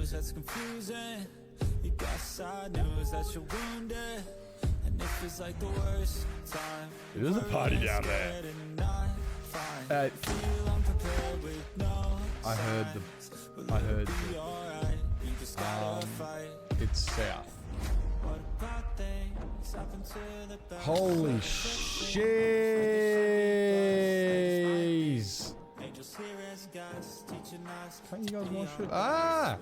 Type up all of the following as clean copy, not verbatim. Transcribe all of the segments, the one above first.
news that's confusing. You got sad news that you're wounded. And it feels like the worst time. There's a party down there. I heard it's south. Holy shiz! Can't you guys watch it? Ah!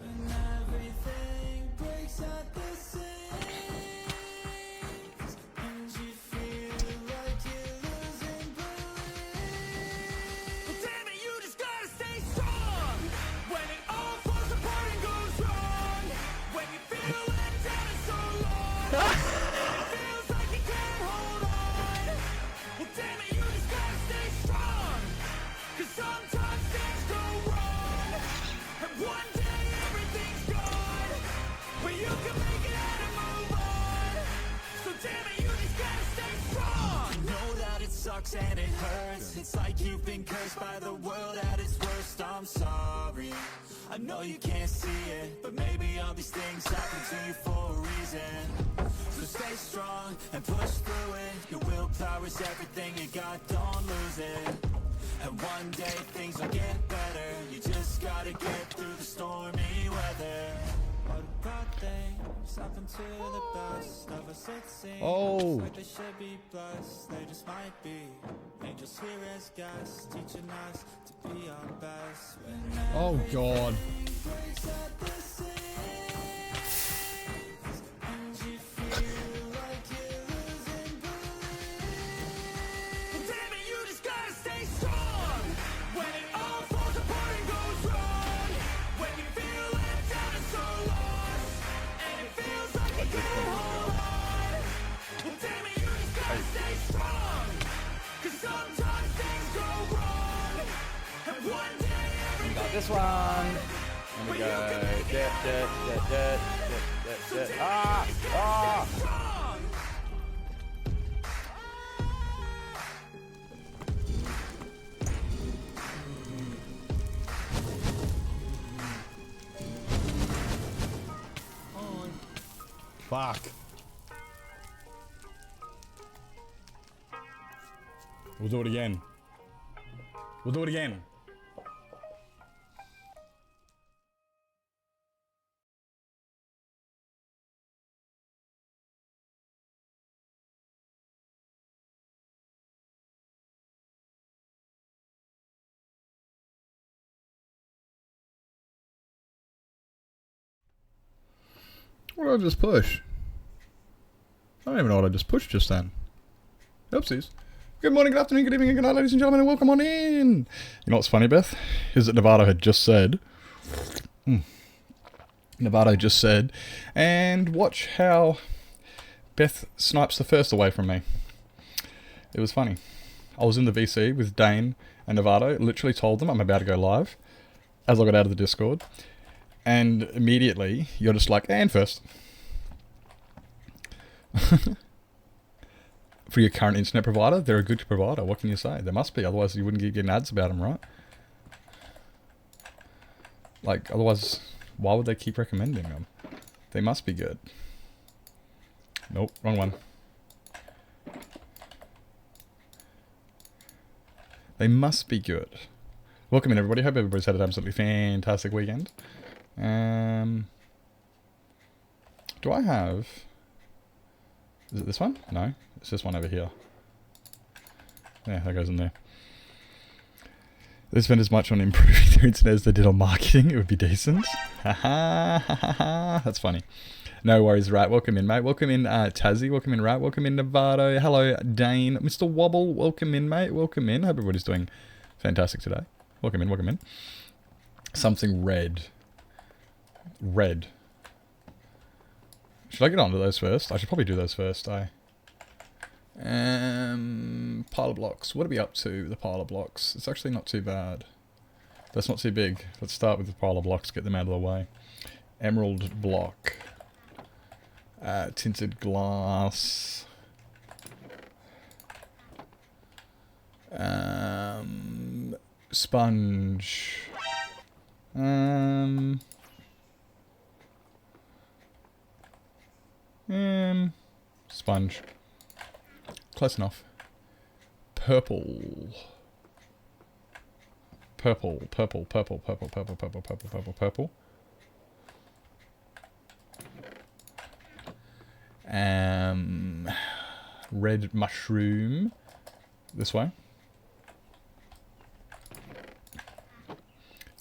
And it hurts. It's like you've been cursed by the world at its worst. I'm sorry, I know you can't see it, but maybe all these things happen to you for a reason. So stay strong and push through it. Your willpower is everything you got, don't lose it. And one day things will get better. You just gotta get through the stormy weather. What about things happen to the best of us, it seems. Oh. Like they should be blessed, they just might be. Angels here as guests, teaching us to be our best. Oh God. This one. And we go. Ah! Ah! Fuck. We'll do it again. We'll do it again. What did I just push? I don't even know what I just pushed just then. Oopsies. Good morning, good afternoon, good evening, and good night, ladies and gentlemen, and welcome on in! You know what's funny, Beth? Is that Nevada had just said... Nevada just said... And watch how Beth snipes the first away from me. It was funny. I was in the VC with Dane and Nevada, literally told them I'm about to go live, as I got out of the Discord. And immediately, you're just like, and first. For your current internet provider, they're a good provider. What can you say? There must be, otherwise you wouldn't keep getting ads about them, right? Like, otherwise, why would they keep recommending them? They must be good. Nope, wrong one. They must be good. Welcome in, everybody. Hope everybody's had an absolutely fantastic weekend. Do I have... Is it this one? No, it's this one over here. Yeah, that goes in there. They spend as much on improving their internet as they did on marketing. It would be decent. That's funny. No worries, Rat. Welcome in, mate. Welcome in, Tazzy. Welcome in, Rat. Welcome in, Nevado. Hello, Dane. Mr. Wobble. Welcome in, mate. Welcome in. Hope everybody's doing fantastic today. Welcome in, welcome in. Something red. Red. Should I get on to those first? I should probably do those first. Pile of blocks. What are we up to, the pile of blocks? It's actually not too bad. That's not too big. Let's start with the pile of blocks, get them out of the way. Emerald block. Tinted glass. Sponge. Sponge. Close enough. Purple. Purple, purple, purple, purple, purple, purple, purple, purple, purple. Red mushroom. This way.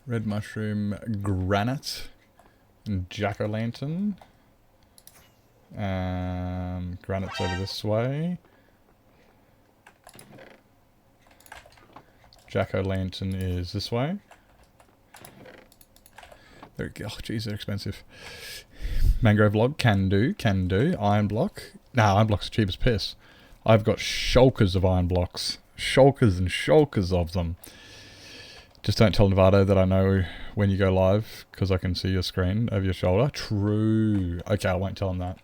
Red mushroom, granite, and jack-o'-lantern. Granite's over this way. Jack-o'-lantern is this way. There we go. Oh, jeez, they're expensive. Mangrove log, can do, can do. Iron block. Nah, iron blocks are cheap as piss. I've got shulkers of iron blocks. Shulkers and shulkers of them. Just don't tell Novato that I know when you go live, because I can see your screen over your shoulder. True. Okay, I won't tell him that.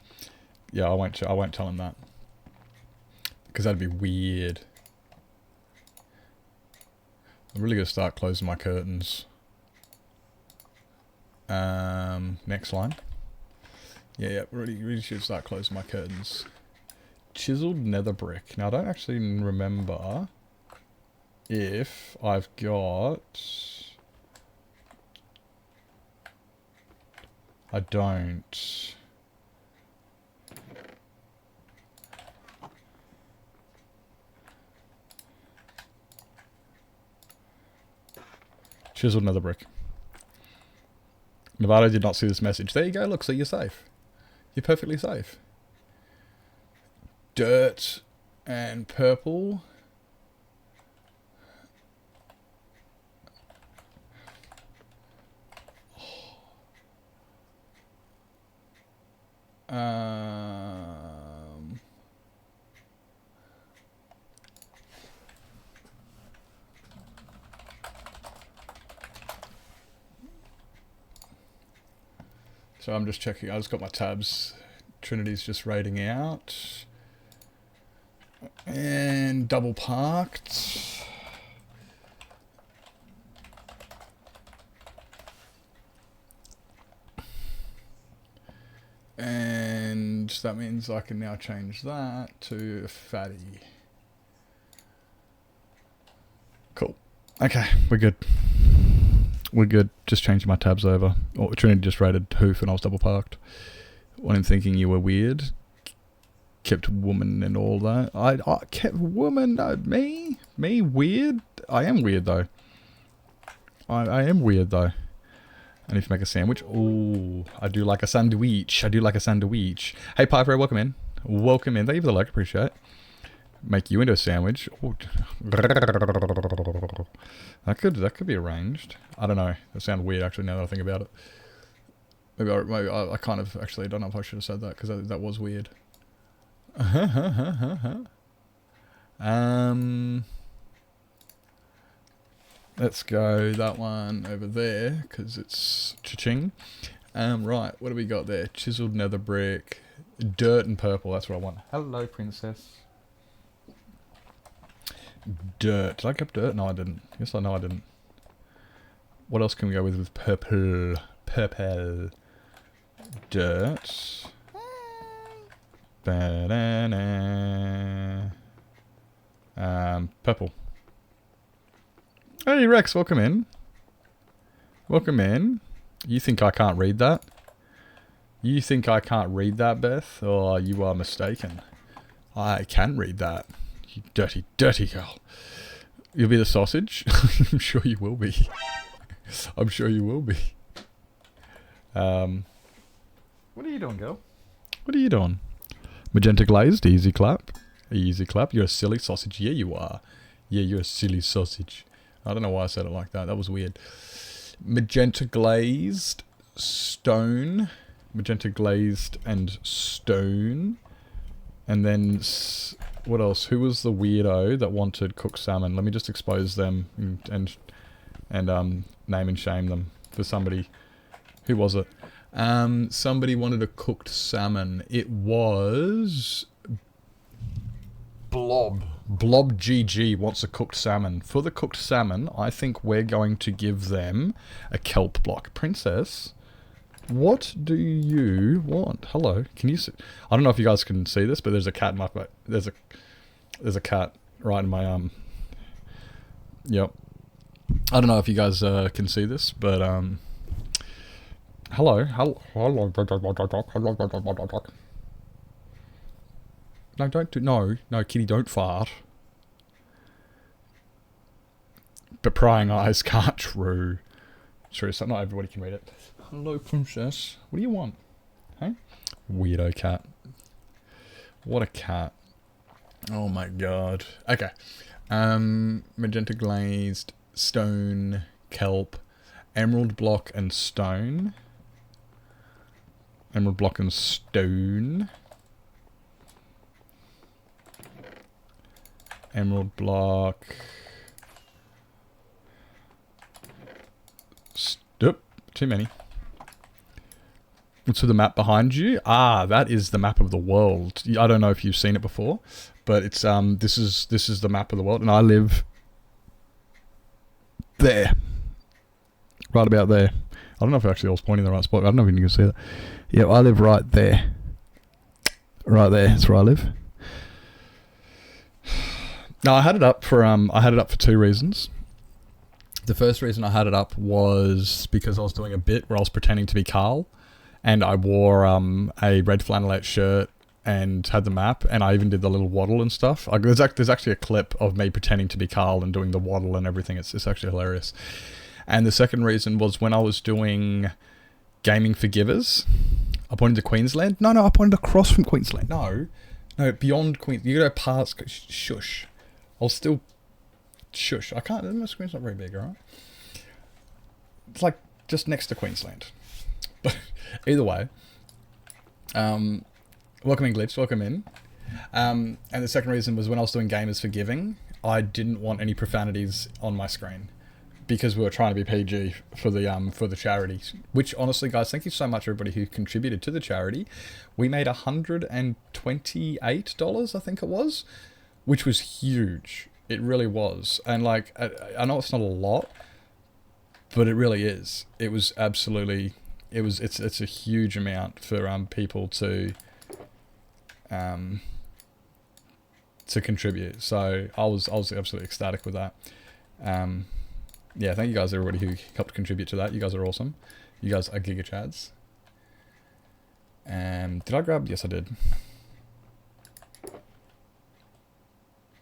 Yeah, I won't tell him that. Because that'd be weird. I'm really going to start closing my curtains. Next line. Yeah, really should start closing my curtains. Chiseled nether brick. Now, I don't actually remember if I've got... I don't. Chiseled nether brick. Nevada did not see this message. There you go, look, so you're safe. You're perfectly safe. Dirt and purple. So I'm just checking. I just got my tabs. Trinity's just raiding out. And double parked. And that means I can now change that to fatty. Cool. Okay, we're good. We're good. Just changing my tabs over. Oh, Trinity just raided hoof and I was double parked. When I'm thinking you were weird. Kept woman and all that. I kept woman. No, me weird. I am weird though. I am weird though. I need to make a sandwich. Oh, I do like a sandwich. I do like a sandwich. Hey, Piper, welcome in. Welcome in. Thank you for the like. Appreciate it. Make you into a sandwich. Oh. That could be arranged. I don't know. That sounds weird actually now that I think about it. Maybe I kind of actually don't know if I should have said that because that was weird. Let's go that one over there because it's cha-ching. Right, what do we got there? Chiseled nether brick, dirt and purple. That's what I want. Hello, princess. Dirt. Did I get dirt? No, I didn't. Yes, I know I didn't. What else can we go with purple? Purple. Dirt. Ba-da-na. Purple. Hey Rex, welcome in. Welcome in. You think I can't read that? You think I can't read that, Beth? Oh, you are mistaken. I can read that. You dirty, dirty girl. You'll be the sausage? I'm sure you will be. I'm sure you will be. What are you doing, girl? What are you doing? Magenta glazed, easy clap. Easy clap. You're a silly sausage. Yeah, you are. Yeah, you're a silly sausage. I don't know why I said it like that. That was weird. Magenta glazed, stone. Magenta glazed and stone. And then, what else? Who was the weirdo that wanted cooked salmon? Let me just expose them and name and shame them for somebody. Who was it? Somebody wanted a cooked salmon. It was Blob. Blob GG wants a cooked salmon. For the cooked salmon, I think we're going to give them a kelp block. Princess, What do you want? Hello. Can you see? I don't know if you guys can see this, but there's a cat in my... There's a cat right in my... Yep. I don't know if you guys can see this, but... Hello. Hello. No, don't do... No, kitty, don't fart. But prying eyes can't. True. True, so not everybody can read it. Hello, princess. What do you want? Hey? Weirdo cat. What a cat. Oh my god. Okay. Magenta glazed, stone, kelp, emerald block and stone. Emerald block and stone. Emerald block. Stop. Too many. What's with the map behind you? Ah, that is the map of the world. I don't know if you've seen it before, but it's this is the map of the world, and I live there, right about there. I don't know if actually I was pointing in the right spot. I don't know if you can see that. Yeah, I live right there. Right there. That's where I live. Now I had it up for 2 reasons. The first reason I had it up was because I was doing a bit where I was pretending to be Carl, and I wore a red flannelette shirt and had the map, and I even did the little waddle and stuff. There's actually a clip of me pretending to be Carl and doing the waddle and everything. It's actually hilarious. And the second reason was when I was doing Gaming for Givers, I pointed to Queensland. No, I pointed across from Queensland. No, beyond Queensland. You gotta pass. Shush. I'll still... Shush. I can't... My screen's not very big, alright? It's like just next to Queensland. But either way, welcome in, Glitch. Welcome in. And the second reason was when I was doing Gamers for Giving, I didn't want any profanities on my screen because we were trying to be PG for the charity. Which honestly, guys, thank you so much everybody who contributed to the charity. We made $128, I think it was, which was huge. It really was. And like, I know it's not a lot, but it really is. It was absolutely... It's a huge amount for people to contribute. So I was absolutely ecstatic with that. Yeah, thank you guys everybody who helped contribute to that. You guys are awesome. You guys are Giga Chads. Did I grab? Yes, I did.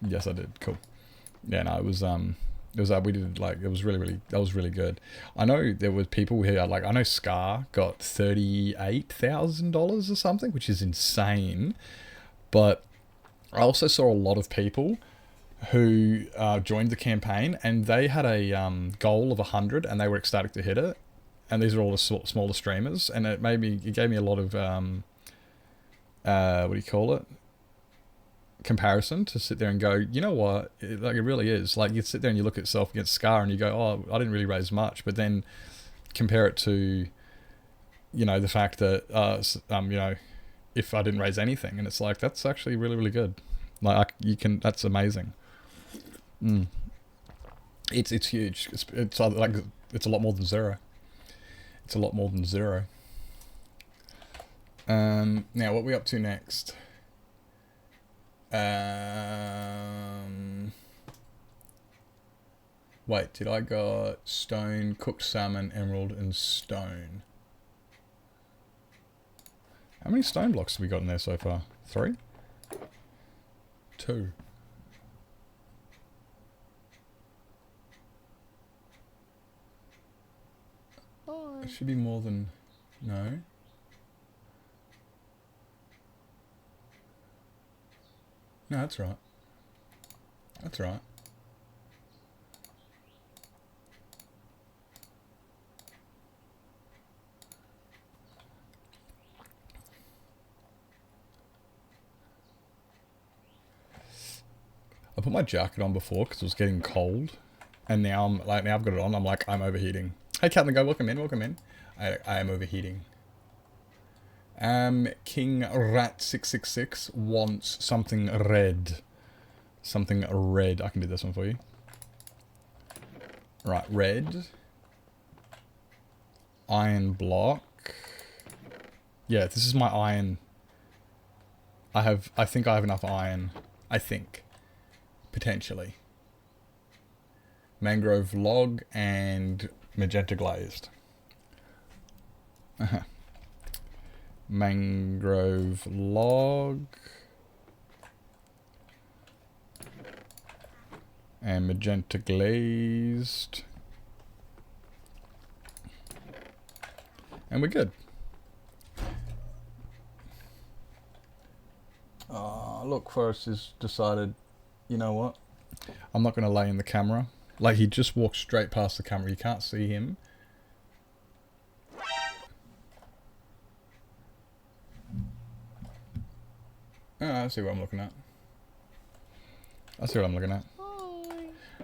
Yes, I did. Cool. Yeah, no, it was we did like, it was really, that was really good. I know there were people who had, like, I know Scar got $38,000 or something, which is insane. But I also saw a lot of people who joined the campaign and they had a goal of 100 and they were ecstatic to hit it. And these are all the smaller streamers, and it gave me a lot of what do you call it? Comparison to sit there and go, you know what, it really is like, you sit there and you look at yourself against Scar and you go, oh, I didn't really raise much, but then compare it to, you know, the fact that you know, if I didn't raise anything, and it's like, that's actually really good. Like, that's amazing. It's huge. It's like, it's a lot more than zero. It's a lot more than zero. Now what are we up to next? Wait, did I got stone, cooked salmon, emerald, and stone? How many stone blocks have we got in there so far? 3? 2. It should be more than... No. No, that's right. That's right. I put my jacket on before because it was getting cold, and now now I've got it on. I'm like, I'm overheating. Hey, Cat and the Go, welcome in, welcome in. I am overheating. King Rat 666 wants something red. Something red. I can do this one for you. Right, red. Iron block. Yeah, this is my iron. I think I have enough iron. I think. Potentially. Mangrove log and magenta glazed. Mangrove log and magenta glazed. And we're good. Look, Forrest has decided, you know what? I'm not going to lay in the camera. Like, he just walked straight past the camera. You can't see him. Oh, I see what I'm looking at. I see what I'm looking at.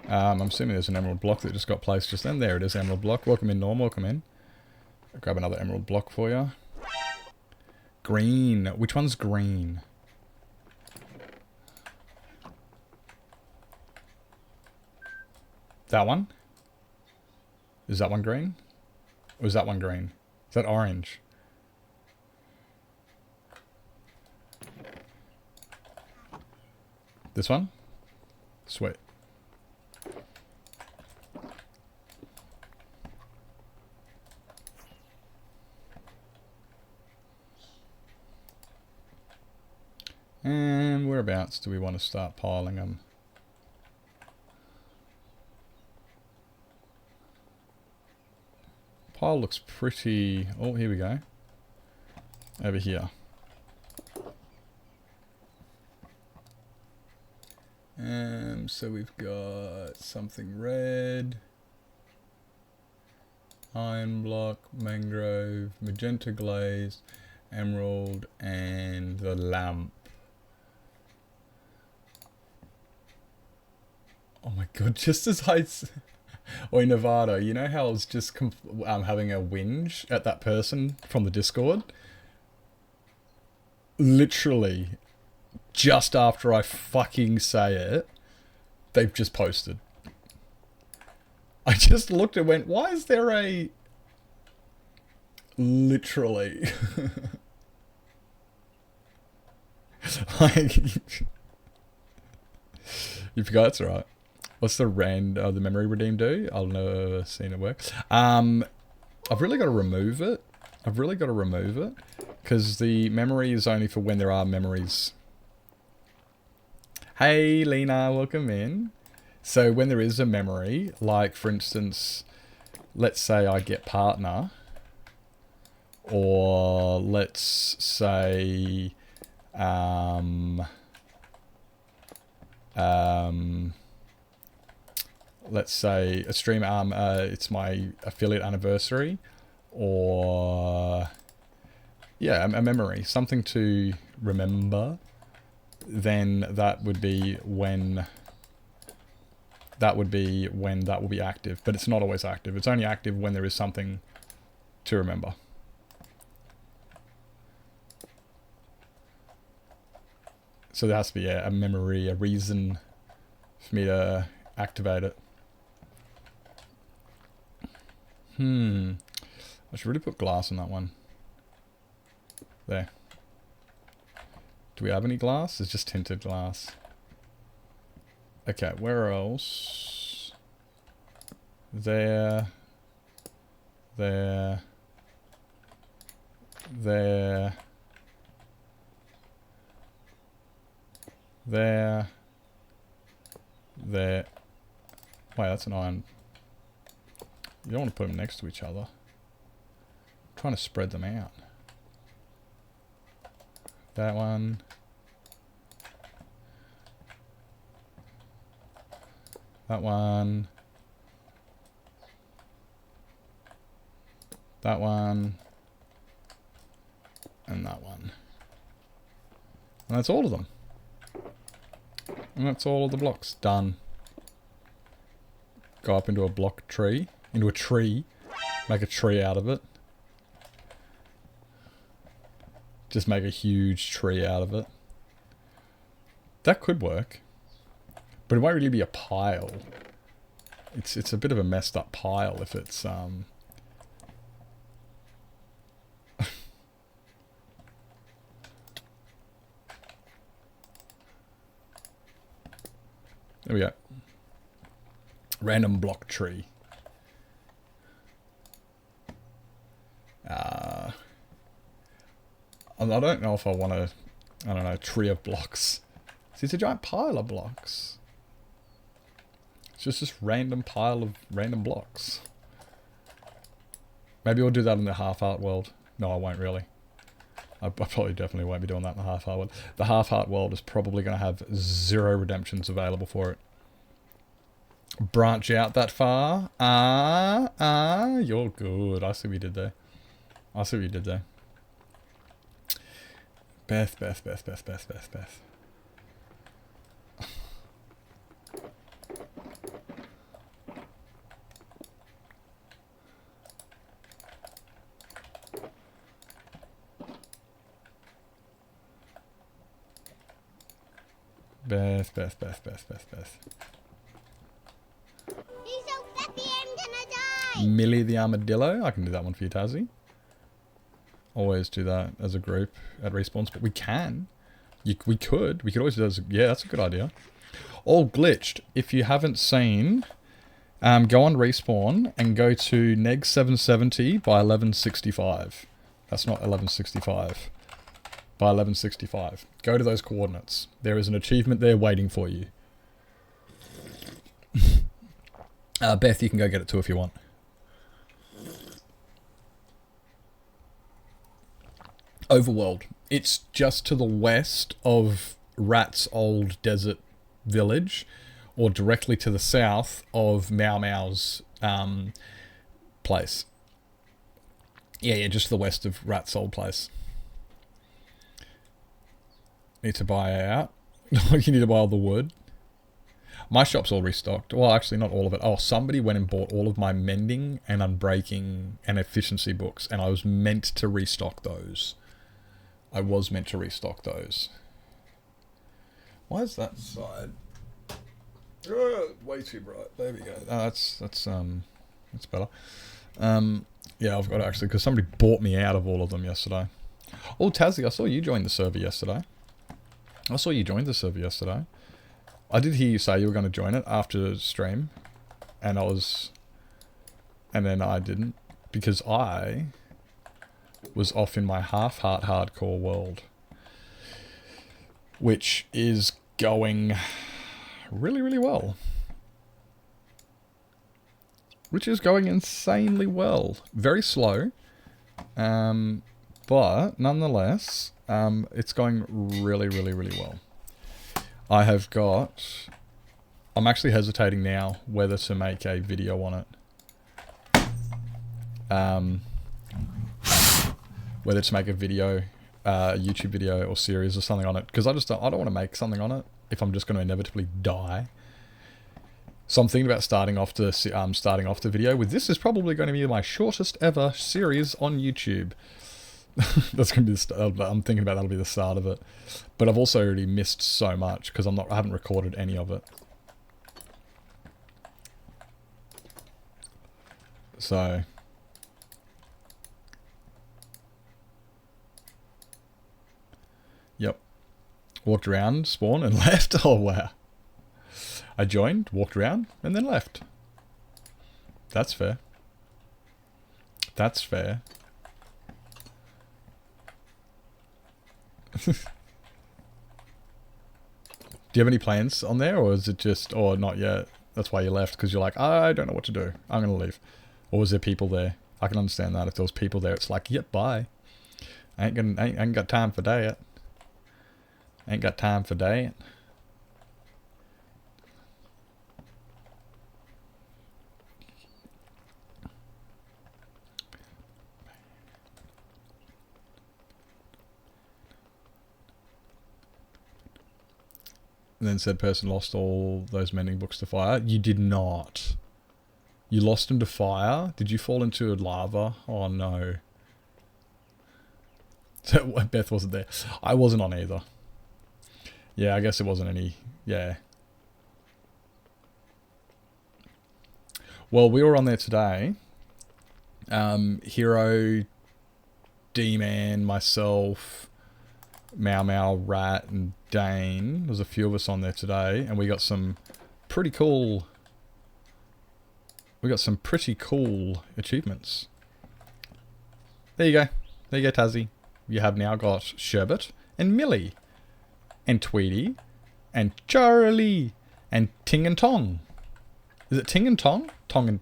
I'm assuming there's an emerald block that just got placed just then. There it is, emerald block. Welcome in, Norm. Welcome in. I'll grab another emerald block for you. Green. Which one's green? That one? Is that one green? Or is that one green? Is that orange? This one? Sweet. And whereabouts do we want to start piling them? Pile looks pretty... Oh, here we go. Over here. So we've got something red. Iron block, mangrove, magenta glaze, emerald, and the lamp. Oh my god, just as I... Oi, Nevada, you know how I was just having a whinge at that person from the Discord? Literally, just after I fucking say it, they've just posted. I just looked and went, why is there a... Literally. Like... You forgot, it's alright. What's the the memory redeem do? I've never seen it work. I've really got to remove it. Because the memory is only for when there are memories. Hey, Lena, welcome in. So when there is a memory, like for instance, let's say I get partner. Or let's say... let's say a stream it's my affiliate anniversary, or yeah, a memory, something to remember, then that would be when that will be active. But it's not always active. It's only active when there is something to remember. So there has to be a memory, a reason for me to activate it. I should really put glass on that one. There. Do we have any glass? It's just tinted glass. Okay, where else? There. There. There. There. There. Wait, that's an iron. You don't want to put them next to each other. I'm trying to spread them out. That one. That one. That one. And that one. And that's all of them. And that's all of the blocks. Done. Go up into a block tree. Into a tree. Make a tree out of it. Just make a huge tree out of it. That could work. But it won't really be a pile. It's a bit of a messed up pile if it's There we go. Random block tree. I don't know if I want a tree of blocks. See, it's a giant pile of blocks. It's just this random pile of random blocks. Maybe we'll do that in the half-heart world. No, I won't really. I probably definitely won't be doing that in the half-heart world. The half-heart world is probably going to have 0 redemptions available for it. Branch out that far. You're good. I see what you did there. I see what you did there. Beth. Beth. He's so fluffy, I'm gonna die. Millie the Armadillo. I can do that one for you, Tazzy. Always do that as a group at respawns, but we can. We could always do that as a, yeah, that's a good idea. All glitched. If you haven't seen, go on respawn and go to neg 770 by 1165. That's not 1165. By 1165. Go to those coordinates. There is an achievement there waiting for you. Beth, you can go get it too if you want. Overworld. It's just to the west of Rat's old desert village, or directly to the south of Mau Mau's place. Yeah, just to the west of Rat's old place. Need to buy out. You need to buy all the wood. My shop's all restocked. Well, actually, not all of it. Oh, somebody went and bought all of my mending and unbreaking and efficiency books, and I was meant to restock those. I was meant to restock those. Why is that side way too bright? There we go. That's better. Yeah, I've got to actually, because somebody bought me out of all of them yesterday. Oh, Tazzy, I saw you join the server yesterday. I did hear you say you were going to join it after stream, and then I didn't, because I was off in my half-heart hardcore world, which is going really, really well. Which is going insanely well. Very slow, but nonetheless, it's going really, really, really well. I'm actually hesitating now whether to make a video on it. Whether to make a video, a YouTube video or series or something on it. Because I don't want to make something on it if I'm just going to inevitably die. So I'm thinking about starting off the video with, this is probably going to be my shortest ever series on YouTube. That's going to be I'm thinking about that'll be the start of it. But I've also already missed so much because I haven't recorded any of it. So yep. Walked around, spawned and left. Oh wow. I joined, walked around, and then left. That's fair. That's fair. Do you have any plans on there, or is it just, or not yet? That's why you left, because you're like, I don't know what to do. I'm going to leave. Or was there people there? I can understand that. If there was people there, it's like, yep, bye. I ain't got time for that. Ain't got time for that. And then said person lost all those mending books to fire. You did not. You lost them to fire? Did you fall into lava? Oh no. So Beth wasn't there. I wasn't on either. Yeah, I guess it wasn't any... Yeah. Well, we were on there today. Hero, D-Man, myself, Mau Mau, Rat, and Dane. There's a few of us on there today, and we got some pretty cool. We got some pretty cool achievements. There you go. There you go, Tazzy. You have now got Sherbet and Millie and Tweety and Charlie and Ting and Tong. Is it Ting and Tong? Tong and...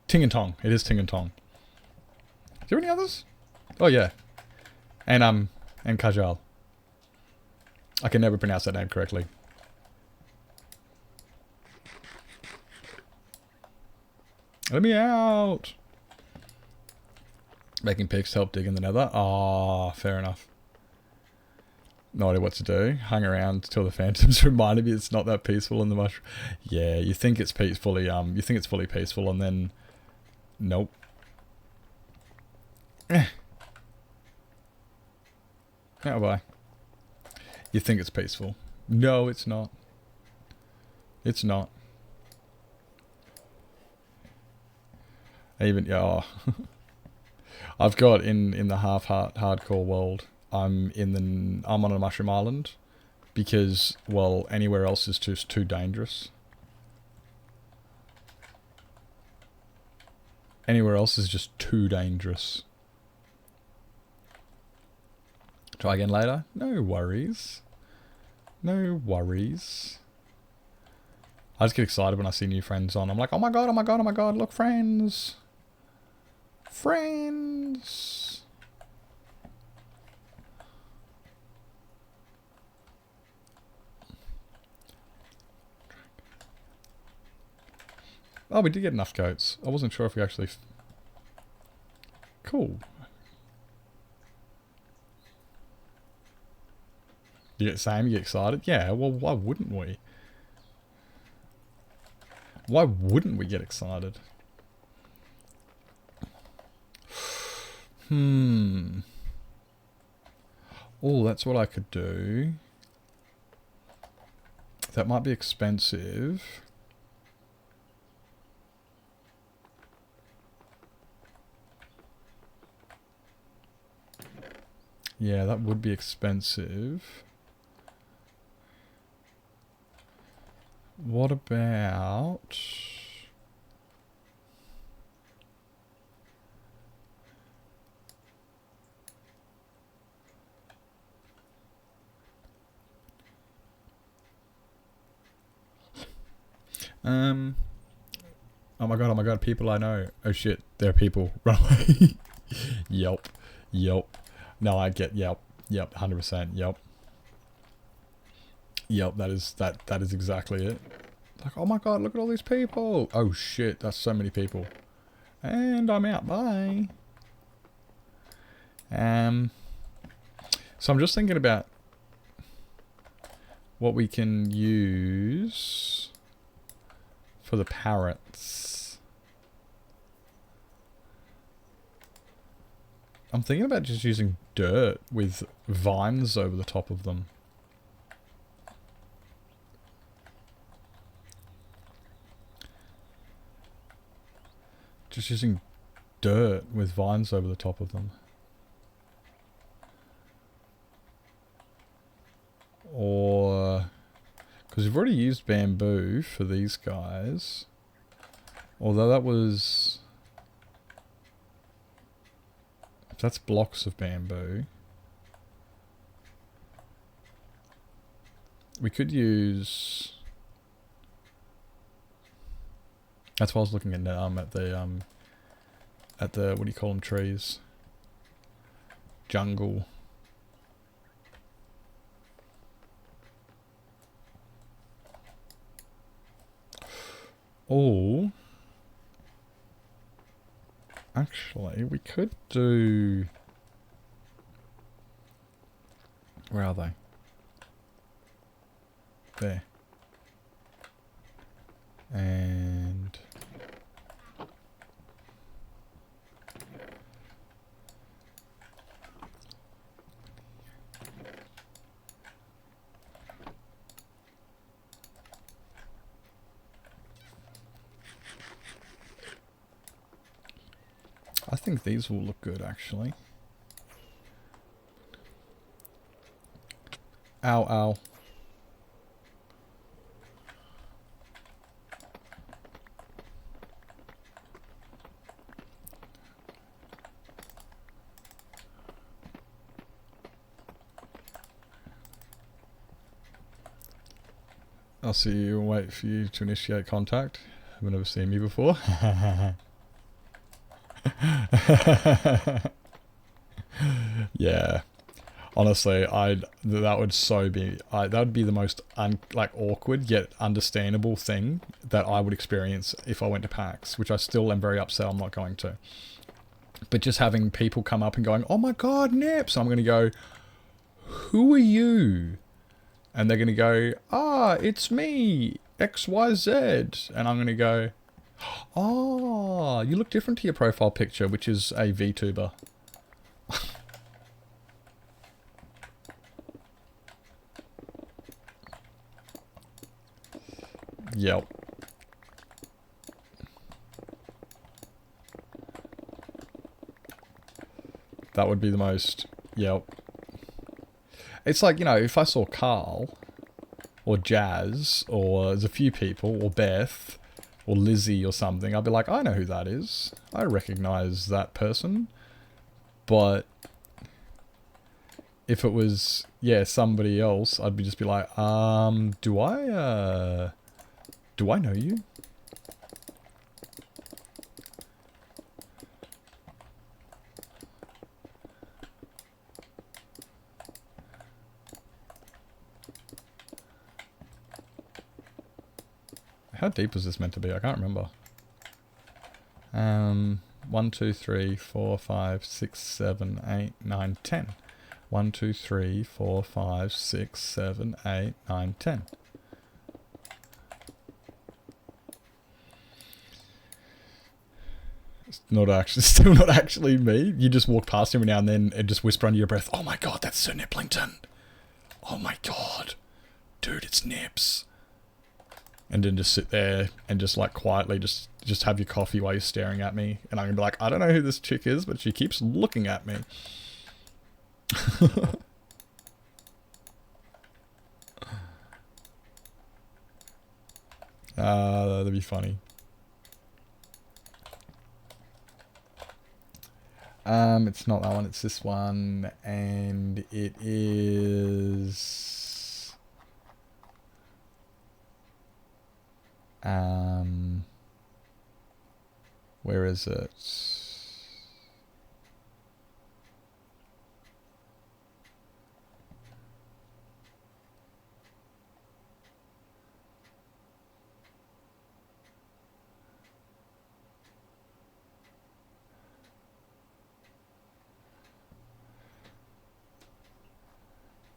Ting and Tong. It is Ting and Tong. Is there any others? Oh yeah. And Kajal. I can never pronounce that name correctly. Let me out! Making picks to help dig in the nether. Ah, fair enough. No idea what to do. Hung around till the phantoms reminded me it's not that peaceful in the mushroom. Yeah, you think it's peacefully, you think it's fully peaceful and then... Nope. Oh, bye. You think it's peaceful. No, it's not. It's not. Even, yeah, oh. I've got in the hardcore world, I'm on a mushroom island because, well, anywhere else is just too dangerous. Anywhere else is just too dangerous. Try again later? No worries. No worries. I just get excited when I see new friends on. I'm like, oh my god, oh my god, oh my god, look, friends. Friends. Oh, we did get enough goats. I wasn't sure if we actually... Cool. You get Sam, you get excited? Yeah, well, why wouldn't we? Why wouldn't we get excited? Oh, that's what I could do. That might be expensive. Yeah, that would be expensive. What about... oh my god, people I know. Oh shit, there are people. Run away. Yelp. Yelp. No, I get yelp. Yep, 100%. Yelp. Yep, that is exactly it. Like, oh my god, look at all these people. Oh shit, that's so many people. And I'm out. Bye. So I'm just thinking about what we can use for the parrots. I'm thinking about just using dirt with vines over the top of them. Just using dirt with vines over the top of them. Or... because we've already used bamboo for these guys. Although that was... that's blocks of bamboo. We could use... that's why I was looking at the what do you call them, trees? Jungle. Oh, actually, we could do... where are they? There. And... I think these will look good, actually. Ow, ow. I'll see you and wait for you to initiate contact. Haven't ever seen me before. Yeah. Honestly, that would be the most awkward yet understandable thing that I would experience if I went to PAX, which I still am very upset I'm not going to. But just having people come up and going, "Oh my god, Nips," I'm going to go, "Who are you?" And they're going to go, "Ah, it's me, XYZ." And I'm going to go, "Oh, you look different to your profile picture," which is a VTuber. Yep. That would be the most... Yep. It's like, you know, if I saw Carl, or Jazz, or there's a few people, or Beth, or Lizzie or something, I'd be like, I know who that is. I recognize that person. But if it was, yeah, somebody else, I'd just be like, do I know you? How deep was this meant to be? I can't remember. 1, 2, 3, 4, 5, 6, 7, 8, 9, 10. 1, 2, 3, 4, 5, 6, 7, 8, 9, 10. Still not actually me. You just walk past every now and then and just whisper under your breath, "Oh my god, that's Sir Niplington. Oh my god. Dude, it's Nips." And then just sit there and just like quietly just have your coffee while you're staring at me. And I'm gonna be like, I don't know who this chick is, but she keeps looking at me. That'd be funny. It's not that one, it's this one, and it is... where is it?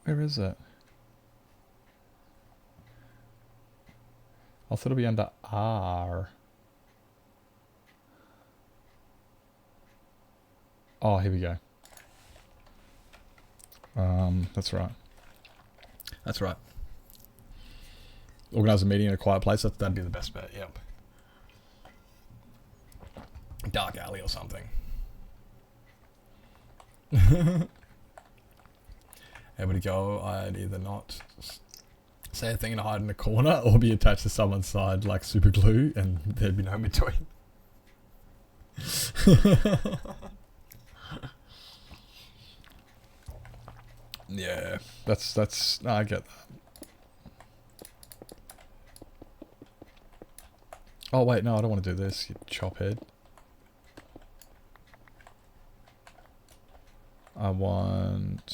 Where is it? I thought it'd be under R. Oh, here we go. That's right. That's right. Organise a meeting in a quiet place. That'd be the best bet. Yep. Dark alley or something. Able to go, I'd either not say a thing and hide in a corner or be attached to someone's side like super glue and there'd be no between. Yeah, that's no, I get that. Oh wait, no, I don't want to do this, you chophead. I want...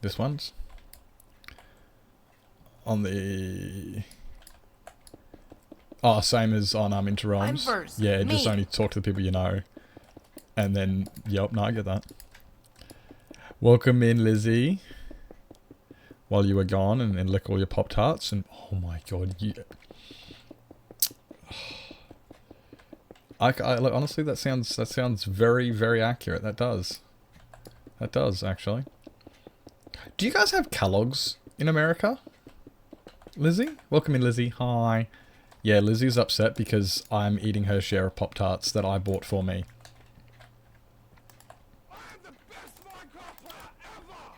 this one's on the... Oh, same as on Interrealms. I'm first. Yeah, Me. just only talk to the people you know. And then, yep, no, I get that. Welcome in, Lizzie. While you were gone and lick all your Pop-Tarts. And, oh my god, you... Look, honestly, that sounds very, very accurate. That does. That does, actually. Do you guys have Kellogg's in America? Lizzie? Welcome in, Lizzie. Hi. Yeah, Lizzie's upset because I'm eating her share of Pop-Tarts that I bought for me.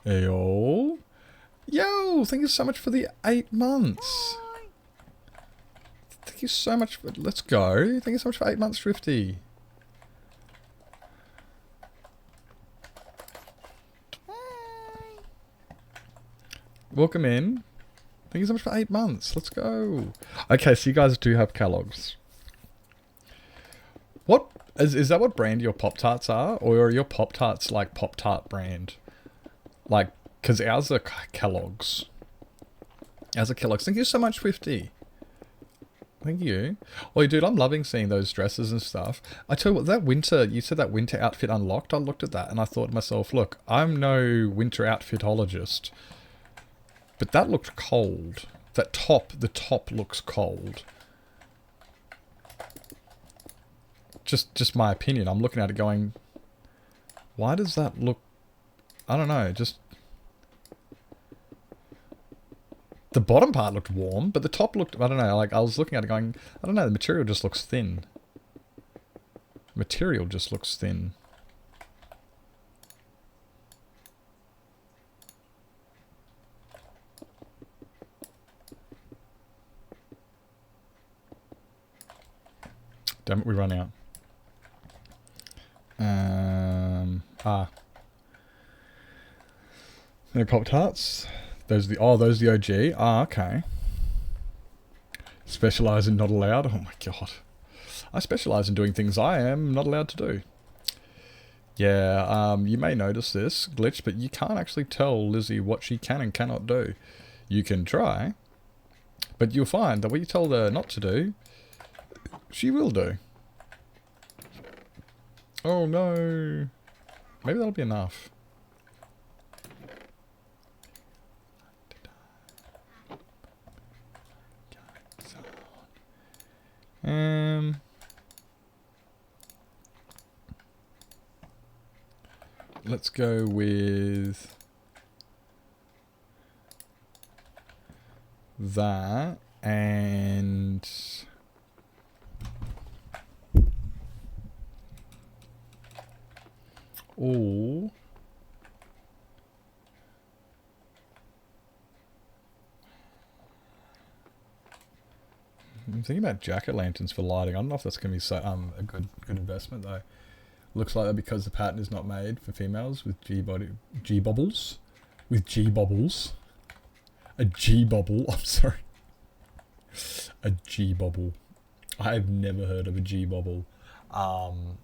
Yo. Yo, thank you so much for the 8 months. Thank you so much for... Let's go. Thank you so much for 8 months, Thrifty. Welcome in. Thank you so much for 8 months. Let's go. Okay, so you guys do have Kellogg's. What... Is that what brand your Pop-Tarts are? Or are your Pop-Tarts like Pop-Tart brand? Like, because ours are Kellogg's. Ours are Kellogg's. Thank you so much, Swifty. Thank you. Oh, dude, I'm loving seeing those dresses and stuff. I tell you what, that winter, you said that winter outfit unlocked. I looked at that and I thought to myself, look, I'm no winter outfitologist. But that looked cold. That top, the top looks cold. Just my opinion. I'm looking at it going, why does that look... I don't know, just... The bottom part looked warm, but the top looked... I don't know, like, I was looking at it going... I don't know, the material just looks thin. Material just looks thin. Damn it, we run out. No Pop-Tarts. Those are the... Oh, those are the OG. Ah, okay. Specialise in not allowed. Oh my god. I specialise in doing things I am not allowed to do. Yeah, you may notice this glitch, but you can't actually tell Lizzie what she can and cannot do. You can try, but you'll find that what you tell her not to do, she will do. Oh no. Maybe that'll be enough. Let's go with that and all I'm thinking about jack-o'-lanterns for lighting. I don't know if that's going to be so, a good investment though. Looks like that because the pattern is not made for females with G-bobbles. With G-bobbles. A G-bobble. I'm sorry. A G-bobble. I've never heard of a G-bobble. I'm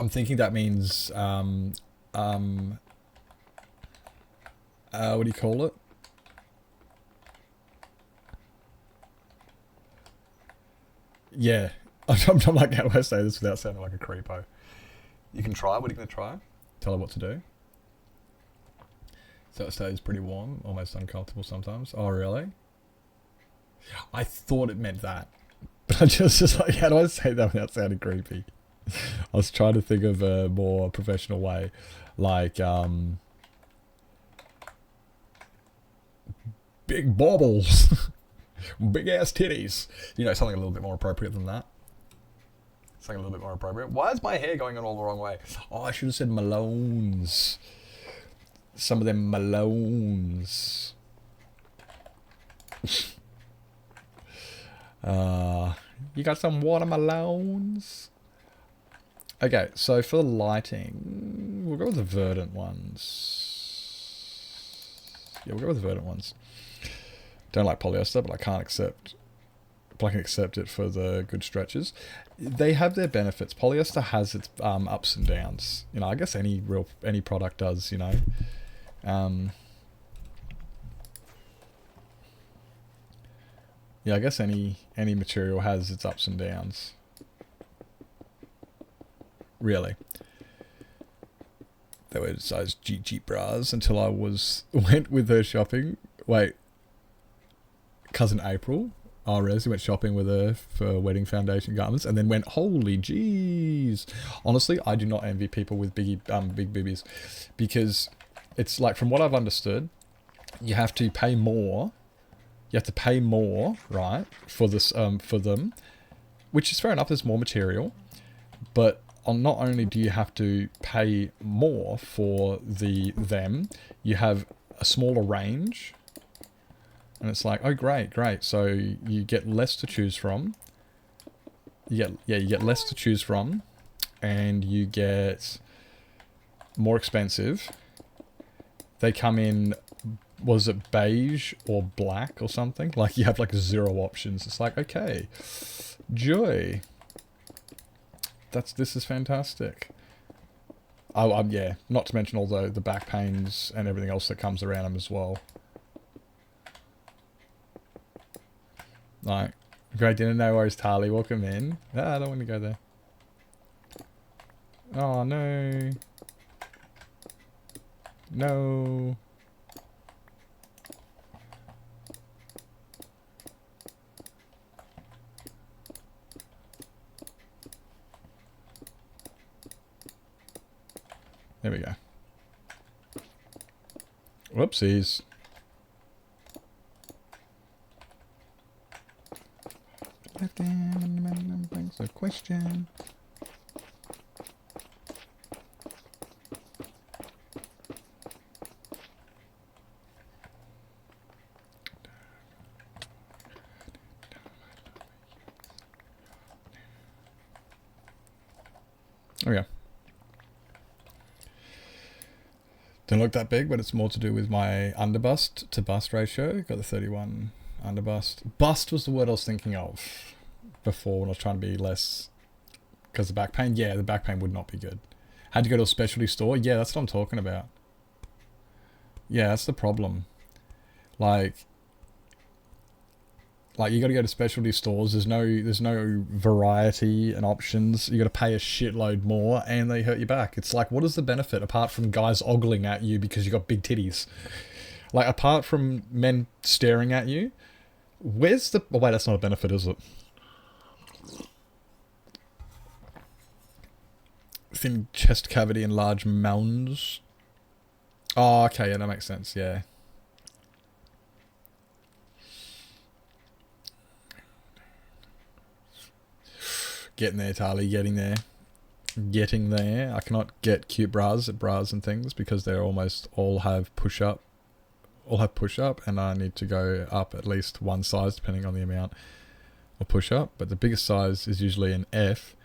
thinking that means, what do you call it? Yeah. I'm like, how do I say this without sounding like a creepo? You can try. What are you going to try? Tell her what to do. So it stays pretty warm, almost uncomfortable sometimes. Oh, really? I thought it meant that. But I just like, how do I say that without sounding creepy? I was trying to think of a more professional way. Like, big baubles. Big ass titties. You know, something a little bit more appropriate than that. Something a little bit more appropriate. Why is my hair going on all the wrong way? Oh, I should have said Malones. Some of them Malones. You got some watermelons? Okay, so for the lighting, we'll go with the verdant ones. Yeah, we'll go with the verdant ones. Don't like polyester, but I can't accept... But I can accept it for the good stretches. They have their benefits. Polyester has its ups and downs. You know, I guess any product does, you know. Yeah, I guess any material has its ups and downs. Really. They were size cheap bras until I went with her shopping. Wait. Cousin April? Oh, Rez went shopping with her for wedding foundation garments, and then went, holy jeez. Honestly, I do not envy people with big boobies, because it's like, from what I've understood, you have to pay more. You have to pay more, right, for this for them, which is fair enough. There's more material, but not only do you have to pay more for them, you have a smaller range. And it's like, oh, great. So you get less to choose from. You get less to choose from, and you get more expensive. They come in, was it beige or black or something? Like, you have like 0 options. It's like, okay, joy. This is fantastic. Yeah, not to mention all the back pains and everything else that comes around them as well. Like, great dinner, no worries, Tarly, welcome in. I don't want to go there. Oh, no. No. There we go. Whoopsies. Left hand, thanks a question. Oh yeah. Don't look that big, but it's more to do with my underbust to bust ratio. Got the 31 underbust. Bust was the word I was thinking of before when I was trying to be less, because the back pain. Yeah, the back pain would not be good. Had to go to a specialty store. Yeah, that's what I'm talking about. Yeah, that's the problem. Like you got to go to specialty stores. There's no variety and options. You got to pay a shitload more, and they hurt your back. It's like, what is the benefit apart from guys ogling at you because you got big titties? Like, apart from men staring at you, where's the... Oh, wait, that's not a benefit, is it? Thin chest cavity and large mounds. Oh, okay, yeah, that makes sense, yeah. Getting there, Tali, getting there. Getting there. I cannot get cute bras at bras and things because they're almost all have push-up. All have push-up, and I need to go up at least one size depending on the amount of push-up. But the biggest size is usually an F.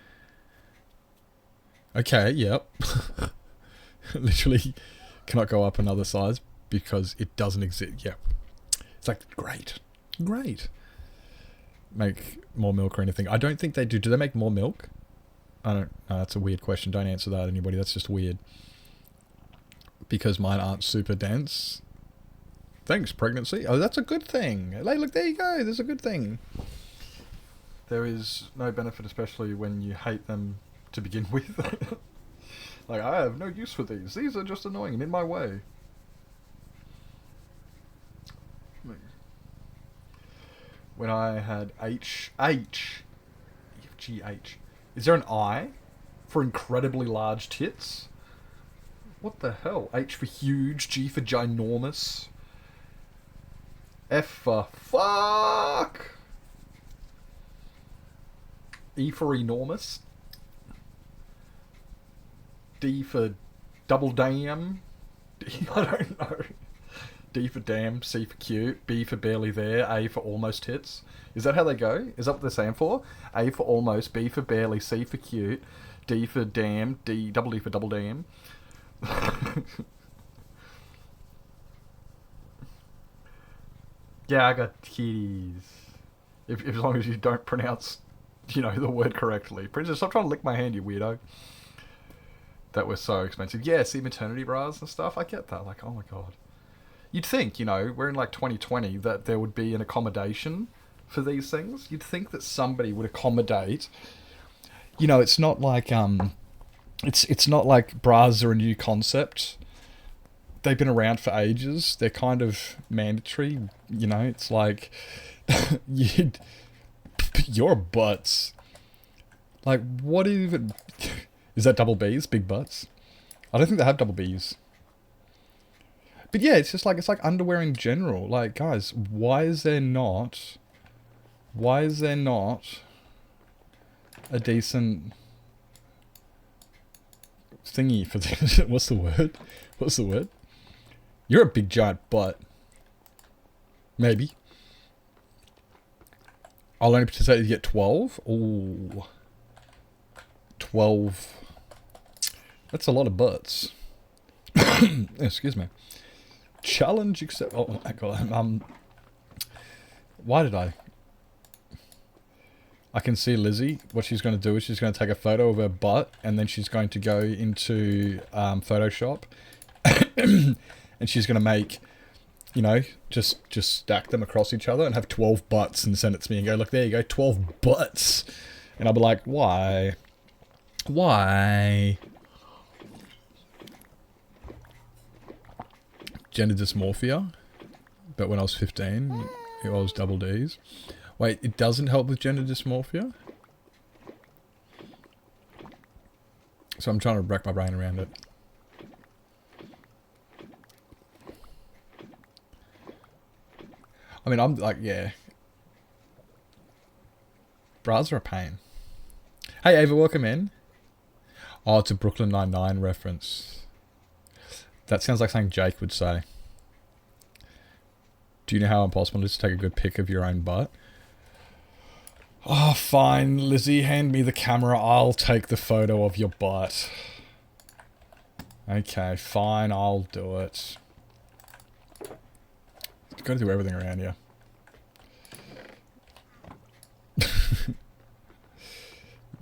Okay, yep. Literally cannot go up another size because it doesn't exist. Yep. It's like, great. Make more milk or anything. I don't think they do. Do they make more milk? I don't know. That's a weird question. Don't answer that, anybody. That's just weird. Because mine aren't super dense. Thanks, pregnancy. Oh, that's a good thing. Hey, look, there you go. There's a good thing. There is no benefit, especially when you hate them to begin with. Like, I have no use for these. These are just annoying and in my way. When I had GH. Is there an I for incredibly large tits? What the hell? H for huge, G for ginormous, F for fuck, E for enormous, D for double damn, I don't know. D for damn, C for cute, B for barely there, A for almost tits. Is that how they go? Is that what they're saying for? A for almost, B for barely, C for cute, D for damn, double D for double damn. Yeah, I got titties. If as long as you don't pronounce, the word correctly. Princess, stop trying to lick my hand, you weirdo. That was so expensive. Yeah, see maternity bras and stuff. I get that. Like, oh my god. You'd think, we're in like 2020, that there would be an accommodation for these things. You'd think that somebody would accommodate. It's not like it's not like bras are a new concept. They've been around for ages. They're kind of mandatory. It's like You'd... Your butts. Like, what even... Is that double B's? Big butts? I don't think they have double B's. But yeah, it's just like, it's like underwear in general. Like, guys, why is there not a decent thingy for this? What's the word? What's the word? You're a big giant butt. Maybe. I'll only participate if you get 12. Ooh. 12. That's a lot of butts. Excuse me. Challenge accept. Oh my god. Why did I? I can see Lizzie. What she's going to do is she's going to take a photo of her butt, and then she's going to go into Photoshop, and she's going to make, you know, just stack them across each other and have 12 butts and send it to me and go, look, there you go, 12 butts. And I'll be like, why? Why? Gender dysmorphia, but when I was 15, I was double D's. Wait, it doesn't help with gender dysmorphia? So I'm trying to wreck my brain around it. I mean, I'm like, yeah. Bras are a pain. Hey, Ava, welcome in. Oh, it's a Brooklyn Nine-Nine reference. That sounds like something Jake would say. Do you know how impossible it is to take a good pic of your own butt? Oh, fine, Lizzie, hand me the camera. I'll take the photo of your butt. Okay, fine, I'll do it. You've got to do everything around here.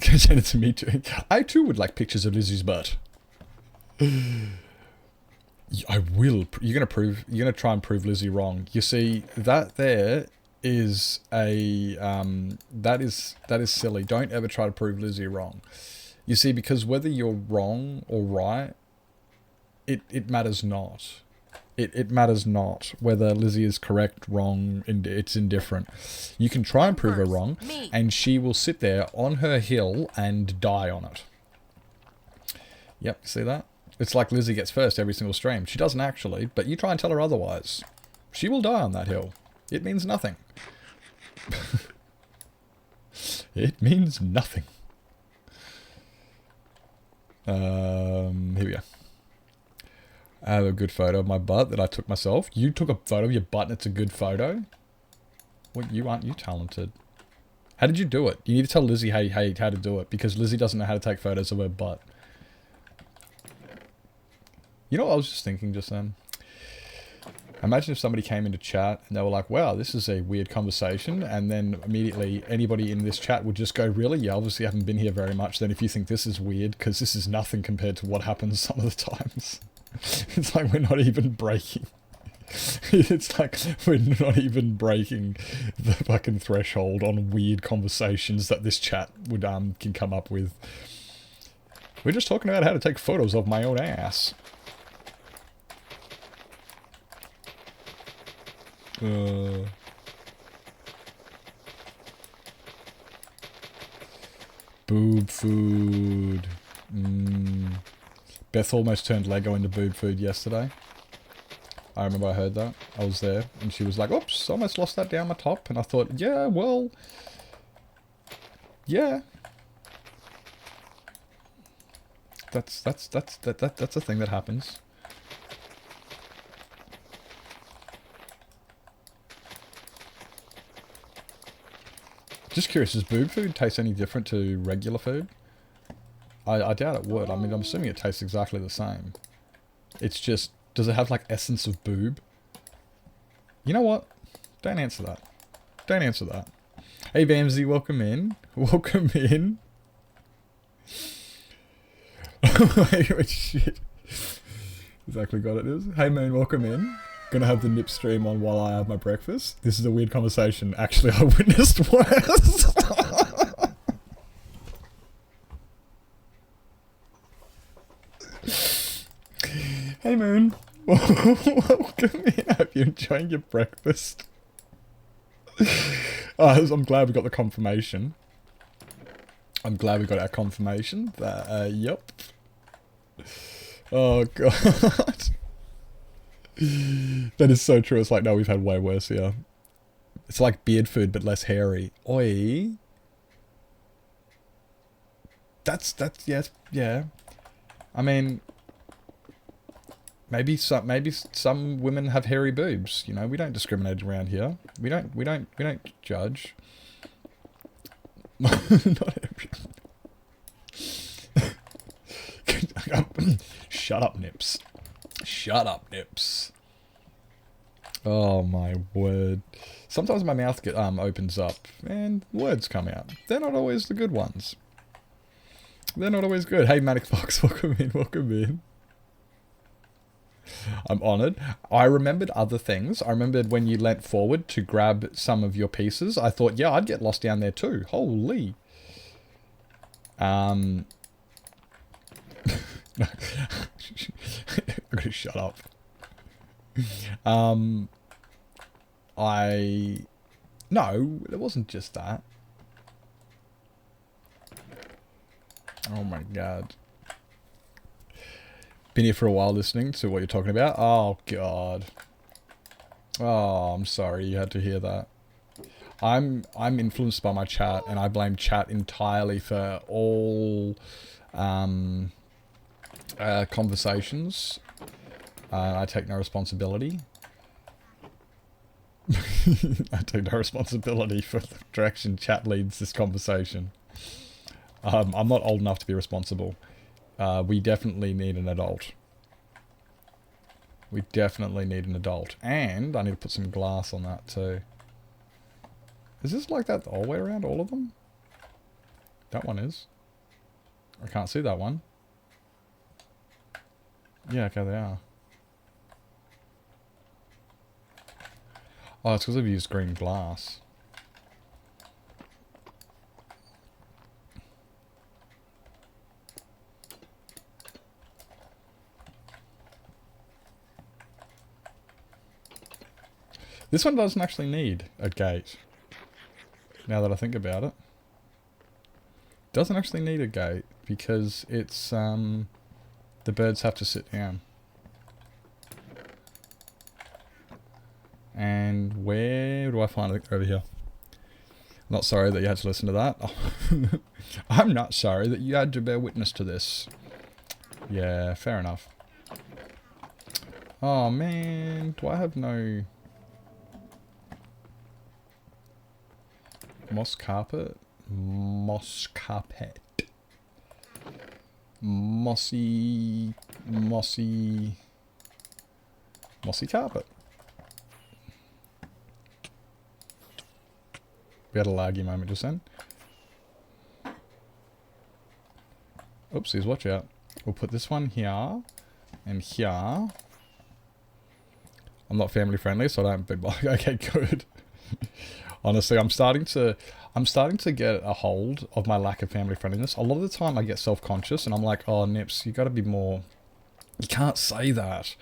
Send it to me too. I too would like pictures of Lizzie's butt. I will. You're gonna try and prove Lizzie wrong. You see, that there is a that is silly. Don't ever try to prove Lizzie wrong. You see, because whether you're wrong or right, it matters not. It matters not whether Lizzie is correct, wrong, it's indifferent. You can try and prove her wrong, and she will sit there on her hill and die on it. Yep, see that? It's like Lizzie gets first every single stream. She doesn't actually, but you try and tell her otherwise. She will die on that hill. It means nothing. It means nothing. Here we go. I have a good photo of my butt that I took myself. You took a photo of your butt and it's a good photo? What, aren't you talented? How did you do it? You need to tell Lizzie how to do it, because Lizzie doesn't know how to take photos of her butt. You know what I was just thinking just then? Imagine if somebody came into chat and they were like, wow, this is a weird conversation, and then immediately anybody in this chat would just go, really? You obviously haven't been here very much then if you think this is weird, because this is nothing compared to what happens some of the times. It's like we're not even breaking. It's like we're not even breaking the fucking threshold on weird conversations that this chat would can come up with. We're just talking about how to take photos of my own ass. Boob food. Beth almost turned Lego into boob food yesterday. I remember I heard that. I was there, and she was like, oops, almost lost that down my top. And I thought, yeah, well, yeah. That's a thing that happens. Just curious, does boob food taste any different to regular food? I doubt it would. I mean, I'm assuming it tastes exactly the same. It's just, does it have like essence of boob? You know what? Don't answer that. Don't answer that. Hey Bamsy, welcome in. Welcome in. Wait, shit. Exactly got it is. Hey Moon, welcome in. Gonna have the nip stream on while I have my breakfast. This is a weird conversation. Actually, I witnessed worse. Hey Moon. Welcome in. I hope you're enjoying your breakfast. I'm glad we got the confirmation. I'm glad we got our confirmation. That, yep. Oh, God. That is so true. It's like, no, we've had way worse here. It's like beard food, but less hairy. Oi. That's, yes, yeah. I mean, maybe some women have hairy boobs. You know, we don't discriminate around here. We don't judge. Not every. Shut up, Nips. Shut up, Nips. Oh my word. Sometimes my mouth opens up and words come out. They're not always the good ones. They're not always good. Hey, Manic Fox, welcome in, welcome in. I'm honoured. I remembered other things. I remembered when you leant forward to grab some of your pieces. I thought, yeah, I'd get lost down there too. Holy. I'm gonna shut up. No, it wasn't just that. Oh my god. Been here for a while listening to what you're talking about. Oh god. Oh, I'm sorry you had to hear that. I'm influenced by my chat, and I blame chat entirely for all conversations. I take no responsibility. I take no responsibility for the direction chat leads this conversation. I'm not old enough to be responsible. We definitely need an adult. We definitely need an adult. And I need to put some glass on that too. Is this like that all the way around, all of them? That one is. I can't see that one. Yeah, okay, they are. Oh, it's because I've used green glass. This one doesn't actually need a gate. Now that I think about it. Doesn't actually need a gate because it's, the birds have to sit down. And where do I find it? Over here. I'm not sorry that you had to listen to that. Oh. I'm not sorry that you had to bear witness to this. Yeah, fair enough. Oh man, do I have no... moss carpet? Moss carpet. Mossy carpet. We had a laggy moment just then. Oopsies, watch out. We'll put this one here and here. I'm not family friendly, so I don't bid. Okay, good. Honestly, I'm starting to get a hold of my lack of family friendliness. A lot of the time I get self-conscious and I'm like, oh, Nips, you gotta be more... You can't say that.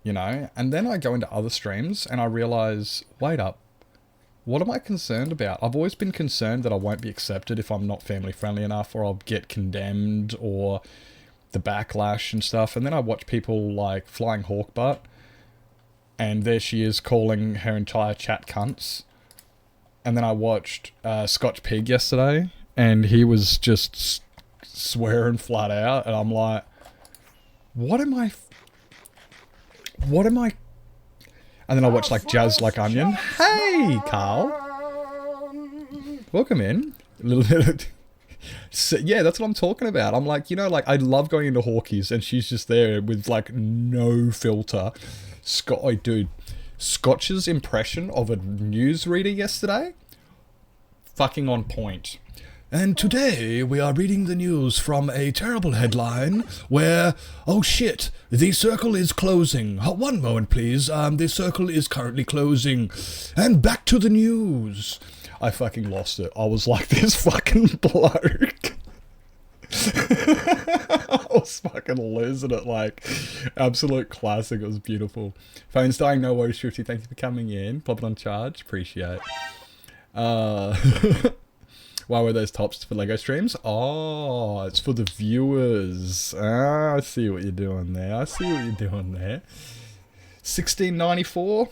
You know? And then I go into other streams and I realize, wait up. What am I concerned about? I've always been concerned that I won't be accepted if I'm not family friendly enough, or I'll get condemned, or the backlash and stuff. And then I watch people like Flying Hawk Butt, and there she is calling her entire chat cunts. And then I watched Scotch Pig yesterday, and he was just swearing flat out, and I'm like, what am I... And then I watched like Jazz Like Onion. Hey, Carl. Welcome in. A little bit of... So, yeah, that's what I'm talking about. I'm like, you know, like, I love going into Hawkeye's, and she's just there with like no filter. Oh, dude. Scotch's impression of a newsreader yesterday? Fucking on point. And today we are reading the news from a terrible headline where, oh shit, the circle is closing. One moment please, the circle is currently closing. And back to the news. I fucking lost it. I was like, this fucking bloke. I was was fucking losing it, like, absolute classic. It was beautiful. Phone's dying, no worries, Shifty. Thank you for coming in. Pop it on charge, appreciate. Why were those tops for Lego streams? Oh, it's for the viewers. Ah, I see what you're doing there. 1694.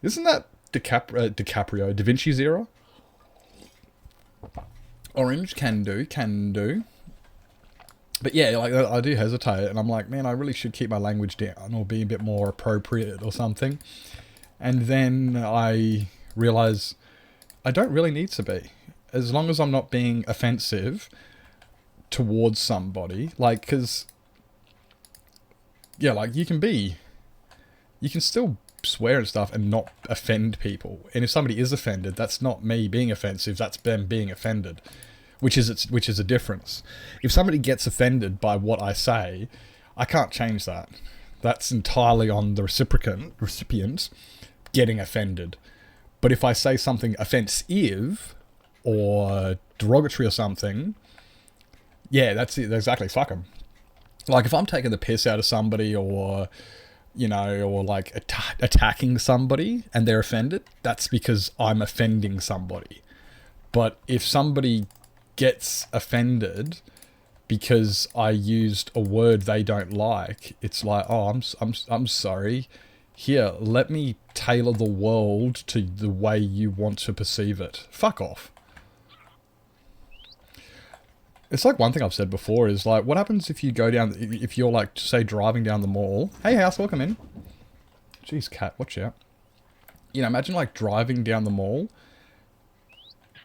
Isn't that DiCaprio? Da Vinci's era? Orange, can do. But yeah, like, I do hesitate, and I'm like, man, I really should keep my language down or be a bit more appropriate or something. And then I realize I don't really need to be. As long as I'm not being offensive towards somebody. Like, because, yeah, like, you can still swear and stuff and not offend people. And if somebody is offended, that's not me being offensive, that's them being offended. Which is a difference. If somebody gets offended by what I say, I can't change that. That's entirely on the recipient getting offended. But if I say something offensive or derogatory or something, yeah, that's it. Exactly. Fuck them. Like, if I'm taking the piss out of somebody or, you know, or like attacking somebody and they're offended, that's because I'm offending somebody. But if somebody gets offended because I used a word they don't like, it's like, oh, I'm sorry. Here, let me tailor the world to the way you want to perceive it. Fuck off. It's like one thing I've said before is like, what happens if you go down, if you're like, say, driving down the mall. Hey, house, welcome in. Jeez, cat, watch out. You know, imagine like driving down the mall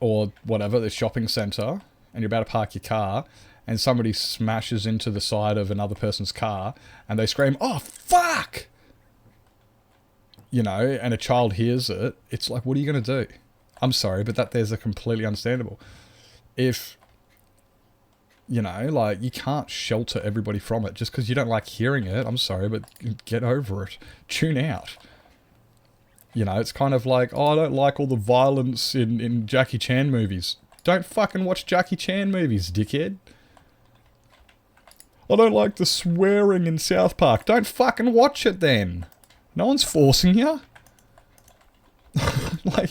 or whatever, the shopping centre, and you're about to park your car, and somebody smashes into the side of another person's car, and they scream, oh, fuck! You know, and a child hears it, it's like, what are you going to do? I'm sorry, but there's a completely understandable. If, you know, like, you can't shelter everybody from it just because you don't like hearing it. I'm sorry, but get over it. Tune out. You know, it's kind of like, oh, I don't like all the violence in Jackie Chan movies. Don't fucking watch Jackie Chan movies, dickhead. I don't like the swearing in South Park. Don't fucking watch it then. No one's forcing you. Like...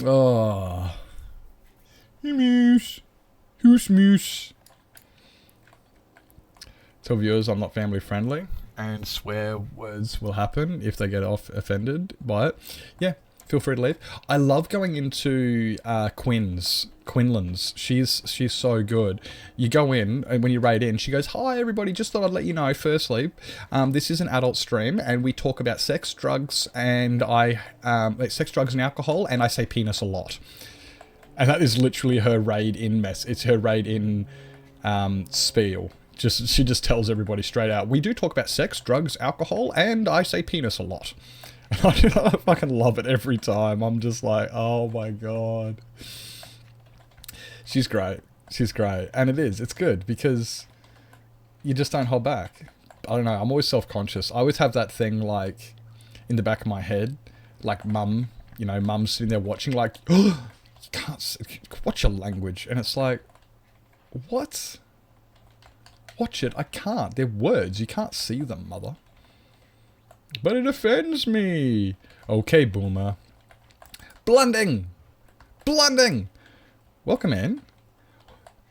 Oh... Moose. Who's moose? Tell viewers I'm not family friendly, and swear words will happen if they get offended by it. Yeah, feel free to leave. I love going into Quinlan's. She's so good. You go in, and when you raid in, she goes, hi everybody, just thought I'd let you know, firstly, this is an adult stream, and we talk about sex, drugs, and sex, drugs, and alcohol, and I say penis a lot. And that is literally her raid in It's her raid in spiel. She just tells everybody straight out, we do talk about sex, drugs, alcohol, and I say penis a lot. And I fucking love it every time. I'm just like, oh my god. She's great. She's great. And it's good because you just don't hold back. I don't know, I'm always self-conscious. I always have that thing like in the back of my head, like mum, you know, mum's sitting there watching like, oh, you can't watch your language, and it's like, what? Watch it. I can't. They're words. You can't see them, mother. But it offends me. Okay, boomer. Blunding. Welcome in.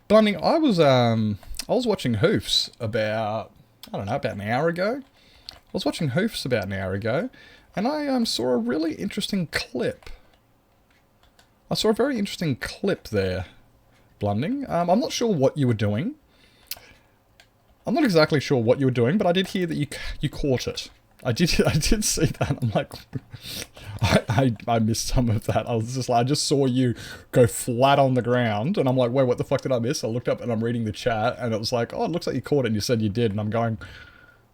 Blunding. I was watching Hoofs about an hour ago. And I saw a really interesting clip. I saw a very interesting clip there, Blunding. I'm not sure what you were doing. I'm not exactly sure what you were doing, but I did hear that you caught it. I did see that. I'm like, I missed some of that. I was just like, I just saw you go flat on the ground, and I'm like, wait, what the fuck did I miss? I looked up and I'm reading the chat, and it was like, oh, it looks like you caught it, and you said you did, and I'm going,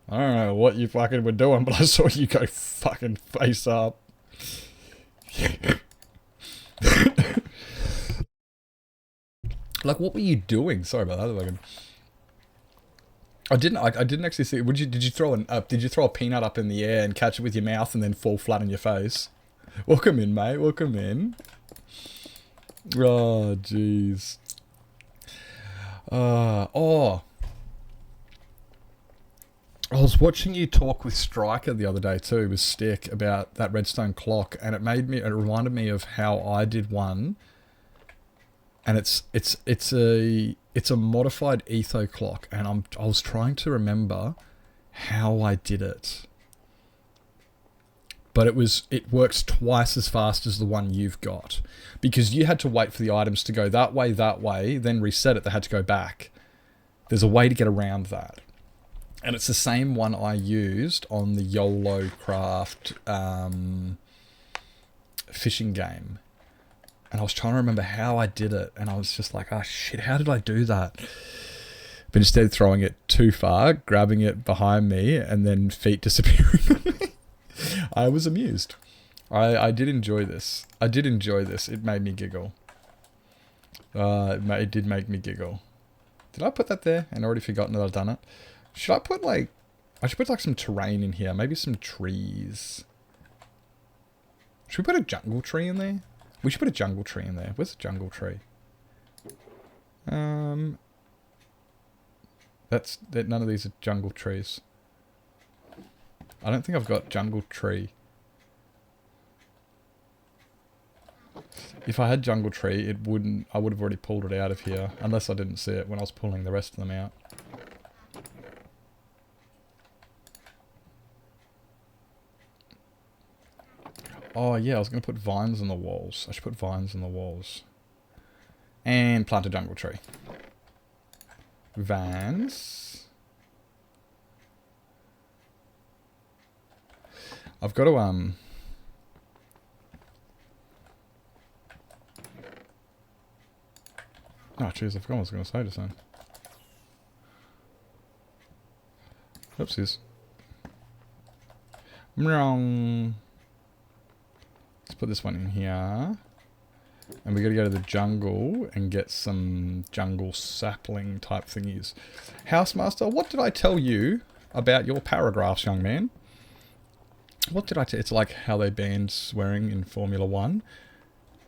I don't know what you fucking were doing, but I saw you go fucking face up. Like, what were you doing? Sorry about that. I didn't actually see. Did you throw a peanut up in the air and catch it with your mouth and then fall flat on your face? Welcome in, mate. Welcome in. Oh, jeez. Oh, I was watching you talk with Striker the other day too, with Stick, about that redstone clock, and it reminded me of how I did one, and it's a modified etho clock, and I was trying to remember how I did it, but it works twice as fast as the one you've got, because you had to wait for the items to go that way, then reset it. They had to go back. There's a way to get around that. And it's the same one I used on the YOLO Craft fishing game. And I was trying to remember how I did it. And I was just like, oh shit, how did I do that? But instead of throwing it too far, grabbing it behind me, and then feet disappearing on me, I was amused. I did enjoy this. It made me giggle. It did make me giggle. Did I put that there and already forgotten that I've done it? Should I put I should put like some terrain in here. Maybe some trees. Should we put a jungle tree in there? We should put a jungle tree in there. Where's the jungle tree? None of these are jungle trees. I don't think I've got jungle tree. If I had jungle tree, I would have already pulled it out of here, unless I didn't see it when I was pulling the rest of them out. Oh yeah, I was going to put vines on the walls. I should put vines on the walls. And plant a jungle tree. Vines. I've got to, oh jeez, I forgot what I was going to say just then. Oopsies. Wrong. Let's put this one in here. And we got to go to the jungle and get some jungle sapling type thingies. Housemaster, what did I tell you about your paragraphs, young man? What did I tell you? It's like how they banned swearing in Formula 1.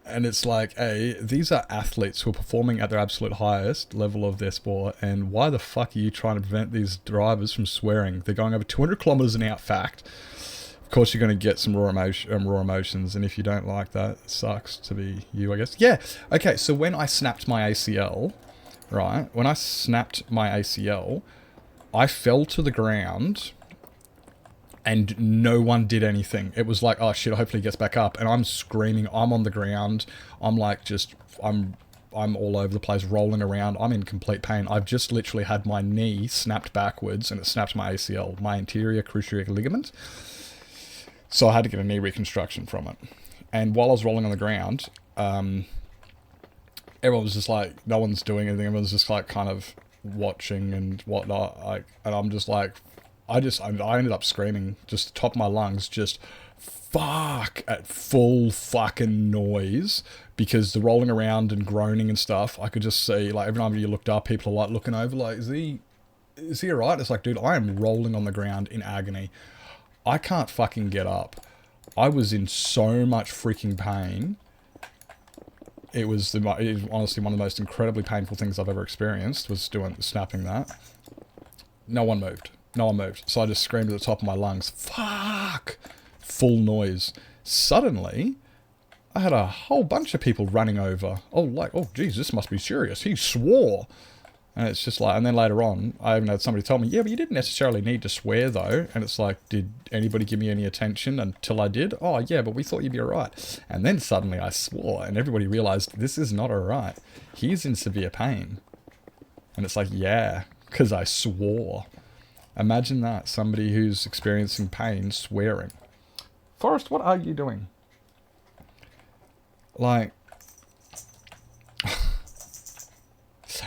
And it's like, hey, these are athletes who are performing at their absolute highest level of their sport. And why the fuck are you trying to prevent these drivers from swearing? They're going over 200 kilometers an hour, fact. Of course, you're going to get some raw emotions, and if you don't like that, it sucks to be you, I guess. Yeah, okay, so when I snapped my ACL, right, I fell to the ground, and no one did anything. It was like, oh shit, hopefully he gets back up, and I'm screaming, I'm on the ground, I'm like I'm all over the place, rolling around, I'm in complete pain. I've just literally had my knee snapped backwards, and it snapped my ACL, my anterior cruciate ligament. So I had to get a knee reconstruction from it. And while I was rolling on the ground, everyone was just like, no one's doing anything. Everyone's just like kind of watching and whatnot. And I'm just like, I ended up screaming, just the top of my lungs, just fuck at full fucking noise, because the rolling around and groaning and stuff, I could just see, like, every time you looked up, people are like looking over like, is he alright? It's like, dude, I am rolling on the ground in agony. I can't fucking get up. I was in so much freaking pain. It was honestly one of the most incredibly painful things I've ever experienced, was snapping that. No one moved. So I just screamed at the top of my lungs, fuck! Full noise. Suddenly, I had a whole bunch of people running over. Oh geez, this must be serious. He swore. And it's just like, and then later on, I even had somebody tell me, yeah, but you didn't necessarily need to swear though. And it's like, did anybody give me any attention until I did? Oh yeah, but we thought you'd be alright. And then suddenly I swore, and everybody realized this is not alright. He's in severe pain. And it's like, yeah, because I swore. Imagine that, somebody who's experiencing pain swearing. Forrest, what are you doing? Like,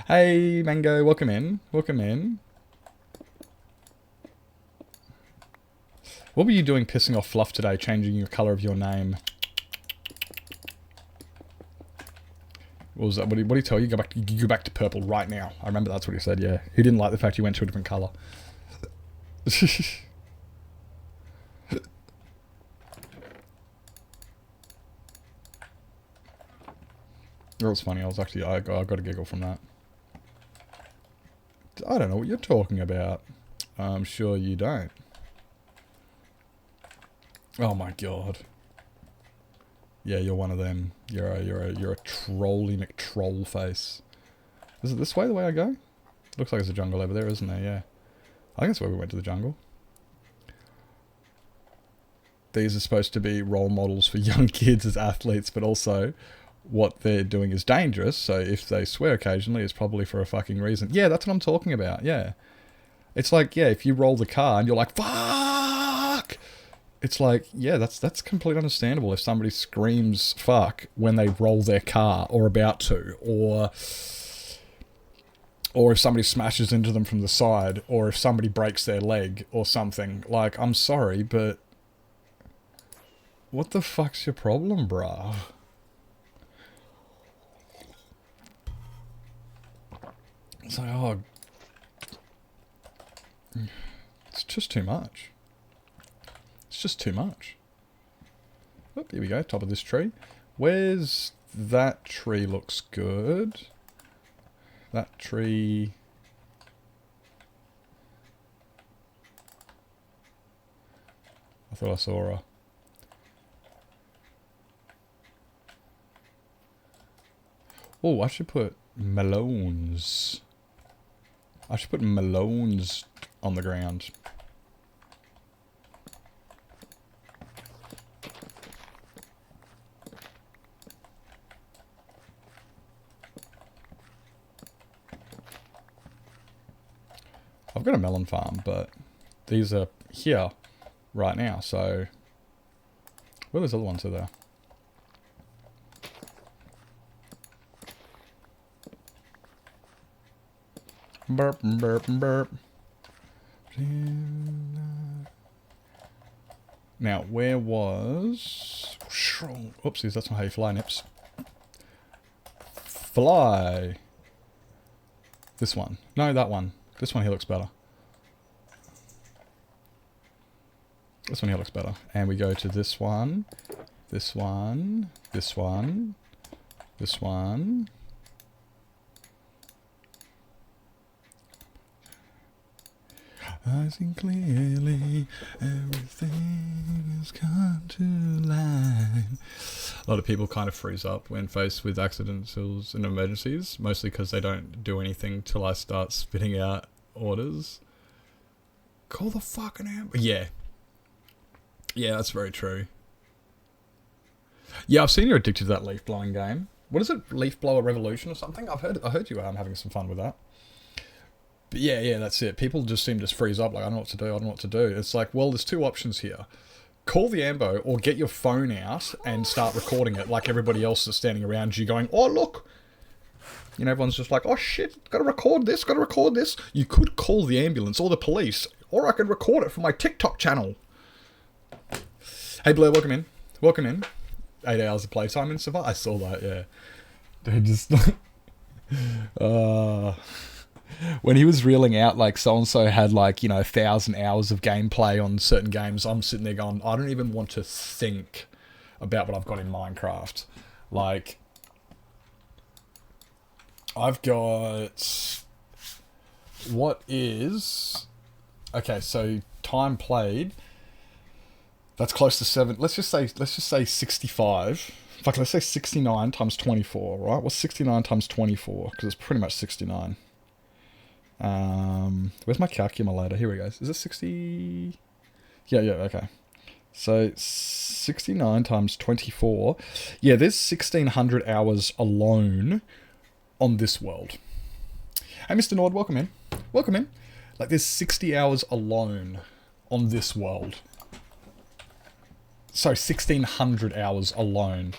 hey, Mango, welcome in. Welcome in. What were you doing pissing off Fluff today, changing your colour of your name? What was that? What did he tell you? Go back to purple right now. I remember that's what he said, yeah. He didn't like the fact you went to a different colour. It was funny. I got a giggle from that. I don't know what you're talking about. I'm sure you don't. Oh my god. Yeah, you're one of them. You're a trolly McTroll face. Is it this way, the way I go? Looks like there's a jungle over there, isn't there? Yeah. I think that's where we went to the jungle. These are supposed to be role models for young kids as athletes, but also what they're doing is dangerous. So if they swear occasionally, it's probably for a fucking reason. Yeah, that's what I'm talking about. Yeah. It's like, yeah, if you roll the car and you're like, fuck! It's like, yeah, that's completely understandable if somebody screams fuck when they roll their car or about to, or if somebody smashes into them from the side, or if somebody breaks their leg or something. Like, I'm sorry, but what the fuck's your problem, bruh? It's like, oh, it's just too much. It's just too much. Oh, here we go, top of this tree. Where's that tree? Looks good. That tree... I thought I saw her. Oh, I should put melons. I should put melons on the ground. I've got a melon farm, but these are here right now, so... Where those other ones are there? Burp, burp, burp. Now, where was... Oopsies, that's not how you fly, Nips. Fly! This one. No, that one. This one here looks better. This one here looks better. And we go to this one. This one. This one. This one. I see clearly everything has come to light. A lot of people kind of freeze up when faced with accidentals and emergencies, mostly because they don't do anything till I start spitting out orders. Call the fucking ambulance. Yeah. Yeah, that's very true. Yeah, I've seen you're addicted to that leaf blowing game. What is it? Leaf Blower Revolution or something? I heard you having some fun with that. But yeah, that's it. People just seem to freeze up like, I don't know what to do, I don't know what to do. It's like, well, there's two options here. Call the ambo or get your phone out and start recording it like everybody else is standing around you going, oh, look. You know, everyone's just like, oh, shit, gotta record this, gotta record this. You could call the ambulance or the police, or I could record it for my TikTok channel. Hey, Blair, welcome in. Welcome in. 8 hours of playtime in Survival. I saw that, yeah. They're just... when he was reeling out, like, so-and-so had, like, you know, 1,000 hours of gameplay on certain games, I'm sitting there going, I don't even want to think about what I've got in Minecraft. Like, I've got... What is... Okay, so time played... That's close to 7. Let's just say 65. Fuck, let's say 69 times 24, right? What's 69 times 24? Because it's pretty much 69. Where's my calculator? Here we go. Is it 60? Yeah, okay. So 69 times 24. Yeah, there's 1,600 hours alone on this world. Hey, Mr. Nord, welcome in. Welcome in. Like, there's 60 hours alone on this world. So 1,600 hours alone.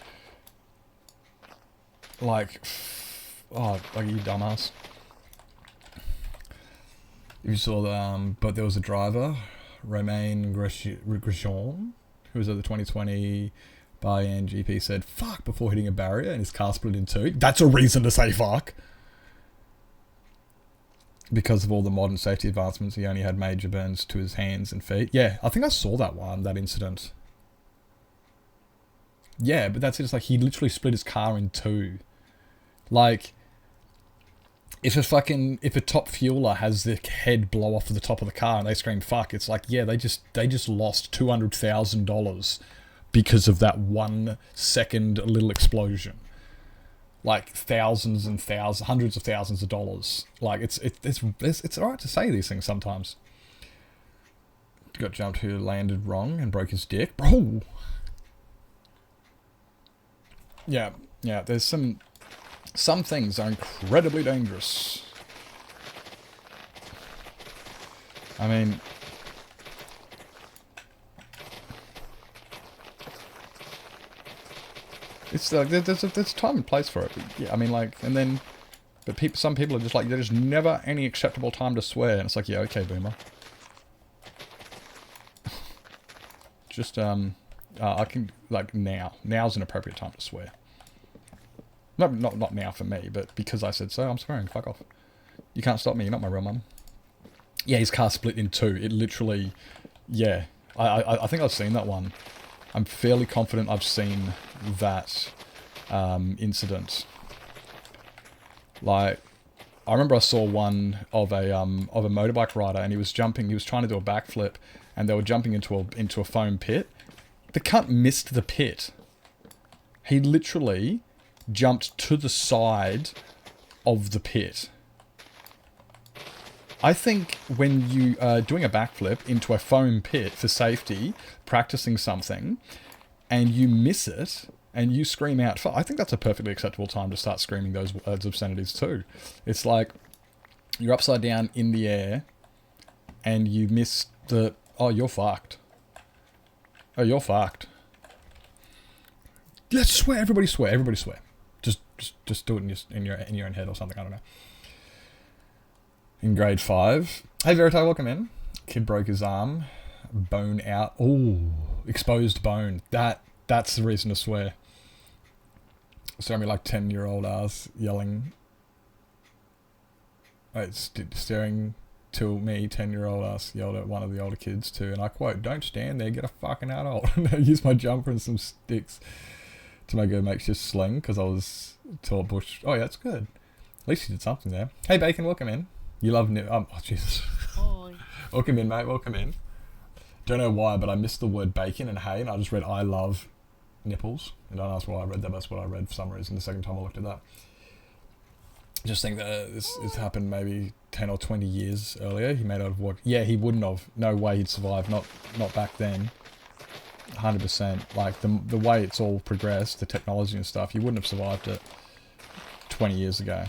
Like, oh, like, you dumbass. You saw the, but there was a driver, Romain Grosjean, who was at the 2020 Bahrain GP, said fuck before hitting a barrier and his car split in two. That's a reason to say fuck. Because of all the modern safety advancements, he only had major burns to his hands and feet. Yeah, I think I saw that one, that incident. Yeah, but that's it. It's like he literally split his car in two. Like, if a top fueler has their head blow off to the top of the car and they scream fuck, it's like, yeah, they just lost $200,000 because of that 1 second little explosion. Like thousands and thousands, hundreds of thousands of dollars. Like it's alright to say these things sometimes. Got jumped who landed wrong and broke his dick, bro. Yeah, there's some things are incredibly dangerous. I mean, it's like there's a time and place for it. But yeah, I mean, like, and then, but some people are just like, there's never any acceptable time to swear, and it's like, yeah, okay, boomer. Just I can, like, now's an appropriate time to swear. Not now for me, but because I said so, I'm swearing. Fuck off. You can't stop me. You're not my real mum. Yeah, his car split in two. It literally, yeah. I think I've seen that one. I'm fairly confident I've seen that incident. Like, I remember I saw one of a motorbike rider, and he was trying to do a backflip, and they were jumping into a foam pit. The cunt missed the pit. He literally jumped to the side of the pit. I think when you are doing a backflip into a foam pit for safety, practicing something, and you miss it, and you scream out, I think that's a perfectly acceptable time to start screaming those words, obscenities too. It's like, you're upside down in the air, and you miss the, oh, you're fucked. Oh, you're fucked. Let's swear, everybody swear, everybody swear. Just do it in your own head or something, I don't know. In grade 5. Hey, Verita, welcome in. Kid broke his arm. Bone out. Ooh, exposed bone. That's the reason to swear. So me like 10-year-old ass yelling. Staring to me, 10-year-old ass yelled at one of the older kids too. And I quote, "Don't stand there, get a fucking adult." I used my jumper and some sticks to make a makeshift sling because I was taught bush. Oh yeah, that's good. At least you did something there. Hey, Bacon, welcome in. You love oh Jesus. Hi. Welcome in, mate. Welcome in. Don't know why, but I missed the word bacon and hay, and I just read I love nipples. And don't ask why I read that. That's what I read for some reason. The second time I looked at that, I just think that this happened maybe 10 or 20 years earlier. He may not have worked. Yeah, he wouldn't have. No way he'd survive. Not back then. 100%. Like the way it's all progressed, the technology and stuff, you wouldn't have survived it 20 years ago.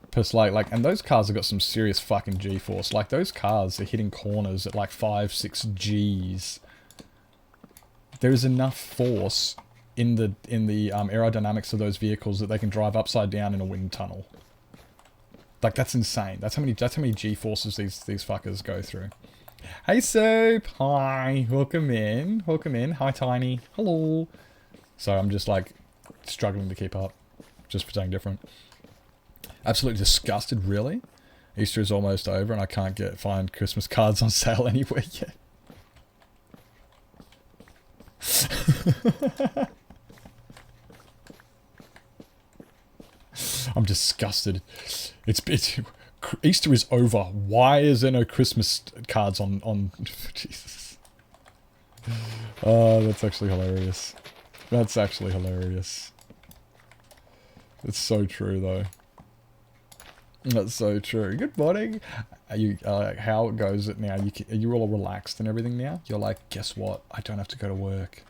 Because like, and those cars have got some serious fucking G-force. Like those cars are hitting corners at like 5-6 Gs. There is enough force in the aerodynamics of those vehicles that they can drive upside down in a wind tunnel. Like that's insane. That's how many G-forces these fuckers go through. Hey Soup, hi, welcome in. Hi Tiny, hello. So I'm just like struggling to keep up, just for something different. Absolutely disgusted, really? Easter is almost over and I can't find Christmas cards on sale anywhere yet. I'm disgusted. It's Easter is over. Why is there no Christmas cards on Jesus? Oh, that's actually hilarious. That's actually hilarious. It's so true, though. That's so true. Good morning. Are you how it goes now? Are you all relaxed and everything now? You're like, guess what? I don't have to go to work.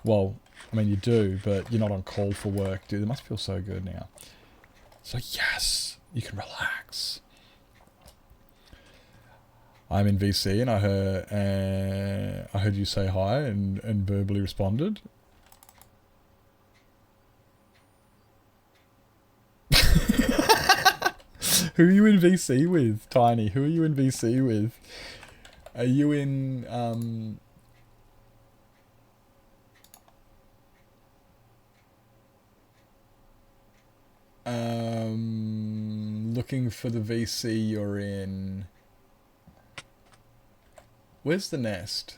Well, I mean you do, but you're not on call for work, dude. It must feel so good now. So yes, you can relax. I'm in VC and I heard you say hi and verbally responded. Who are you in VC with, Tiny? Who are you in VC with? Are you in looking for the VC you're in? Where's the nest?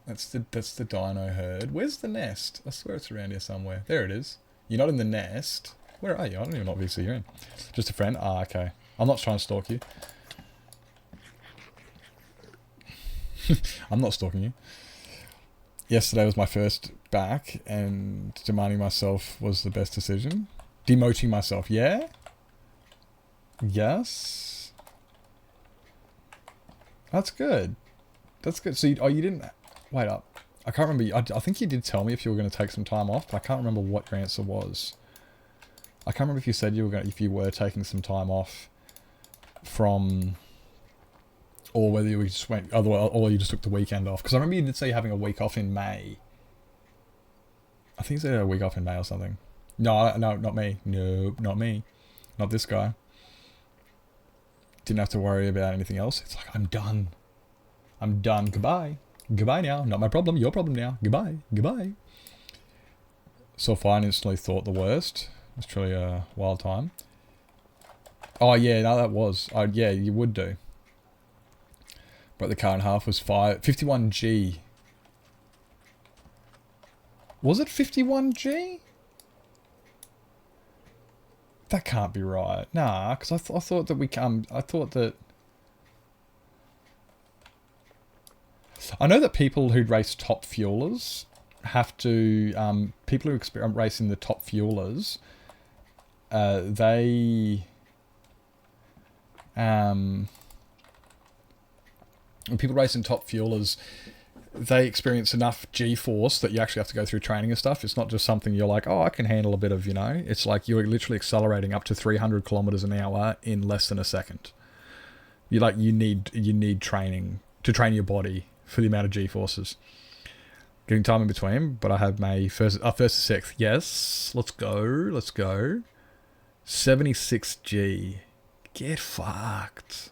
That's the dino herd. Where's the nest? I swear it's around here somewhere. There it is. You're not in the nest. Where are you? I don't even know what VC you're in. Just a friend? Ah, okay. I'm not trying to stalk you. I'm not stalking you. Yesterday was my first back, and demanding myself was the best decision. Demoting myself, yeah? Yes? That's good. That's good. So, you didn't... Wait up. I can't remember. I think you did tell me if you were going to take some time off, but I can't remember what your answer was. I can't remember if you said if you were taking some time off from... Or whether you just went... Or you just took the weekend off. Because I remember you did say you're having a week off in May. I think you said you had a week off in May or something. No, not me. No, not me. Not this guy. Didn't have to worry about anything else. It's like, I'm done. I'm done. Goodbye. Goodbye now. Not my problem. Your problem now. Goodbye. Goodbye. So far, I instantly thought the worst. It was truly a wild time. Oh, yeah. No, that was. Yeah, you would do. But the car in half was 51G. Was it 51G? That can't be right. Nah, because I thought that I thought that... I know that people who race top fuelers have to... people who race in the top fuelers, they... when people race in top fuelers, they experience enough G-force that you actually have to go through training and stuff. It's not just something you're like, oh, I can handle a bit of, you know. It's like you're literally accelerating up to 300 kilometers an hour in less than a second. You need training to train your body for the amount of G-forces. Getting time in between, but I have my first to 6th. Yes, let's go. 76G. Get fucked.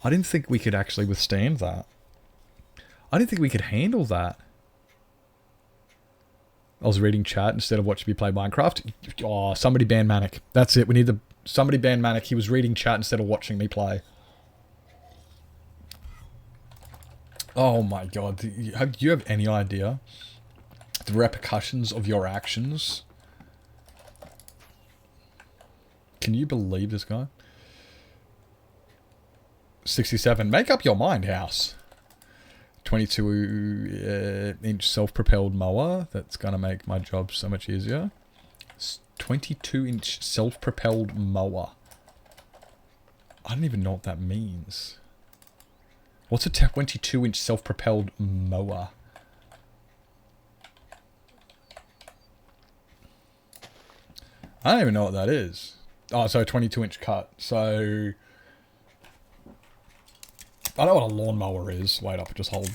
I didn't think we could actually withstand that. I didn't think we could handle that. I was reading chat instead of watching me play Minecraft. Oh, somebody ban Manic. That's it. We need somebody ban Manic. He was reading chat instead of watching me play. Oh my god. Do you have any idea the repercussions of your actions? Can you believe this guy? 67. Make up your mind, house. 22-inch self-propelled mower. That's going to make my job so much easier. 22-inch self-propelled mower. I don't even know what that means. What's a 22-inch self-propelled mower? I don't even know what that is. Oh, so a 22-inch cut. So... I know what a lawnmower is. Wait up, just hold.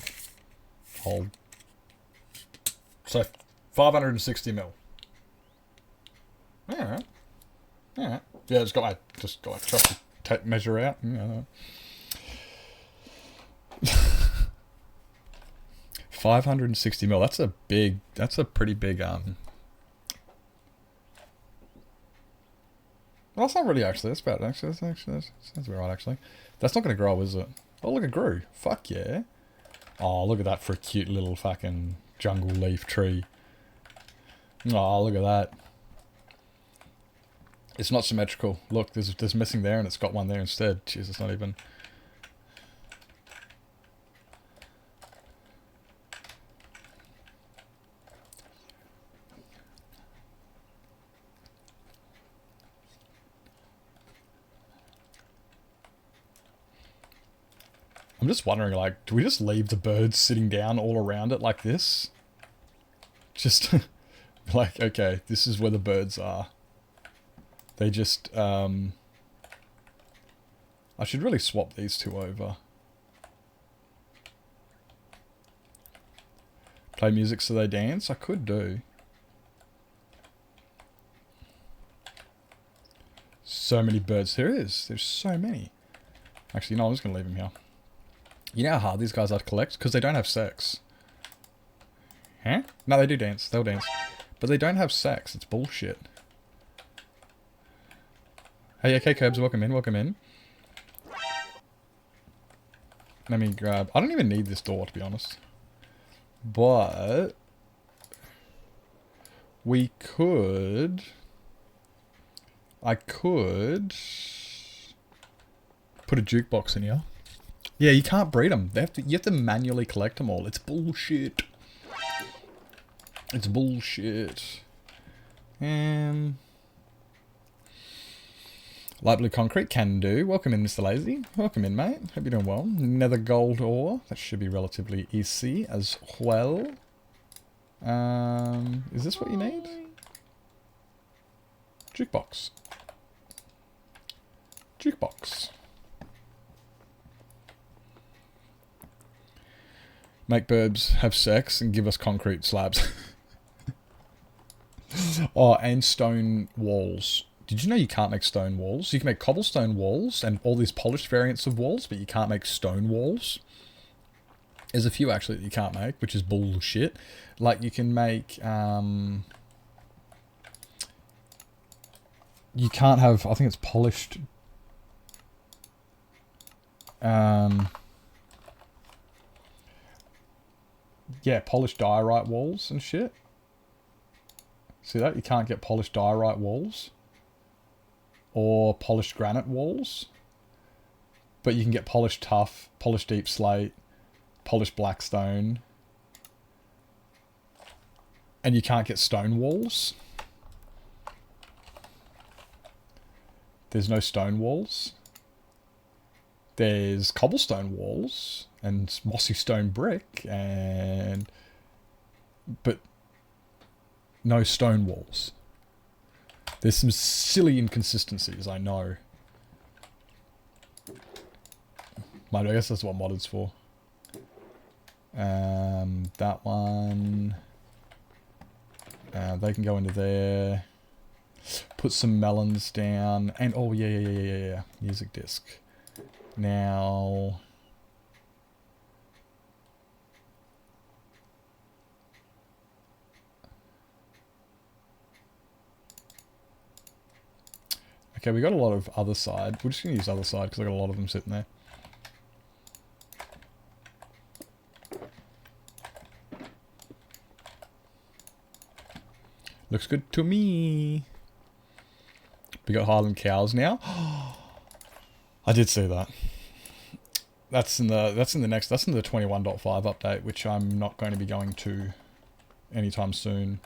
So, 560 mil. Alright. Yeah, just got my tape measure out. Yeah. 560 mil. That's a pretty big, Well, that's not really actually. That's about it, actually. That sounds about right, actually. That's not going to grow, is it? Oh, look, it grew. Fuck yeah. Oh, look at that for a cute little fucking jungle leaf tree. Oh, look at that. It's not symmetrical. Look, there's missing there and it's got one there instead. Jeez, it's not even... I'm just wondering, like, do we just leave the birds sitting down all around it like this? Just, like, okay, this is where the birds are. They just, I should really swap these two over. Play music so they dance? I could do. So many birds. There is. There's so many. Actually, no, I'm just going to leave them here. You know how hard these guys are to collect? Because they don't have sex. Huh? No, they do dance. They'll dance. But they don't have sex. It's bullshit. Hey, okay, Curbs, welcome in, welcome in. Let me grab... I don't even need this door, to be honest. But we could... I could put a jukebox in here. Yeah, you can't breed them. You have to manually collect them all. It's bullshit. It's bullshit. Light blue concrete can do. Welcome in, Mr. Lazy. Welcome in, mate. Hope you're doing well. Nether gold ore. That should be relatively easy as well. Is this what you need? Jukebox. Jukebox. Make birds have sex and give us concrete slabs. Oh, and stone walls. Did you know you can't make stone walls? You can make cobblestone walls and all these polished variants of walls, but you can't make stone walls. There's a few actually that you can't make, which is bullshit. Like you can make... you can't have... I think it's polished... yeah, polished diorite walls and shit. See that? You can't get polished diorite walls. Or polished granite walls. But you can get polished tuff, polished deep slate, polished blackstone. And you can't get stone walls. There's no stone walls. There's cobblestone walls and mossy stone brick and... but no stone walls. There's some silly inconsistencies, I know. I guess that's what modded's for. That one... they can go into there. Put some melons down. And, oh, yeah. Music disc. Now... okay, we got a lot of other side. We're just going to use other side because I got a lot of them sitting there. Looks good to me. We got Highland cows now. I did see that. That's in the 21.5 update, which I'm not going to be going to anytime soon.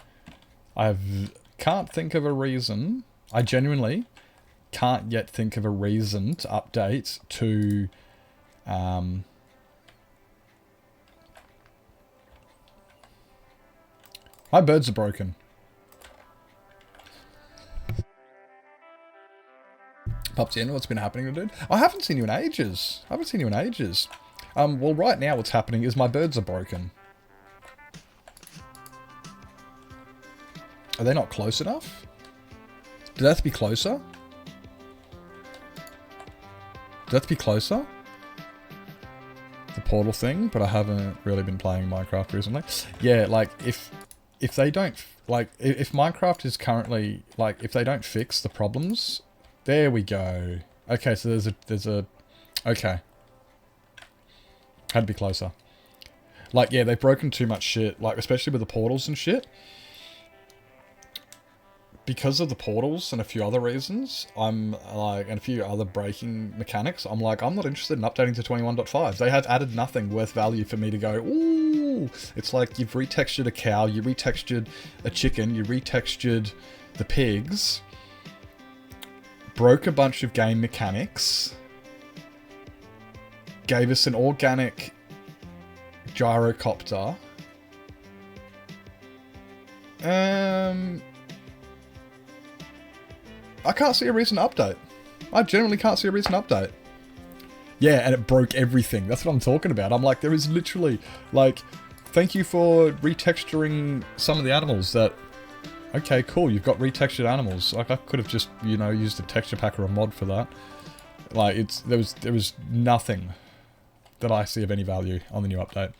Can't think of a reason. I genuinely can't yet think of a reason to update to my birds are broken. Popped in, what's been happening, dude? I haven't seen you in ages. Well, right now what's happening is my birds are broken. Are they not close enough? Do they have to be closer? The portal thing, but I haven't really been playing Minecraft recently. Yeah, like, if they don't, like, if Minecraft is currently, like, if they don't fix the problems... There we go. Okay, so there's a... Okay. Had to be closer. Like, yeah, they've broken too much shit. Like, especially with the portals and shit. Because of the portals and a few other reasons, I'm like... And a few other breaking mechanics, I'm like, I'm not interested in updating to 21.5. They have added nothing worth value for me to go, ooh! It's like, you've retextured a cow, you retextured a chicken, you retextured the pigs... Broke a bunch of game mechanics. Gave us an organic gyrocopter. I can't see a reason to update. I generally can't see a reason to update. Yeah, and it broke everything. That's what I'm talking about. I'm like, there is literally, like, thank you for retexturing some of the animals that... Okay, cool, you've got retextured animals. Like, I could have just, you know, used a texture pack or a mod for that. Like, there was nothing that I see of any value on the new update.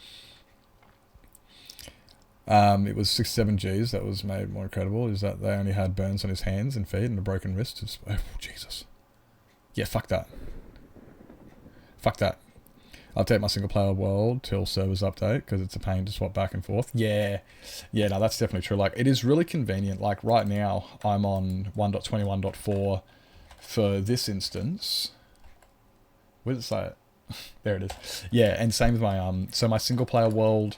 It was 67 Gs that was made more incredible, is that they only had burns on his hands and feet and a broken wrist. Oh, Jesus. Yeah, fuck that. Fuck that. Update my single player world till servers update because it's a pain to swap back and forth. Yeah, no, that's definitely true. Like, it is really convenient. Like, right now, I'm on 1.21.4 for this instance. Where does it say it? There it is. Yeah, and same with my, so my single player world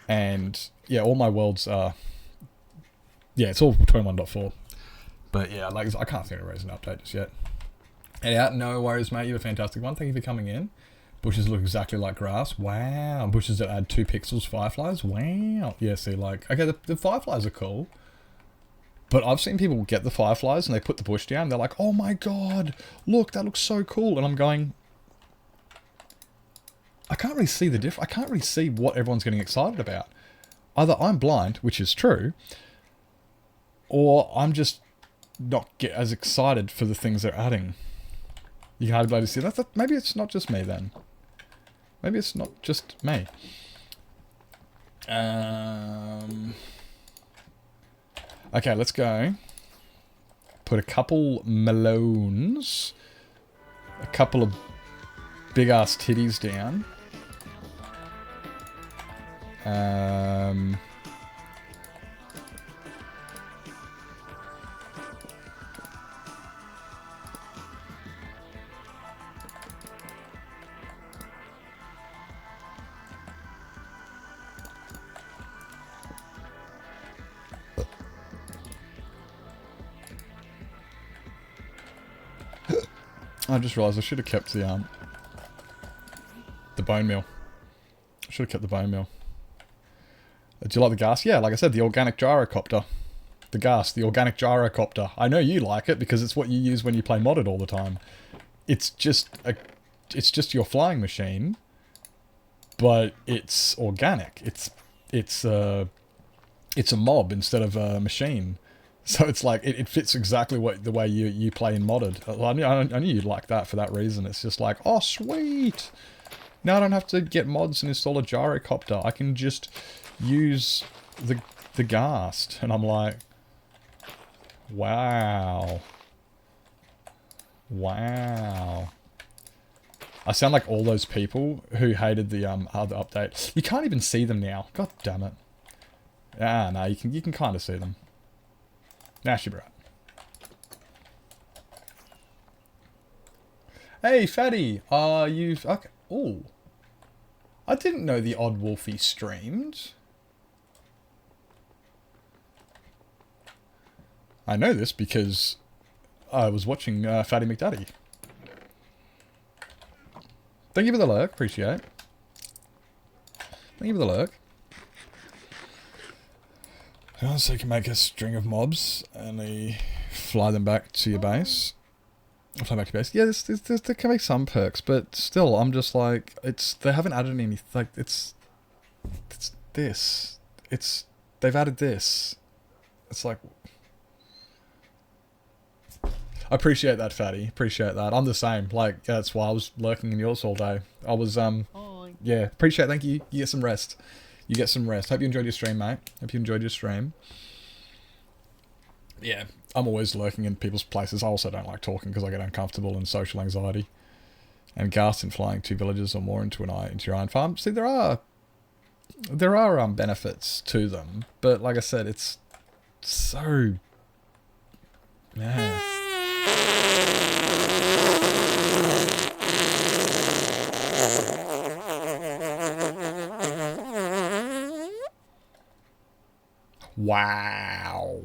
and, yeah, all my worlds are, yeah, it's all 21.4. But yeah, like, I can't think of a reason to update just yet. And yeah, no worries, mate. You have a fantastic one. Thank you for coming in. Bushes look exactly like grass. Wow. Bushes that add 2 pixels, fireflies. Wow. Yeah, see, like, okay, the fireflies are cool. But I've seen people get the fireflies and they put the bush down. They're like, oh my god, look, that looks so cool. And I'm going, I can't really see the difference. I can't really see what everyone's getting excited about. Either I'm blind, which is true, or I'm just not get as excited for the things they're adding. You can hardly see that. Maybe it's not just me then. Maybe it's not just me. Okay, let's go. Put a couple Malones, a couple of big ass titties down. I just realised I should have kept the bone meal. I should have kept the bone meal. Do you like the gas? Yeah, like I said, the organic gyrocopter. The gas, the organic gyrocopter. I know you like it because it's what you use when you play modded all the time. It's just your flying machine, but it's organic. It's a mob instead of a machine. So it's like, it fits exactly the way you play in modded. I knew you'd like that for that reason. It's just like, oh, sweet! Now I don't have to get mods and install a gyrocopter. I can just use the ghast. And I'm like, wow. Wow. I sound like all those people who hated the other update. You can't even see them now. God damn it. Ah, no, you can kind of see them. Nah, she'll be right. Hey, Fatty. You've... Okay. Ooh. I didn't know the Odd Wolfie streamed. I know this because I was watching Fatty McDaddy. Thank you for the lurk. Appreciate it. Thank you for the lurk. So you can make a string of mobs and they fly them back to your base. Fly back to your base. Yeah, there can be some perks, but still, I'm just like, they haven't added anything. Like, it's this. They've added this. It's like, I appreciate that, Fatty. Appreciate that. I'm the same. Like, that's why I was lurking in yours all day. I was, yeah, appreciate it. Thank you. You get some rest. You get some rest. Hope you enjoyed your stream, mate. Hope you enjoyed your stream. Yeah, I'm always lurking in people's places. I also don't like talking because I get uncomfortable and social anxiety. And ghast in flying 2 villages or more into your iron farm. See, there are benefits to them, but like I said, it's so... Yeah. Wow.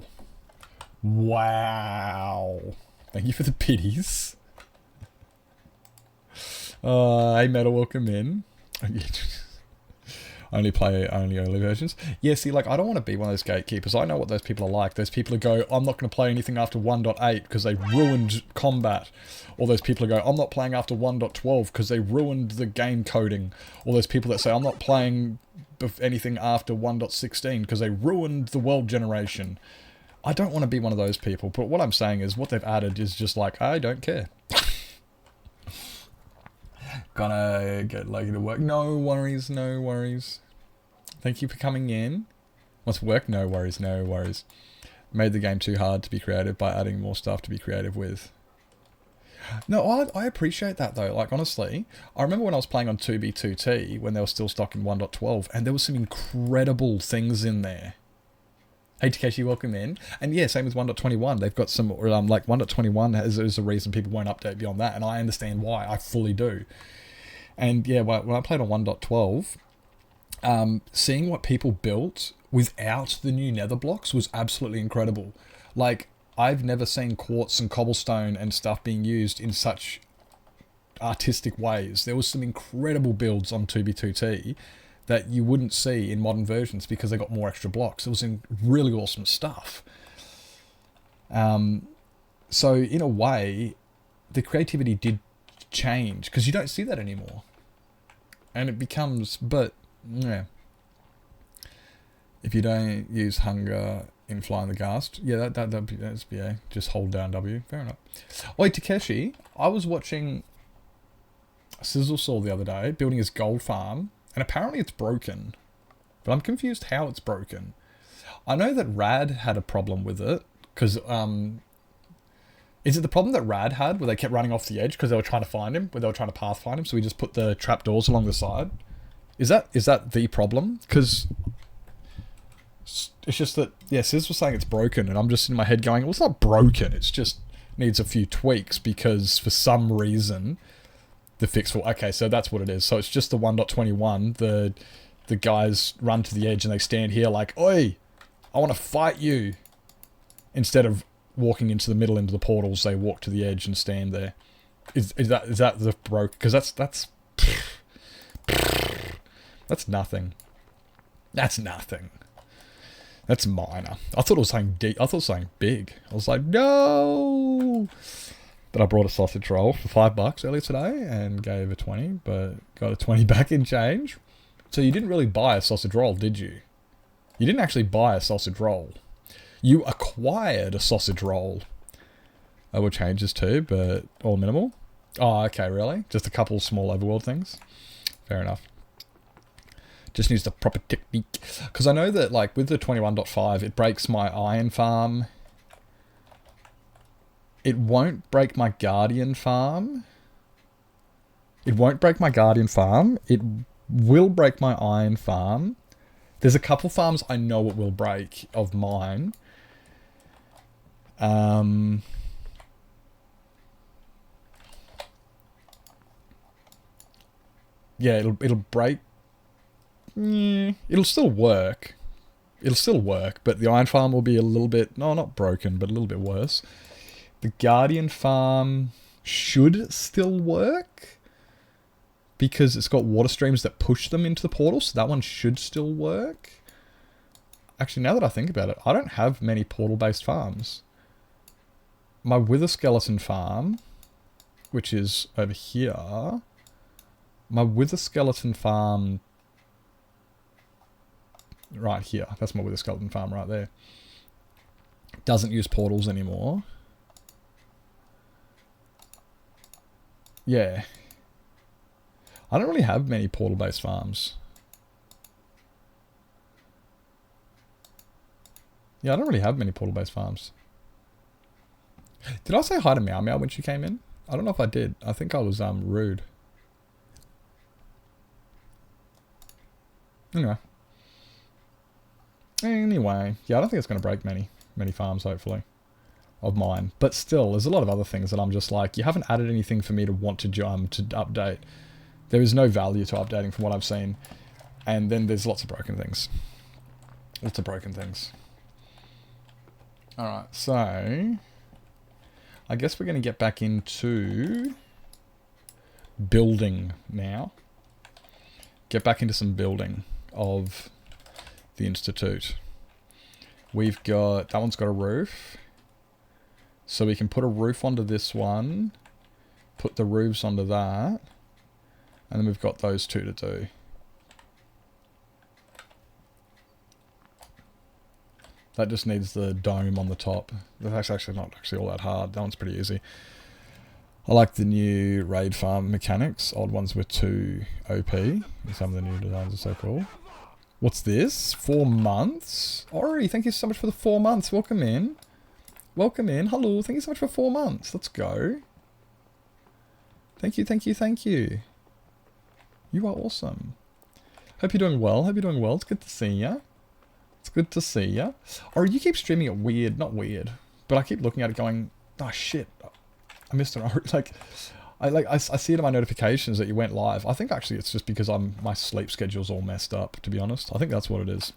Wow. Thank you for the pities. Hey, Metal, welcome in. Only early versions. Yeah, see, like, I don't want to be one of those gatekeepers. I know what those people are like. Those people who go, I'm not going to play anything after 1.8 because they ruined combat. Or those people who go, I'm not playing after 1.12 because they ruined the game coding. Or those people that say, I'm not playing anything after 1.16 because they ruined the world generation. I don't want to be one of those people, but what I'm saying is what they've added is just like, I don't care. Gonna get Loki to work. No worries, no worries. Thank you for coming in. Wants work? No worries, no worries. Made the game too hard to be creative by adding more stuff to be creative with. No, I appreciate that though. Like honestly, I remember when I was playing on 2B2T when they were still stuck in 1.12, and there was some incredible things in there. Hey Takeshi, welcome in. And yeah, same with 1.21. They've got some like 1.21 is a reason people won't update beyond that, and I understand why. I fully do. And yeah, when I played on 1.12, seeing what people built without the new nether blocks was absolutely incredible. Like, I've never seen quartz and cobblestone and stuff being used in such artistic ways. There was some incredible builds on 2B2T that you wouldn't see in modern versions because they got more extra blocks. It was in really awesome stuff. So in a way, the creativity did change because you don't see that anymore. And it becomes, but yeah. If you don't use hunger in Flying the Ghast, yeah, that's BA. Just hold down W. Fair enough. Oi, Takeshi, I was watching Sizzle Saw the other day, building his gold farm, and apparently it's broken. But I'm confused how it's broken. I know that Rad had a problem with it, because, is it the problem that Rad had, where they kept running off the edge because they were trying to find him, where they were trying to path find him, so we just put the trapdoors along the side? Is that the problem? Because it's just that, yeah, Sis was saying it's broken, and I'm just in my head going, well, it's not broken, it's just needs a few tweaks, because for some reason, the fix for, okay, so that's what it is. So it's just the 1.21, the guys run to the edge and they stand here like, oi, I want to fight you. Instead of walking into the middle into the portals, they walk to the edge and stand there. Is that the broke? Because that's nothing. That's nothing. That's minor. I thought it was something deep. I thought it was something big. I was like, no. But I brought a sausage roll for $5 earlier today and gave a 20, but got a 20 back in change. So you didn't really buy a sausage roll, did you? You didn't actually buy a sausage roll. You acquired a sausage roll. I will change this too, but all minimal. Oh, okay, really? Just a couple small overworld things? Fair enough. Just needs the proper technique. Because I know that, like, with the 21.5, it breaks my iron farm. It won't break my guardian farm. It won't break my guardian farm. It will break my iron farm. There's a couple farms I know it will break of mine. Yeah, it'll break. It'll still work. It'll still work, but the iron farm will be a little bit, no, not broken, but a little bit worse. The guardian farm should still work because it's got water streams that push them into the portal, so that one should still work. Actually, now that I think about it, I don't have many portal-based farms. My wither skeleton farm, which is over here, my wither skeleton farm right here, that's my wither skeleton farm right there, doesn't use portals anymore. Yeah. I don't really have many portal-based farms. Yeah, I don't really have many portal-based farms. Did I say hi to Meow Meow when she came in? I don't know if I did. I think I was rude. Anyway, yeah, I don't think it's going to break many farms, hopefully, of mine. But still, there's a lot of other things that I'm just like, you haven't added anything for me to want to update. There is no value to updating from what I've seen. And then there's lots of broken things. Lots of broken things. Alright, so I guess we're going to get back into building now. Get back into some building of the Institute. We've got, that one's got a roof. So we can put a roof onto this one, put the roofs onto that, and then we've got those two to do. That just needs the dome on the top. That's actually not all that hard. That one's pretty easy. I like the new raid farm mechanics. Old ones were too OP. Some of the new designs are so cool. What's this? 4 months? Ori, thank you so much for the 4 months. Welcome in. Welcome in. Hello. Thank you so much for 4 months. Let's go. Thank you, thank you, thank you. You are awesome. Hope you're doing well. Hope you're doing well. It's good to see ya. It's good to see ya. Or you keep streaming it weird. Not weird. But I keep looking at it going, oh shit. I missed it. I see it in my notifications that you went live. I think actually it's just because my sleep schedule's all messed up, to be honest. I think that's what it is.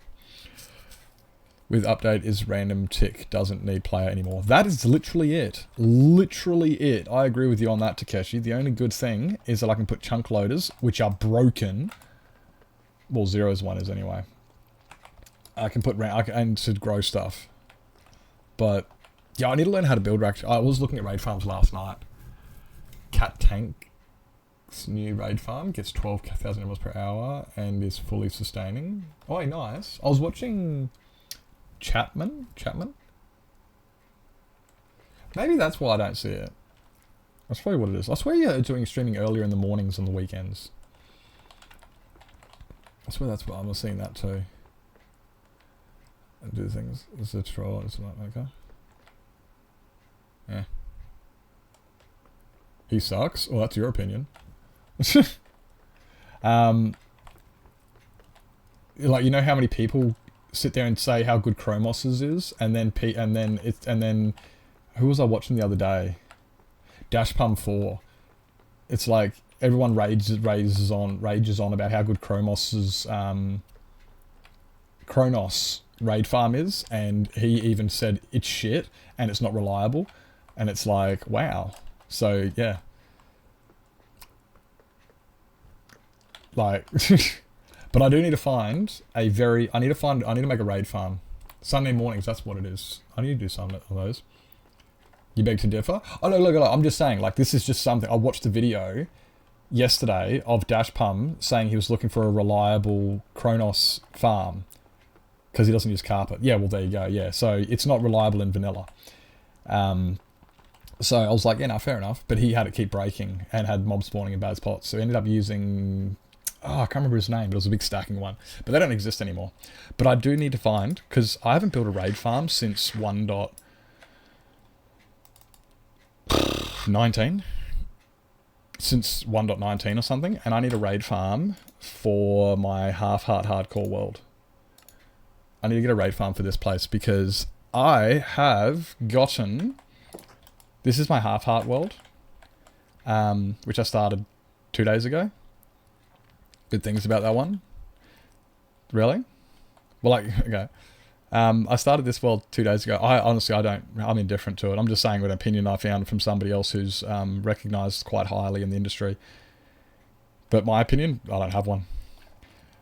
With update is random tick doesn't need player anymore. That is literally it. Literally it. I agree with you on that, Takeshi. The only good thing is that I can put chunk loaders, which are broken. Well, Zero's one is anyway. I can put and to grow stuff. But yeah, I need to learn how to build rack. I was looking at raid farms last night. Cat Tank's new raid farm gets 12,000 emeralds per hour and is fully sustaining. Oh, nice. I was watching Chapman? Maybe that's why I don't see it. That's probably what it is. I swear you're doing streaming earlier in the mornings and the weekends. I swear that's what I'm seeing that too. And do things. Is it troll? Is it not okay? Yeah. He sucks? Well, that's your opinion. Like, you know how many people sit there and say how good Chromos's is, and then who was I watching the other day? Dashpum 4. It's like everyone rages on about how good Kronos raid farm is, and he even said it's shit and it's not reliable, and it's like, wow. So yeah, like but I do need to find I need to make a raid farm. Sunday mornings, that's what it is. I need to do some of those. You beg to differ? Oh no, look, I'm just saying, like, this is just something. I watched a video yesterday of Dashpum saying he was looking for a reliable Kronos farm because he doesn't use carpet. Yeah, well, there you go. Yeah, so it's not reliable in vanilla. So I was like, yeah, no, fair enough. But he had it keep breaking and had mobs spawning in bad spots. So he ended up using, I can't remember his name, but it was a big stacking one. But they don't exist anymore. But I do need to find, because I haven't built a raid farm since 1.19. Since 1.19 or something. And I need a raid farm for my half-heart hardcore world. I need to get a raid farm for this place because I have gotten... This is my half-heart world, which I started 2 days ago. Good things about that one. Really? Well, like, okay. I started this world 2 days ago. I'm indifferent to it. I'm just saying what opinion I found from somebody else who's recognized quite highly in the industry. But my opinion, I don't have one.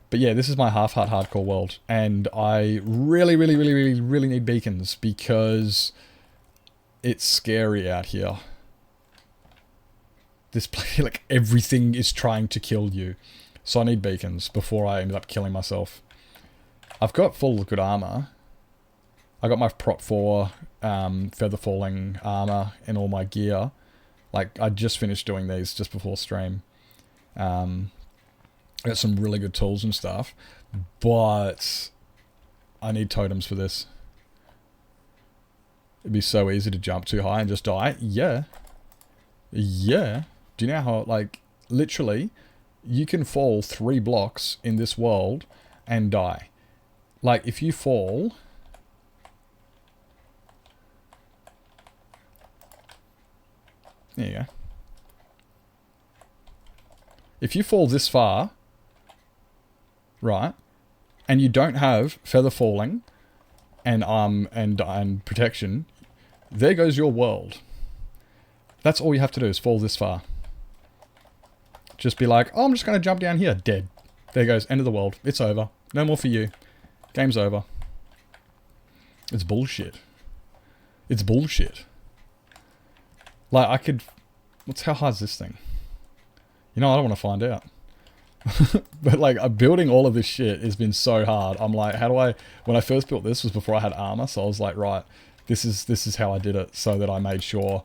But yeah, this is my half-heart hardcore world. And I really, really, really, really, really need beacons because... it's scary out here. This place, like, everything is trying to kill you. So I need beacons before I end up killing myself. I've got full good armor. I got my Prot 4 feather falling armor and all my gear. Like, I just finished doing these just before stream. I got some really good tools and stuff. But I need totems for this. It'd be so easy to jump too high and just die. Yeah. Yeah. Do you know how, like, literally, you can fall 3 blocks in this world and die. Like, if you fall... There you go. If you fall this far, right, and you don't have feather falling and protection, there goes your world. That's all you have to do is fall this far. Just be like, oh, I'm just going to jump down here. Dead. There goes. End of the world. It's over. No more for you. Game's over. It's bullshit. It's bullshit. Like, I could... how hard is this thing? You know, I don't want to find out. But, like, building all of this shit has been so hard. I'm like, how do I... When I first built this was before I had armor, so I was like, right, this is how I did it, so that I made sure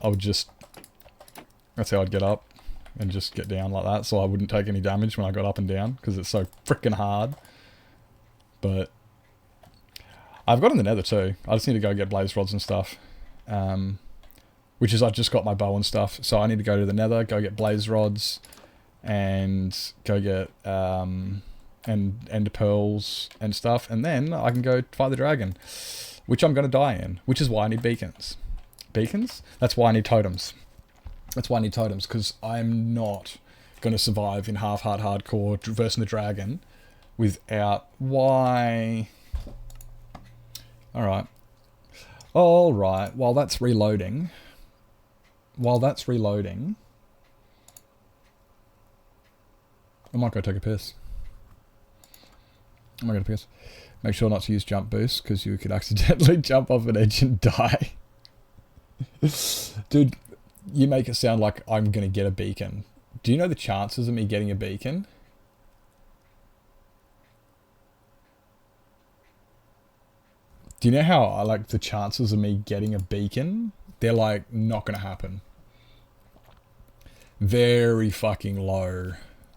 I would just... That's how I'd get up and just get down like that, so I wouldn't take any damage when I got up and down, because it's so freaking hard. But... I've got in the nether too. I just need to go get blaze rods and stuff. which is I just got my bow and stuff. So I need to go to the nether, go get blaze rods, and go get and ender pearls and stuff, and then I can go fight the dragon, which I'm going to die in, which is why I need beacons. Beacons? That's why I need totems. That's why I need totems, because I'm not going to survive in half-hard hardcore versing the dragon without... Why? Alright. Alright, while that's reloading... I might go take a piss. Make sure not to use jump boost, because you could accidentally jump off an edge and die. Dude, you make it sound like I'm going to get a beacon. Do you know the chances of me getting a beacon? Do you know how, like, the chances of me getting a beacon? They're, like, not going to happen. Very fucking low.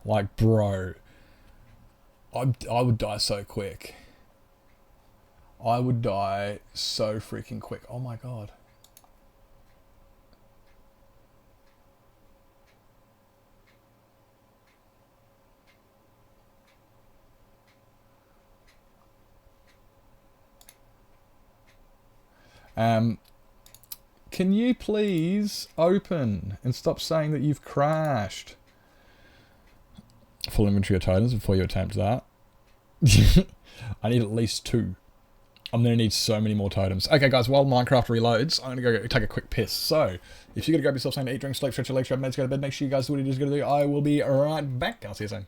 Like, bro, I would die so quick. I would die so freaking quick. Oh my god. Can you please open and stop saying that you've crashed? Full inventory of totems before you attempt that. I need at least 2. I'm going to need so many more totems. Okay, guys, while Minecraft reloads, I'm going to go take a quick piss. So, if you're going to grab yourself something to eat, drink, sleep, stretch your legs, grab meds, go to bed, make sure you guys do what it is going to do. I will be right back. I'll see you soon.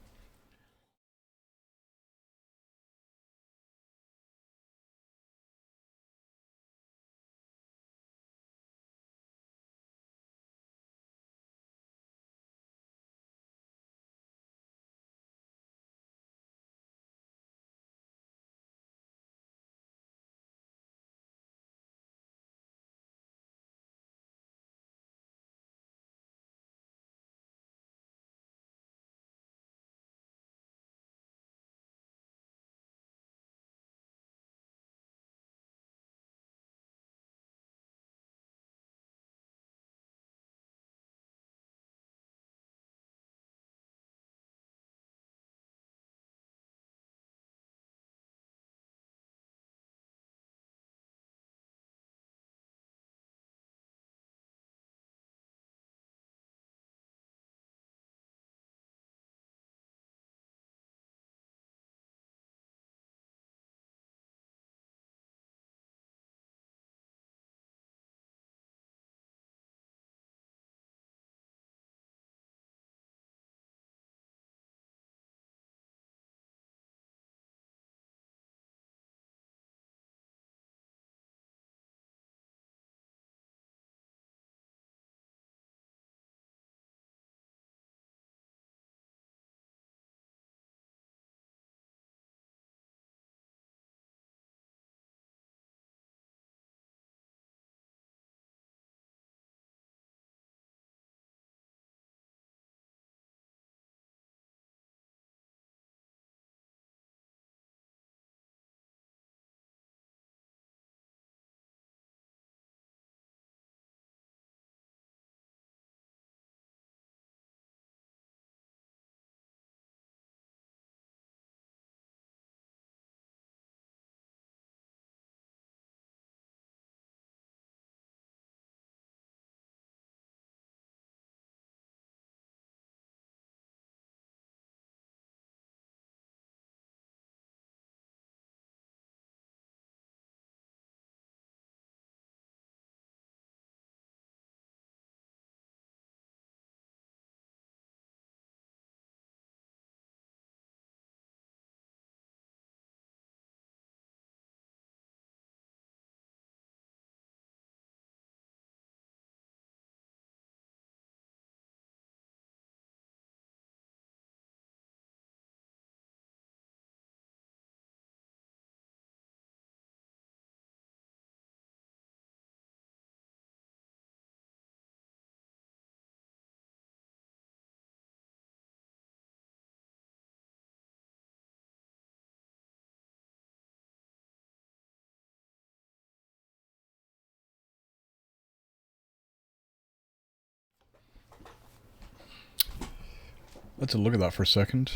Let's look at that for a second.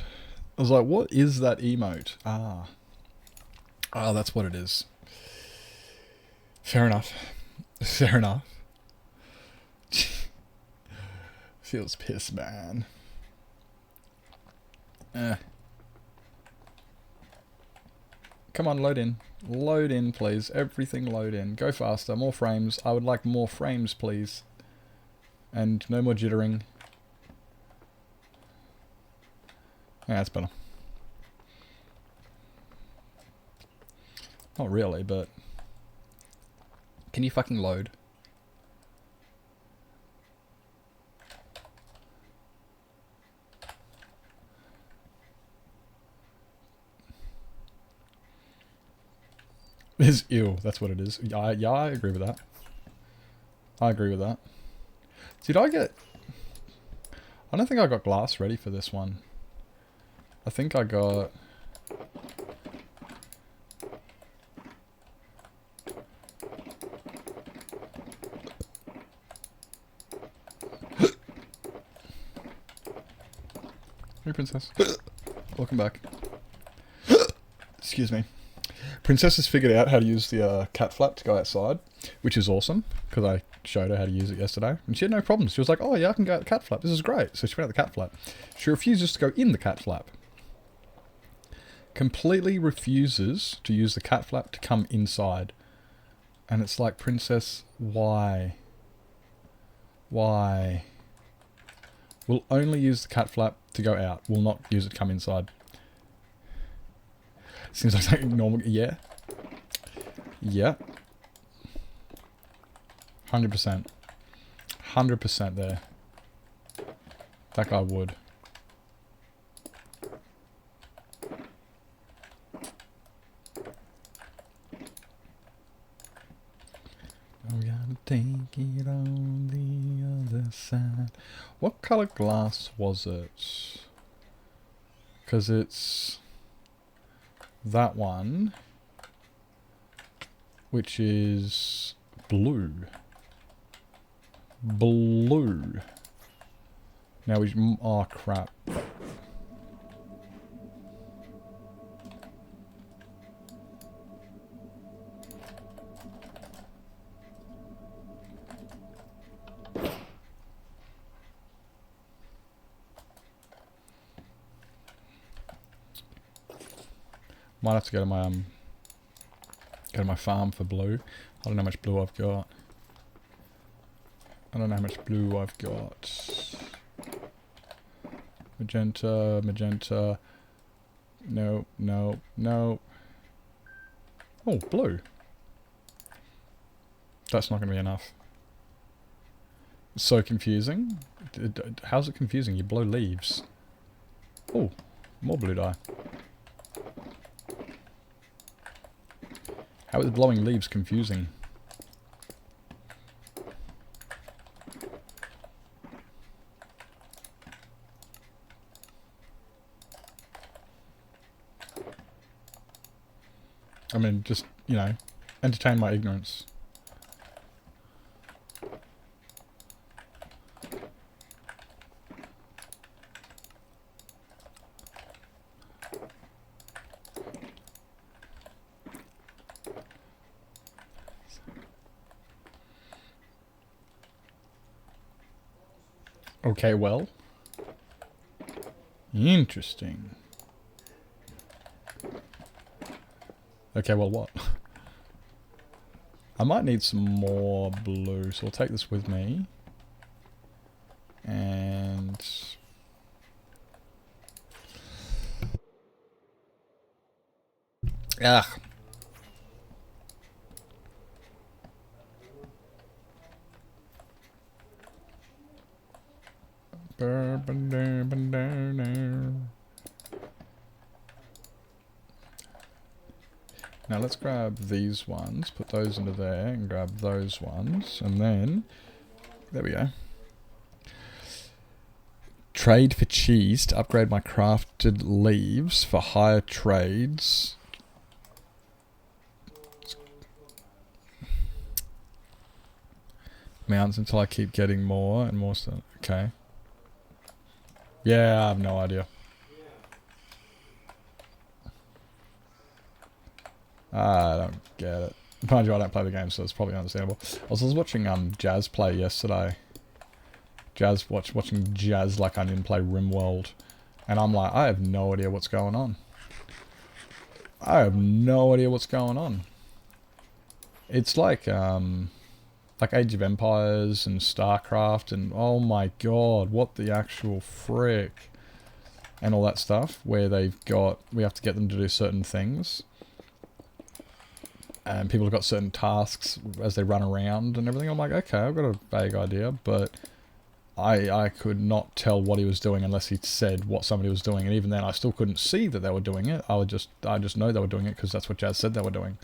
I was like, what is that emote? Ah, that's what it is. Fair enough. Fair enough. Feels piss, man. Come on, load in. Load in, please. Everything load in. Go faster. More frames. I would like more frames, please. And no more jittering. Yeah, that's better. Not really, but... Can you fucking load? Is ew, that's what it is. Yeah, I agree with that. I agree with that. Did I get... I don't think I got glass ready for this one. I think I got... Hey, Princess. Welcome back. Excuse me. Princess has figured out how to use the cat flap to go outside, which is awesome, because I showed her how to use it yesterday, and she had no problems. She was like, oh yeah, I can go out the cat flap. This is great. So she went out the cat flap. She refuses to go in the cat flap. Completely refuses to use the cat flap to come inside. And it's like, Princess, why? Why? We'll only use the cat flap to go out. We'll not use it to come inside. Seems like something normal. Yeah. Yeah. 100%. 100% there. That guy would. We gotta take it on the other side. What color glass was it? Because it's that one, which is blue. Blue. Now we... oh, crap. Might have to go to my farm for blue. I don't know how much blue I've got. I don't know how much blue I've got. Magenta, magenta. No, no, no. Oh, blue. That's not going to be enough. It's so confusing. How's it confusing? You blow leaves. Oh, more blue dye. How is blowing leaves confusing? I mean, just, you know, entertain my ignorance. Okay, well. Interesting. Okay, well, what? I might need some more blue, so I'll take this with me. And... ugh. Now let's grab these ones, put those into there, and grab those ones, and then, there we go. Trade for cheese to upgrade my crafted leaves for higher trades. Mounts until I keep getting more and more stuff. Okay. Yeah, I have no idea. I don't get it. Mind you, I don't play the game, so it's probably understandable. I was watching Jazz play yesterday. Watching Jazz like I didn't play RimWorld. And I'm like, I have no idea what's going on. I have no idea what's going on. It's like Age of Empires and StarCraft and oh my god, what the actual frick. And all that stuff where we have to get them to do certain things. And people have got certain tasks as they run around and everything. I'm like, okay, I've got a vague idea, but I could not tell what he was doing unless he said what somebody was doing. And even then, I still couldn't see that they were doing it. I just know they were doing it because that's what Jazz said they were doing.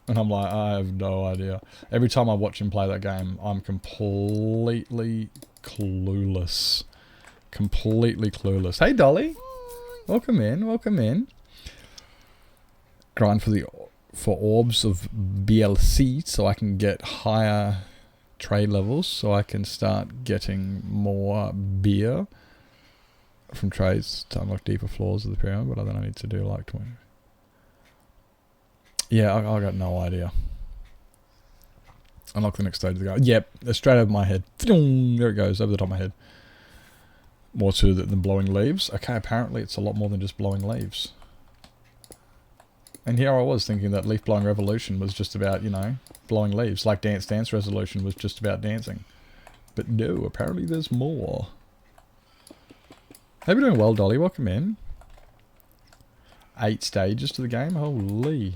And I'm like, I have no idea. Every time I watch him play that game, I'm completely clueless. Completely clueless. Hey, Dolly. Welcome in. Welcome in. Grind for orbs of BLC so I can get higher trade levels so I can start getting more beer from trades to unlock deeper floors of the pyramid, but I don't need to do like 20. Yeah, I got no idea. Unlock the next stage of the game. Yep, they're straight over my head. There it goes, over the top of my head. More to it than blowing leaves. Okay, apparently it's a lot more than just blowing leaves. And here I was thinking that Leaf Blowing Revolution was just about, you know, blowing leaves. Like Dance Dance Resolution was just about dancing. But no, apparently there's more. Hope you're doing well, Dolly. Welcome in. 8 stages to the game. Holy.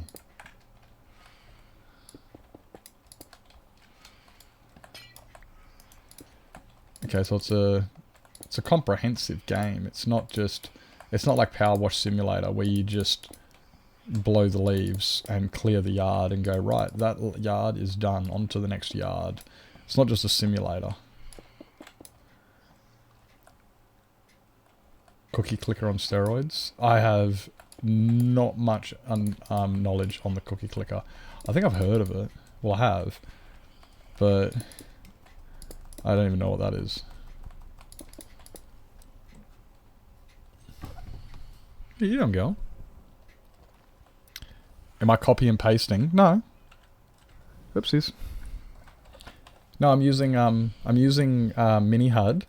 Okay, so it's a comprehensive game. It's not like Power Wash Simulator where you just blow the leaves and clear the yard and go, right, that yard is done, on to the next yard. It's not just a simulator. Cookie clicker on steroids. I have not much knowledge on the cookie clicker. I think I've heard of it. Well, I have. But I don't even know what that is. What are you doing, girl? Am I copy and pasting? No. Oopsies. No, I'm using Mini HUD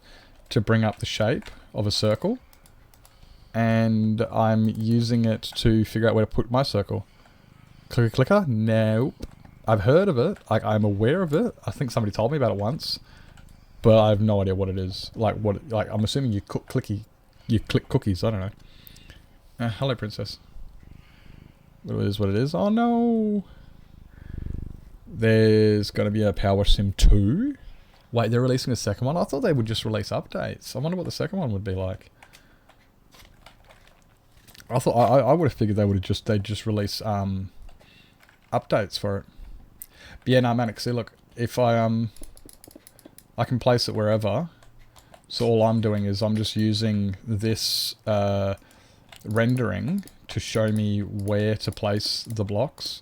to bring up the shape of a circle, and I'm using it to figure out where to put my circle. Clicker clicker? Nope. I've heard of it. I'm aware of it. I think somebody told me about it once, but I have no idea what it is. Like I'm assuming you click cookies. I don't know. Hello, princess. It is what it is. Oh no! There's going to be a Power Sim 2. Wait, they're releasing a second one? I thought they would just release updates. I wonder what the second one would be like. I thought I would have figured they'd just release updates for it. But yeah, no, Manic. See, look, if I can place it wherever. So all I'm doing is I'm just using this rendering to show me where to place the blocks,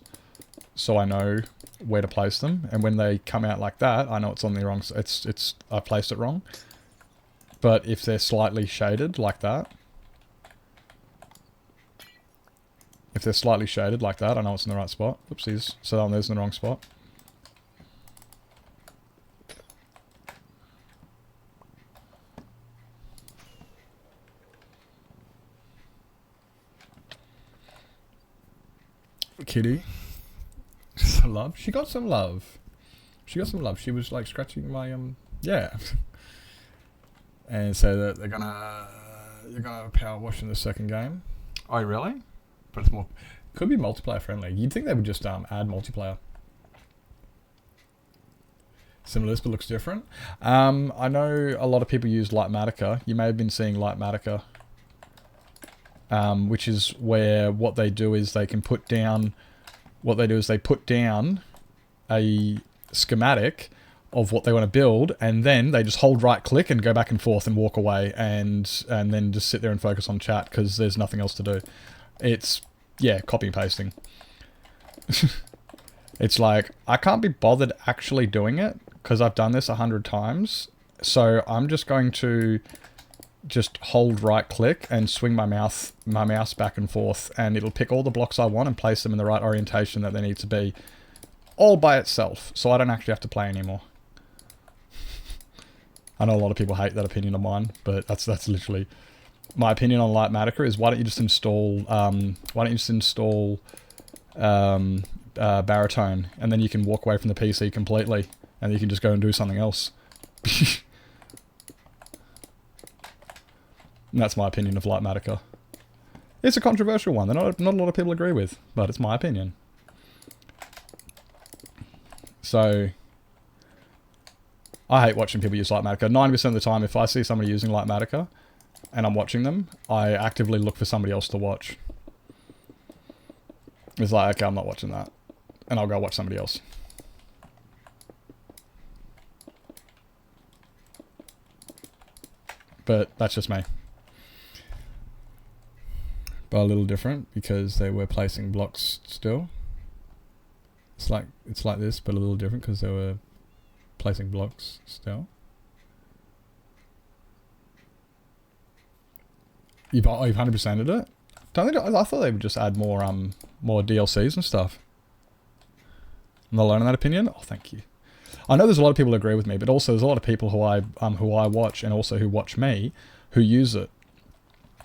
so I know where to place them. And when they come out like that, I know it's on the wrong. I placed it wrong. But if they're slightly shaded like that, I know it's in the right spot. Oopsies. So that one there's in the wrong spot. Kitty. Some love. She got some love. She was like scratching my yeah. And so that they're gonna power wash in the second game. Oh really? But it's more, could be multiplayer friendly. You'd think they would just add multiplayer. Similar, but looks different. I know a lot of people use Lightmatica. You may have been seeing Lightmatica. Which is where what they do is they can put down, they put down a schematic of what they want to build, and then they just hold right click and go back and forth and walk away and then just sit there and focus on chat because there's nothing else to do. It's, yeah, copy and pasting. It's like, I can't be bothered actually doing it because I've done this 100 times So I'm just going to just hold right click and swing my mouse back and forth, and it'll pick all the blocks I want and place them in the right orientation that they need to be, all by itself, so I don't actually have to play anymore. I know a lot of people hate that opinion of mine, but that's literally my opinion on Lightmatica. Is why don't you just install Baritone, and then you can walk away from the PC completely, and you can just go and do something else. And that's my opinion of Lightmatica. It's a controversial one that not a lot of people agree with, but it's my opinion. So, I hate watching people use Lightmatica. 90% of the time, if I see somebody using Lightmatica, and I'm watching them, I actively look for somebody else to watch. It's like, okay, I'm not watching that. And I'll go watch somebody else. But that's just me. But a little different because they were placing blocks still. It's like this, but a little different because they were placing blocks still. You've 100%ed it? I thought they would just add more DLCs and stuff. I'm not alone in that opinion. Oh, thank you. I know there's a lot of people who agree with me, but also there's a lot of people who I watch and also who watch me who use it.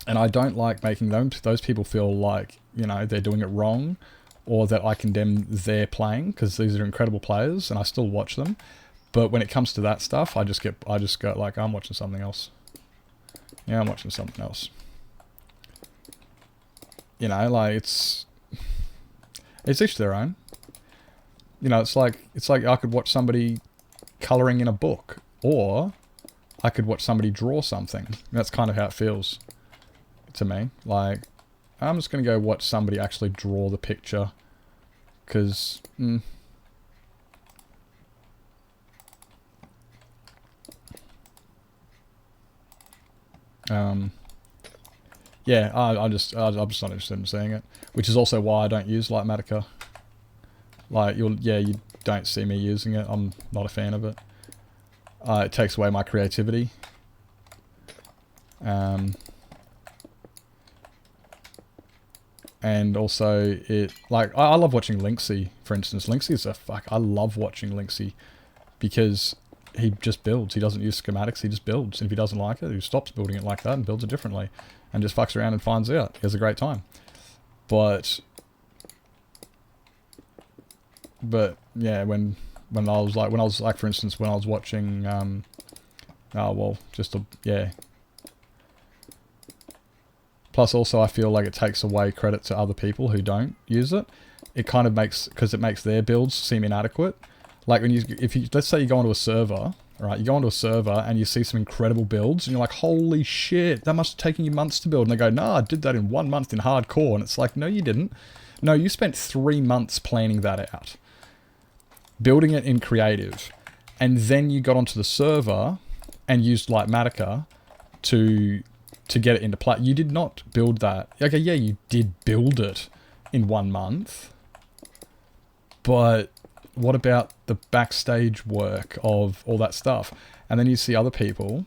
And I don't like making those people feel like, you know, they're doing it wrong or that I condemn their playing, because these are incredible players and I still watch them. But when it comes to that stuff, I just go like, I'm watching something else. Yeah, I'm watching something else. You know, like it's each their own. You know, it's like I could watch somebody colouring in a book, or I could watch somebody draw something. That's kind of how it feels to me. Like, I'm just going to go watch somebody actually draw the picture, because yeah, I'm just not interested in seeing it, which is also why I don't use Lightmatica. Like, you don't see me using it. I'm not a fan of it. It takes away my creativity. And also, I love watching Linksy, for instance. I love watching Linksy because he just builds. He doesn't use schematics, he just builds. And if he doesn't like it, he stops building it like that and builds it differently. And just fucks around and finds out. He has a great time. But yeah, when I was like, for instance, when I was watching, yeah. Plus also I feel like it takes away credit to other people who don't use it. It kind of because it makes their builds seem inadequate. Like let's say you go onto a server, right? You go onto a server and you see some incredible builds and you're like, holy shit, that must have taken you months to build. And they go, nah, I did that in 1 month in hardcore. And it's like, no, you didn't. No, you spent 3 months planning that out, building it in creative, and then you got onto the server and used Lightmatica to get it into play. You did not build that. Okay, yeah, you did build it in 1 month, but what about the backstage work of all that stuff? And then you see other people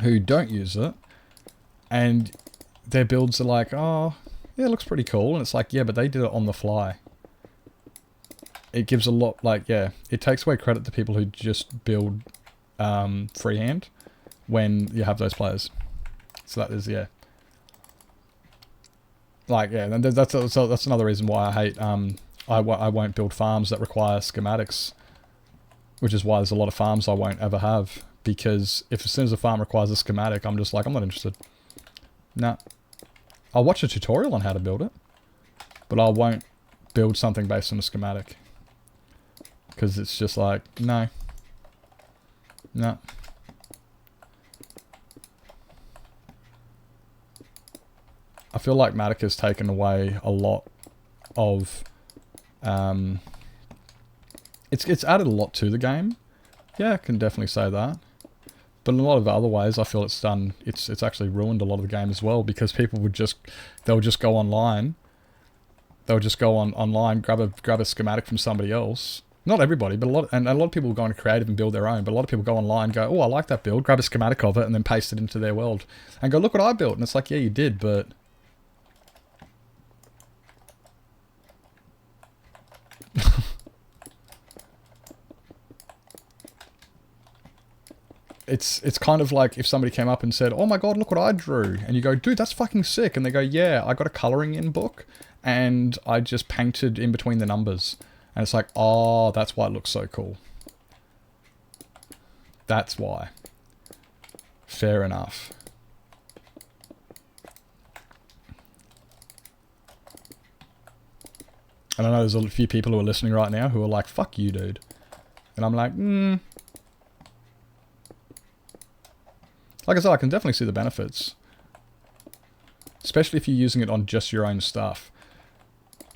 who don't use it, and their builds are like, oh, yeah, it looks pretty cool. And it's like, yeah, but they did it on the fly. It gives a lot, like, yeah, it takes away credit to people who just build freehand when you have those players. So that is, yeah. Like, yeah, and that's another reason why I hate, I won't build farms that require schematics, which is why there's a lot of farms I won't ever have, because as soon as a farm requires a schematic, I'm just like, I'm not interested. Nah. I'll watch a tutorial on how to build it, but I won't build something based on a schematic. Because it's just like, no. No. I feel like Matica's taken away a lot of... It's added a lot to the game. Yeah, I can definitely say that. But in a lot of other ways, I feel it's actually ruined a lot of the game as well, because people they'll just go online. They'll just go online, grab a schematic from somebody else, Not everybody, but a lot of people go into creative and build their own, but a lot of people go online, go, oh, I like that build, grab a schematic of it, and then paste it into their world. And go, look what I built. And it's like, yeah, you did, but... It's kind of like if somebody came up and said, oh my god, look what I drew. And you go, dude, that's fucking sick. And they go, yeah, I got a colouring in book, and I just painted in between the numbers. And it's like, oh, that's why it looks so cool. That's why. Fair enough. And I know there's a few people who are listening right now who are like, fuck you, dude. And I'm like, Like I said, I can definitely see the benefits. Especially if you're using it on just your own stuff.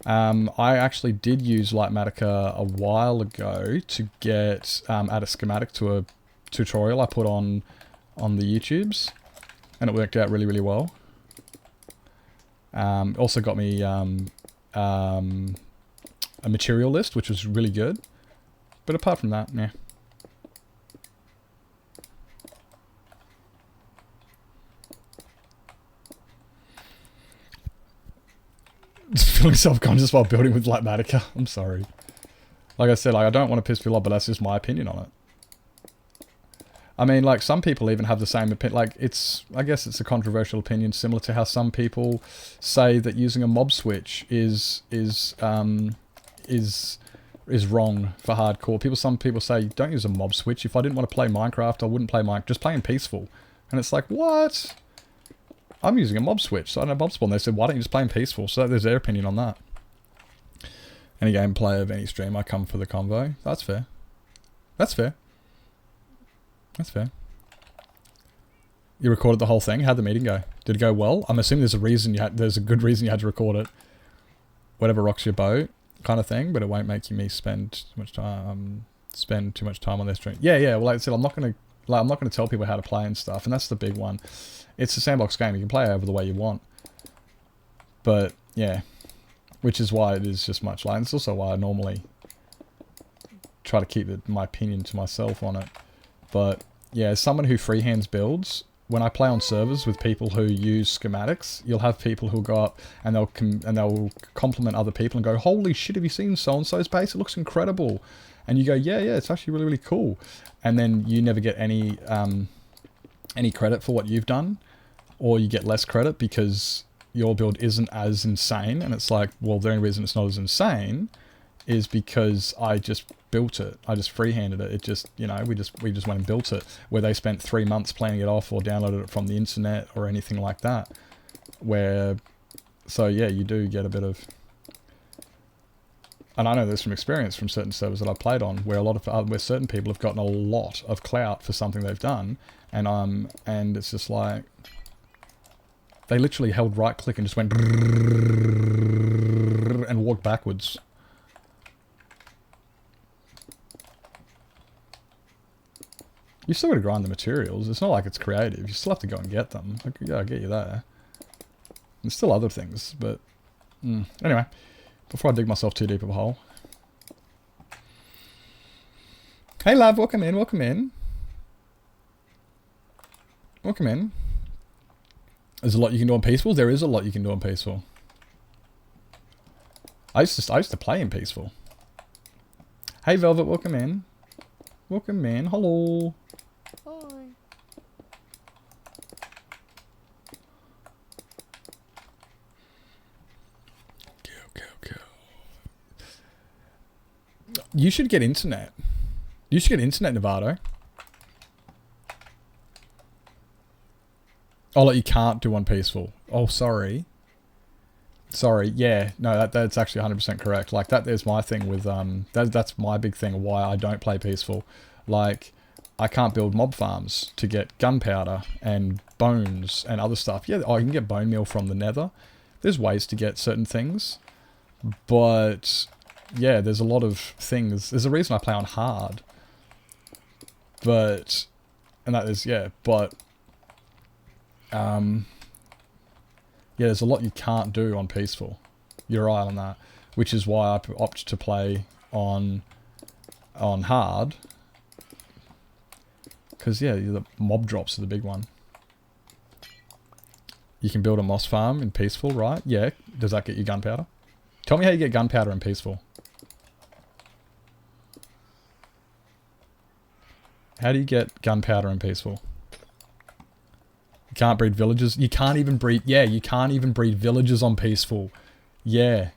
I actually did use Lightmatica a while ago to get add a schematic to a tutorial I put on the YouTubes, and it worked out really, really well. Also got me a material list, which was really good. But apart from that, yeah. Feeling self-conscious while building with Lightmatica. I'm sorry. Like I said, like, I don't want to piss people off, but that's just my opinion on it. I mean, like, some people even have the same opinion. Like, I guess it's a controversial opinion, similar to how some people say that using a mob switch is wrong for hardcore. Some people say, don't use a mob switch. If I didn't want to play Minecraft, I wouldn't play Minecraft. Just play in peaceful. And it's like, what? I'm using a mob switch, so I don't have mob spawn. They said, why don't you just play in peaceful? So there's their opinion on that. Any gameplay of any stream, I come for the convo. That's fair. That's fair. That's fair. You recorded the whole thing? How'd the meeting go? Did it go well? I'm assuming there's a good reason you had to record it. Whatever rocks your boat, kind of thing, but it won't make me spend too much time on their stream. Yeah. Well, like I said, I'm not gonna tell people how to play and stuff, and that's the big one. It's a sandbox game. You can play over the way you want. But, yeah. Which is why it is just much like... It's also why I normally try to keep my opinion to myself on it. But, yeah, as someone who freehands builds, when I play on servers with people who use schematics, you'll have people who'll go up and they'll compliment other people and go, holy shit, have you seen so-and-so's base? It looks incredible. And you go, yeah, it's actually really, really cool. And then you never get any credit for what you've done. Or you get less credit because your build isn't as insane. And it's like, well, the only reason it's not as insane is because I just built it. I just freehanded it. It just, you know, we just went and built it. Where they spent 3 months planning it off or downloaded it from the internet or anything like that. So yeah, you do get a bit of... And I know this from experience from certain servers that I've played on, where where certain people have gotten a lot of clout for something they've done, and it's just like... They literally held right click and just went and walked backwards. You still got to grind the materials. It's not like it's creative. You still have to go and get them. Yeah, I'll get you there. There's still other things, but... Anyway, before I dig myself too deep of a hole. Hey love, welcome in, welcome in. Welcome in. There's a lot you can do on peaceful. There is a lot you can do on peaceful. I used to play in peaceful. Hey Velvet, welcome in. Welcome in. Hello. Hi. Go. You should get internet. You should get internet, Nevado. Oh, like you can't do on peaceful. Oh, sorry. Sorry, yeah. No, that's actually 100% correct. Like, there's my thing with, that's my big thing why I don't play peaceful. Like, I can't build mob farms to get gunpowder and bones and other stuff. Yeah, I can get bone meal from the nether. There's ways to get certain things. But, yeah, there's a lot of things. There's a reason I play on hard. But, and that is, yeah, but... yeah, there's a lot you can't do on peaceful. You're right on that. Which is why I opt to play on on hard. Because, yeah, the mob drops are the big one. You can build a moss farm in peaceful, right? Yeah. Does that get you gunpowder? Tell me how you get gunpowder in peaceful. How do you get gunpowder in peaceful? You can't breed villagers. You can't even breed... Yeah, you can't even breed villagers on peaceful. Yeah.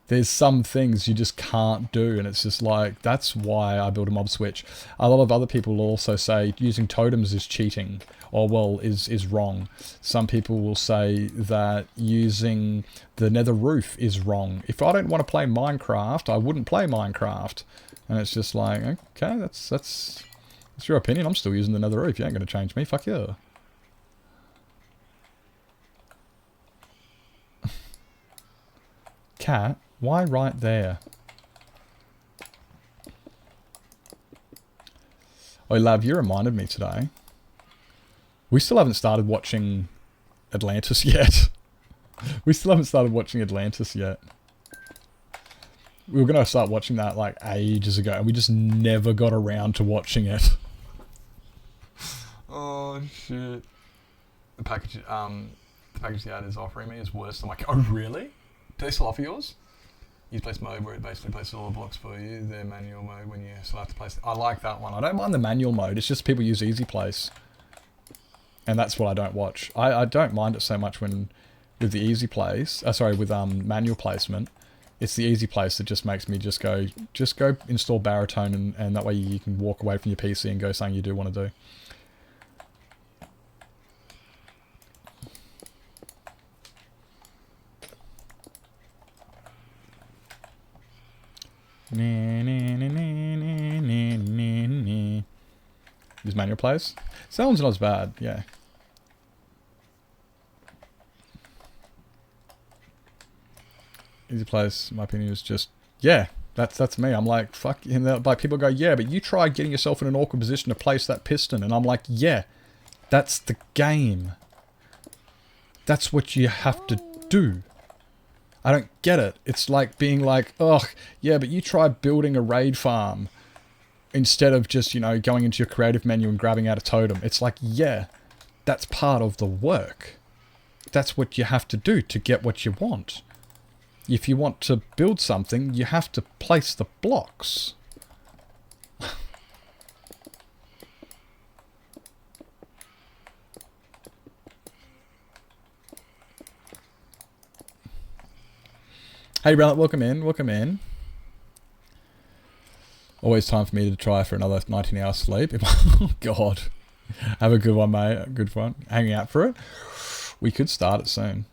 There's some things you just can't do, and it's just like, that's why I build a mob switch. A lot of other people will also say using totems is cheating, or well, is wrong. Some people will say that using the nether roof is wrong. If I don't want to play Minecraft, I wouldn't play Minecraft. And it's just like, okay, that's your opinion. I'm still using the nether roof. You ain't going to change me. Fuck you. Cat, why right there? Oh, Lav, you reminded me today. We still haven't started watching Atlantis yet. We still haven't started watching Atlantis yet. We were going to start watching that like ages ago, and we just never got around to watching it. Oh, shit. The package the ad is offering me is worse. I'm like, oh, really? Do they still offer yours? You place mode where it basically places all the blocks for you. Their manual mode when you still have to place... I like that one. I don't mind the manual mode. It's just people use easy place. And that's what I don't watch. I don't mind it so much when... With the easy place... sorry, with manual placement. It's the easy place that just makes me just go install baritone, and that way you can walk away from your PC and go something you do want to do. Use manual place. Sounds not as bad, yeah. Easy place, my opinion is just, yeah, that's me. I'm like, fuck, and like people go, yeah, but you try getting yourself in an awkward position to place that piston, and I'm like, yeah, that's the game. That's what you have to do. I don't get it. It's like being like, ugh, yeah, but you try building a raid farm instead of just, you know, going into your creative menu and grabbing out a totem. It's like, yeah, that's part of the work. That's what you have to do to get what you want. If you want to build something, you have to place the blocks. Hey, Relic, welcome in, welcome in. Always time for me to try for another 19 hours sleep. Oh, God. Have a good one, mate. A good one. Hanging out for it. We could start it soon.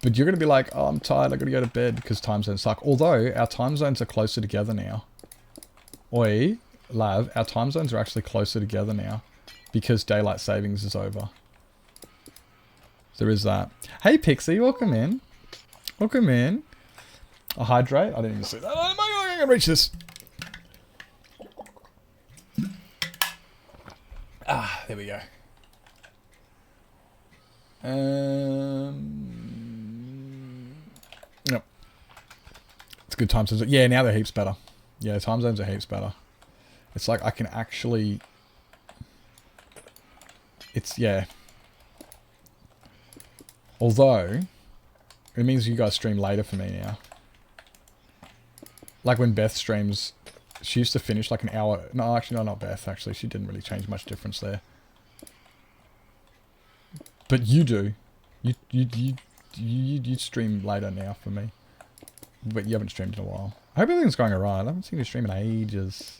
But you're going to be like, oh, I'm tired, I've got to go to bed because time zones suck. Although, our time zones are closer together now. Oi, Lav, our time zones are actually closer together now. Because daylight savings is over. So there is that. Hey, Pixie, welcome in. Welcome in. I'll hydrate. I didn't even see that. Oh my God, I can reach this. Ah, there we go. Yep. It's good time zones. Yeah, now they're heaps better. Yeah, time zones are heaps better. It's like I can actually... It's, yeah. Although, it means you guys stream later for me now. Like when Beth streams, she used to finish like an hour... No, actually, no, not Beth, actually. She didn't really change much difference there. But you do. You stream later now for me. But you haven't streamed in a while. I hope everything's going alright. I haven't seen you stream in ages.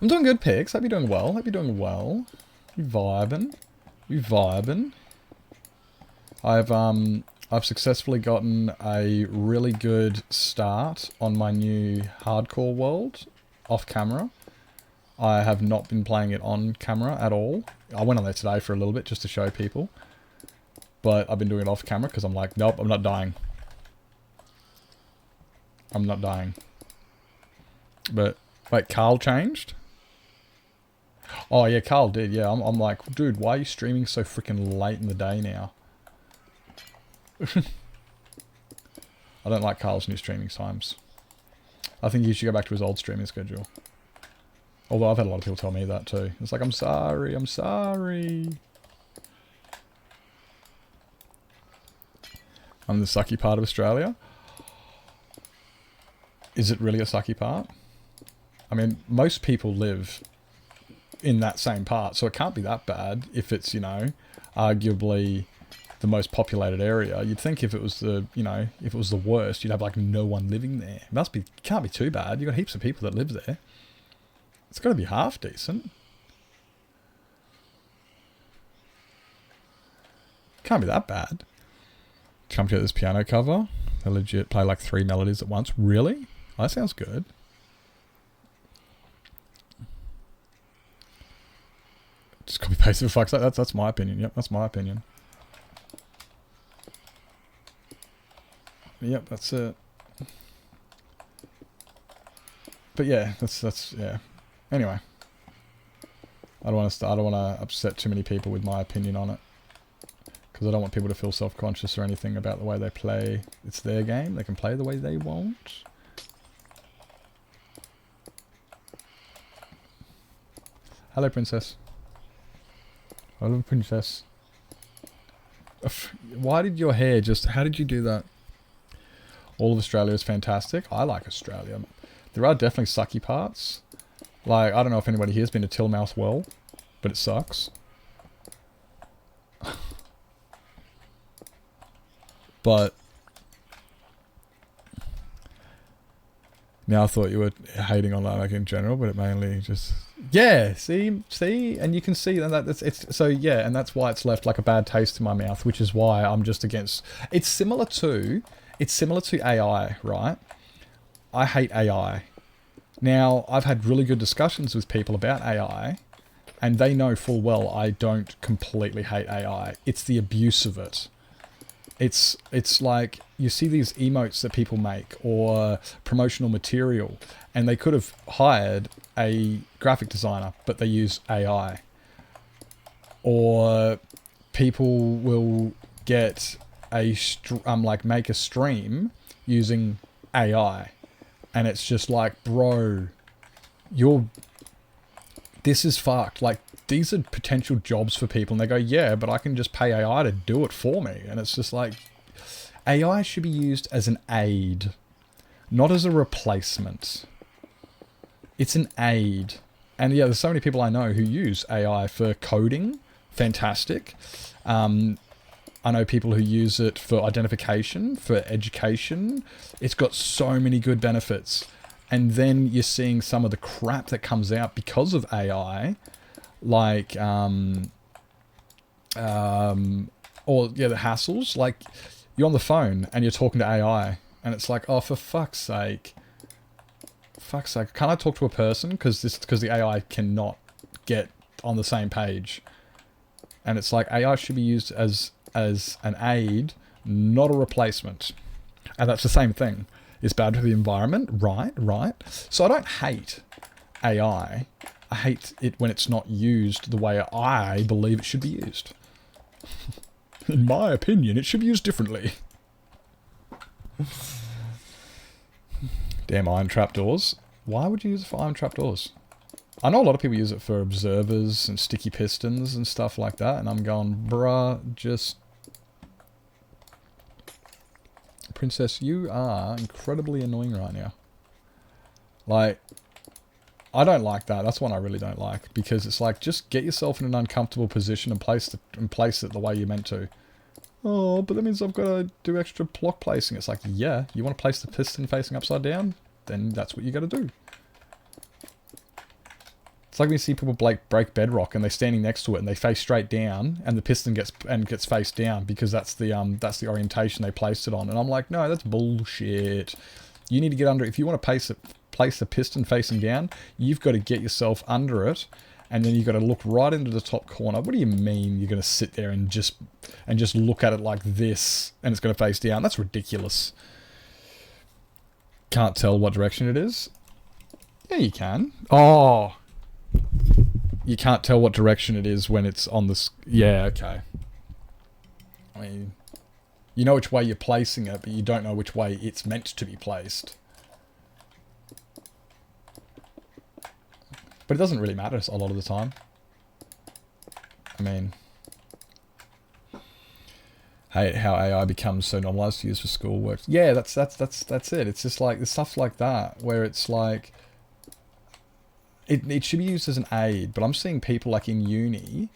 I'm doing good, Pix. Hope you're doing well. Hope you're doing well. You vibing. You vibing. I've successfully gotten a really good start on my new hardcore world off camera. I have not been playing it on camera at all. I went on there today for a little bit just to show people. But I've been doing it off camera because I'm like, nope, I'm not dying. I'm not dying. But, wait, Carl changed? Oh, yeah, Carl did, yeah. I'm like, dude, why are you streaming so freaking late in the day now? I don't like Carl's new streaming times. I think he should go back to his old streaming schedule. Although I've had a lot of people tell me that too. It's like, I'm sorry, I'm sorry. I'm the sucky part of Australia. Is it really a sucky part? I mean, most people live in that same part, so it can't be that bad if it's, you know, arguably the most populated area. You'd think if it was the, you know, if it was the worst, you'd have like no one living there. It must be, can't be too bad. You've got heaps of people that live there. It's got to be half decent. Can't be that bad. Come to get this piano cover. They legit play like 3 melodies at once. Really? Oh, that sounds good. Just copy paste for fuck's sake. That's my opinion. Yep, that's my opinion. Yep, that's it. But yeah, that's yeah. Anyway, I don't want to upset too many people with my opinion on it, because I don't want people to feel self-conscious or anything about the way they play. It's their game; they can play the way they want. Hello, princess. Hello, princess. Why did your hair just... How did you do that? All of Australia is fantastic. I like Australia. There are definitely sucky parts. Like, I don't know if anybody here's been to Tillmouth Well, but it sucks. But... Now I thought you were hating on that like in general, but it mainly just... Yeah, see, and you can see that it's so yeah, and that's why it's left like a bad taste in my mouth, which is why I'm just against. It's similar to AI, right? I hate AI. Now, I've had really good discussions with people about AI, and they know full well I don't completely hate AI. It's the abuse of it. It's like you see these emotes that people make or promotional material, and they could have hired a graphic designer, but they use AI. Or people will get a make a stream using AI, and it's just like, bro, this is fucked. Like, these are potential jobs for people, and they go, yeah, but I can just pay AI to do it for me. And it's just like, AI should be used as an aid, not as a replacement. It's an aid. And yeah, there's so many people I know who use AI for coding. Fantastic. I know people who use it for identification, for education. It's got so many good benefits. And then you're seeing some of the crap that comes out because of AI, like, the hassles. Like, you're on the phone and you're talking to AI, and it's like, oh, for fuck's sake. Can't I talk to a person? Because the AI cannot get on the same page. And it's like, AI should be used as an aid, not a replacement. And that's the same thing. It's bad for the environment, right. So I don't hate AI. I hate it when it's not used the way I believe it should be used. In my opinion, it should be used differently. Damn iron trapdoors. Why would you use it for iron trapdoors? I know a lot of people use it for observers and sticky pistons and stuff like that, and I'm going, bruh, just... Princess, you are incredibly annoying right now. Like, I don't like that. That's one I really don't like, because it's like, just get yourself in an uncomfortable position and place it the way you're meant to. Oh, but that means I've got to do extra block placing. It's like, yeah, you want to place the piston facing upside down? Then that's what you got to do. It's like when you see people break bedrock and they're standing next to it and they face straight down, and the piston gets face down because that's the orientation they placed it on. And I'm like, no, that's bullshit. You need to get under it. If you want to place the piston facing down, you've got to get yourself under it, and then you've got to look right into the top corner. What do you mean you're going to sit there and just look at it like this and it's going to face down? That's ridiculous. Can't tell what direction it is? Yeah, you can. Oh, you can't tell what direction it is when it's on the... Yeah, okay. I mean, You know which way you're placing it, but you don't know which way it's meant to be placed. But it doesn't really matter a lot of the time. I mean, hate how AI becomes so normalized to use for schoolwork. Yeah, that's it. It's just like, there's stuff like that where it's like, it should be used as an aid, but I'm seeing people like in uni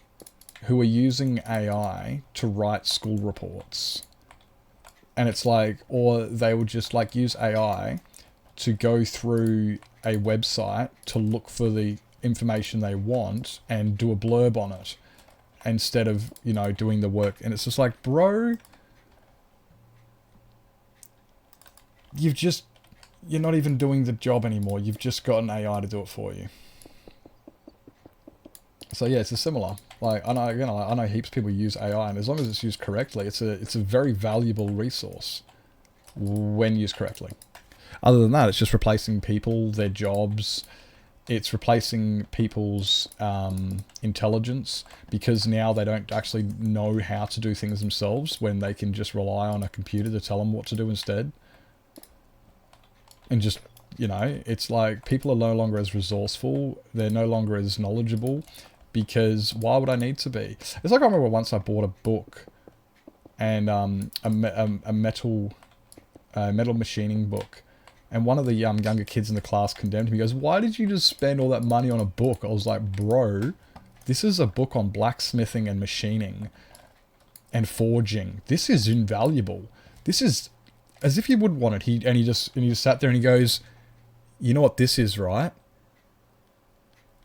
who are using AI to write school reports. And it's like, or they would just like use AI to go through a website to look for the information they want and do a blurb on it instead of, you know, doing the work. And it's just like, bro, you're not even doing the job anymore. You've just got an AI to do it for you. So yeah, it's a similar. Like, I know heaps of people use AI, and as long as it's used correctly, it's a very valuable resource when used correctly. Other than that, it's just replacing people, their jobs. It's replacing people's intelligence, because now they don't actually know how to do things themselves when they can just rely on a computer to tell them what to do instead. And just, you know, it's like people are no longer as resourceful. They're no longer as knowledgeable, because why would I need to be? It's like I remember once I bought a book and a metal machining book. And one of the younger kids in the class condemned me. He goes, why did you just spend all that money on a book? I was like, bro, this is a book on blacksmithing and machining and forging. This is invaluable. This is as if you would want it. He just sat there and he goes, you know what this is, right?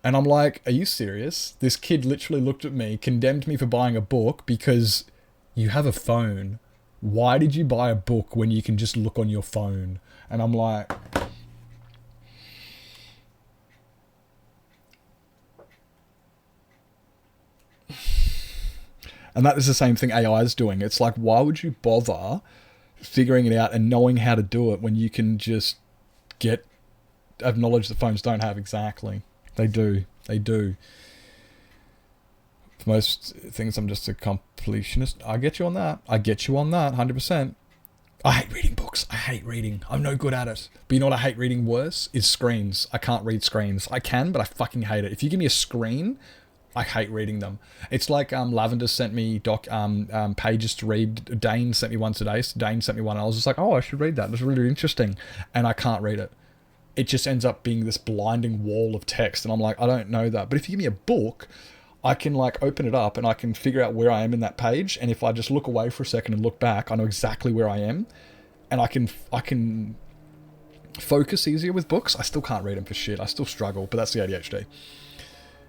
And I'm like, are you serious? This kid literally looked at me, condemned me for buying a book because you have a phone. Why did you buy a book when you can just look on your phone? And I'm like, and that is the same thing AI is doing. It's like, why would you bother figuring it out and knowing how to do it when you can just have knowledge that phones don't have? Exactly. They do. For most things, I'm just a completionist. I get you on that. 100%. I hate reading books. I hate reading. I'm no good at it. But you know what I hate reading worse? Is screens. I can't read screens. I can, but I fucking hate it. If you give me a screen, I hate reading them. It's like Lavender sent me pages to read. Dane sent me one today. Dane sent me one, and I was just like, oh, I should read that. It's really interesting. And I can't read it. It just ends up being this blinding wall of text. And I'm like, I don't know that. But if you give me a book, I can like open it up and I can figure out where I am in that page. And if I just look away for a second and look back, I know exactly where I am. And I can focus easier with books. I still can't read them for shit. I still struggle, but that's the ADHD.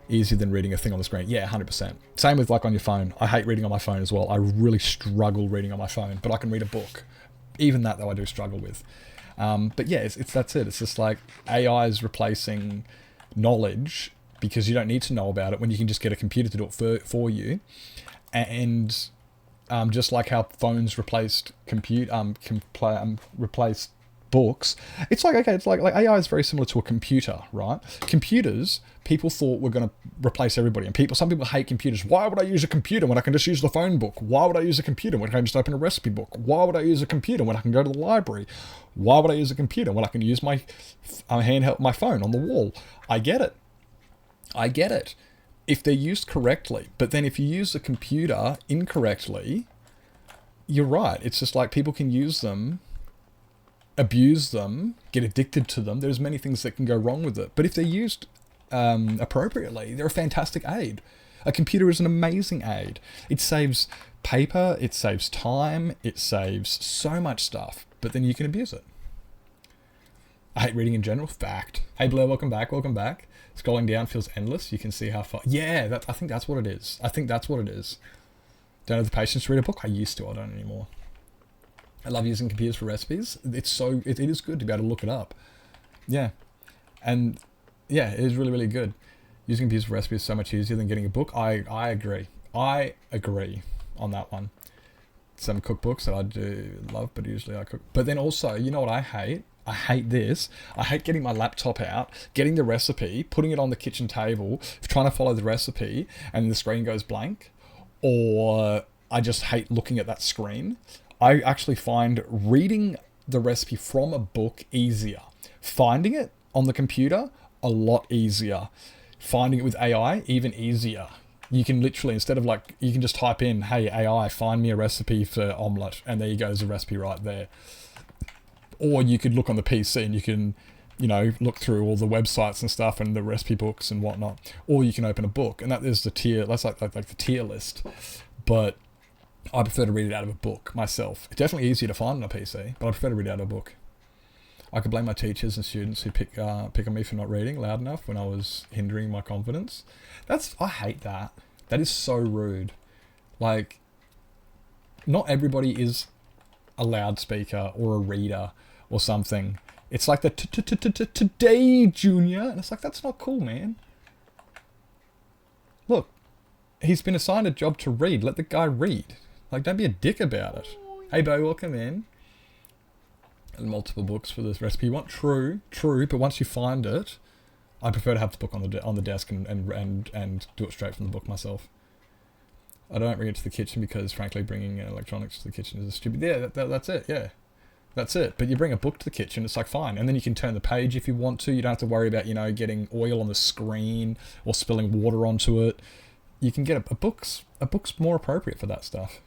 Easier than reading a thing on the screen. Yeah, 100%. Same with like on your phone. I hate reading on my phone as well. I really struggle reading on my phone, but I can read a book. Even that though I do struggle with. But yeah, that's it. It's just like AI is replacing knowledge because you don't need to know about it when you can just get a computer to do it for you. And just like how phones replaced replaced books, it's like, okay, it's like AI is very similar to a computer, right? Computers, people thought were going to replace everybody, and some people hate computers. Why would I use a computer when I can just use the phone book? Why would I use a computer when I can just open a recipe book? Why would I use a computer when I can go to the library? Why would I use a computer when I can use my my phone on the wall? I get it if they're used correctly. But then if you use a computer incorrectly, you're right. It's just like people can use them, abuse them, get addicted to them. There's many things that can go wrong with it. But if they're used appropriately, they're a fantastic aid. A computer is an amazing aid. It saves paper, it saves time, it saves so much stuff. But then you can abuse it. I hate reading in general. Fact. Hey Blair, welcome back. Scrolling down feels endless. You can see how far. Yeah, I think that's what it is. Don't have the patience to read a book. I used to. I don't anymore. I love using computers for recipes. It is good to be able to look it up. Yeah. And yeah, it is really, really good. Using computers for recipes is so much easier than getting a book. I agree. I agree on that one. Some cookbooks that I do love, but usually I cook. But then also, you know what I hate? I hate this. I hate getting my laptop out, getting the recipe, putting it on the kitchen table, trying to follow the recipe, and the screen goes blank. Or I just hate looking at that screen. I actually find reading the recipe from a book easier. Finding it on the computer, a lot easier. Finding it with AI, even easier. You can literally, instead of like, you can just type in, hey AI, find me a recipe for omelette, and there you go, there's a recipe right there. Or you could look on the PC and you can, you know, look through all the websites and stuff and the recipe books and whatnot. Or you can open a book, and that is the tier, that's like the tier list. But I prefer to read it out of a book myself. It's definitely easier to find on a PC, but I prefer to read it out of a book. I could blame my teachers and students who pick on me for not reading loud enough when I was hindering my confidence. I hate that. That is so rude. Like, not everybody is a loudspeaker or a reader or something. It's like the today junior, and it's like, that's not cool, man. Look, he's been assigned a job to read. Let the guy read. Like, don't be a dick about it. Hey, Bo, welcome in. And multiple books for this recipe you want. True, but once you find it, I prefer to have the book on the desk and do it straight from the book myself. I don't bring it to the kitchen because, frankly, bringing electronics to the kitchen is a stupid... Yeah, that's it, yeah. That's it. But you bring a book to the kitchen, it's like, fine. And then you can turn the page if you want to. You don't have to worry about, you know, getting oil on the screen or spilling water onto it. You can get a book's more appropriate for that stuff.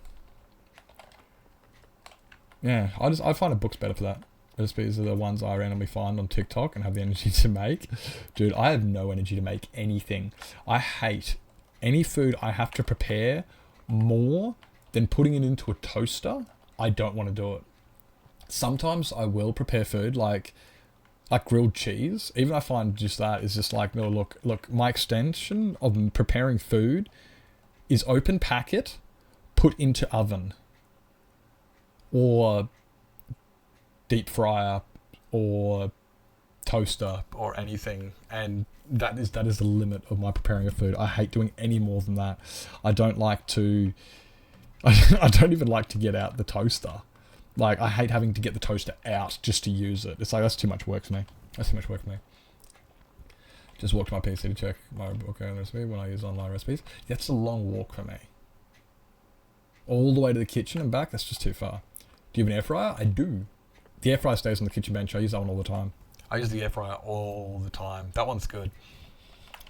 Yeah, I find a book's better for that. Recipes are the ones I randomly find on TikTok and have the energy to make. Dude, I have no energy to make anything. I hate any food I have to prepare more than putting it into a toaster. I don't want to do it. Sometimes I will prepare food like grilled cheese. Even I find just that is just like, no, look, my extension of preparing food is open packet, put into oven. Or deep fryer, or toaster, or anything, and that is the limit of my preparing of food. I hate doing any more than that. I don't like to. I don't even like to get out the toaster. Like, I hate having to get the toaster out just to use it. It's like, that's too much work for me. Just walk to my PC to check my book and recipe when I use online recipes. That's a long walk for me. All the way to the kitchen and back, that's just too far. Do you have an air fryer? I do. The air fryer stays on the kitchen bench. I use that one all the time. I use the air fryer all the time. That one's good.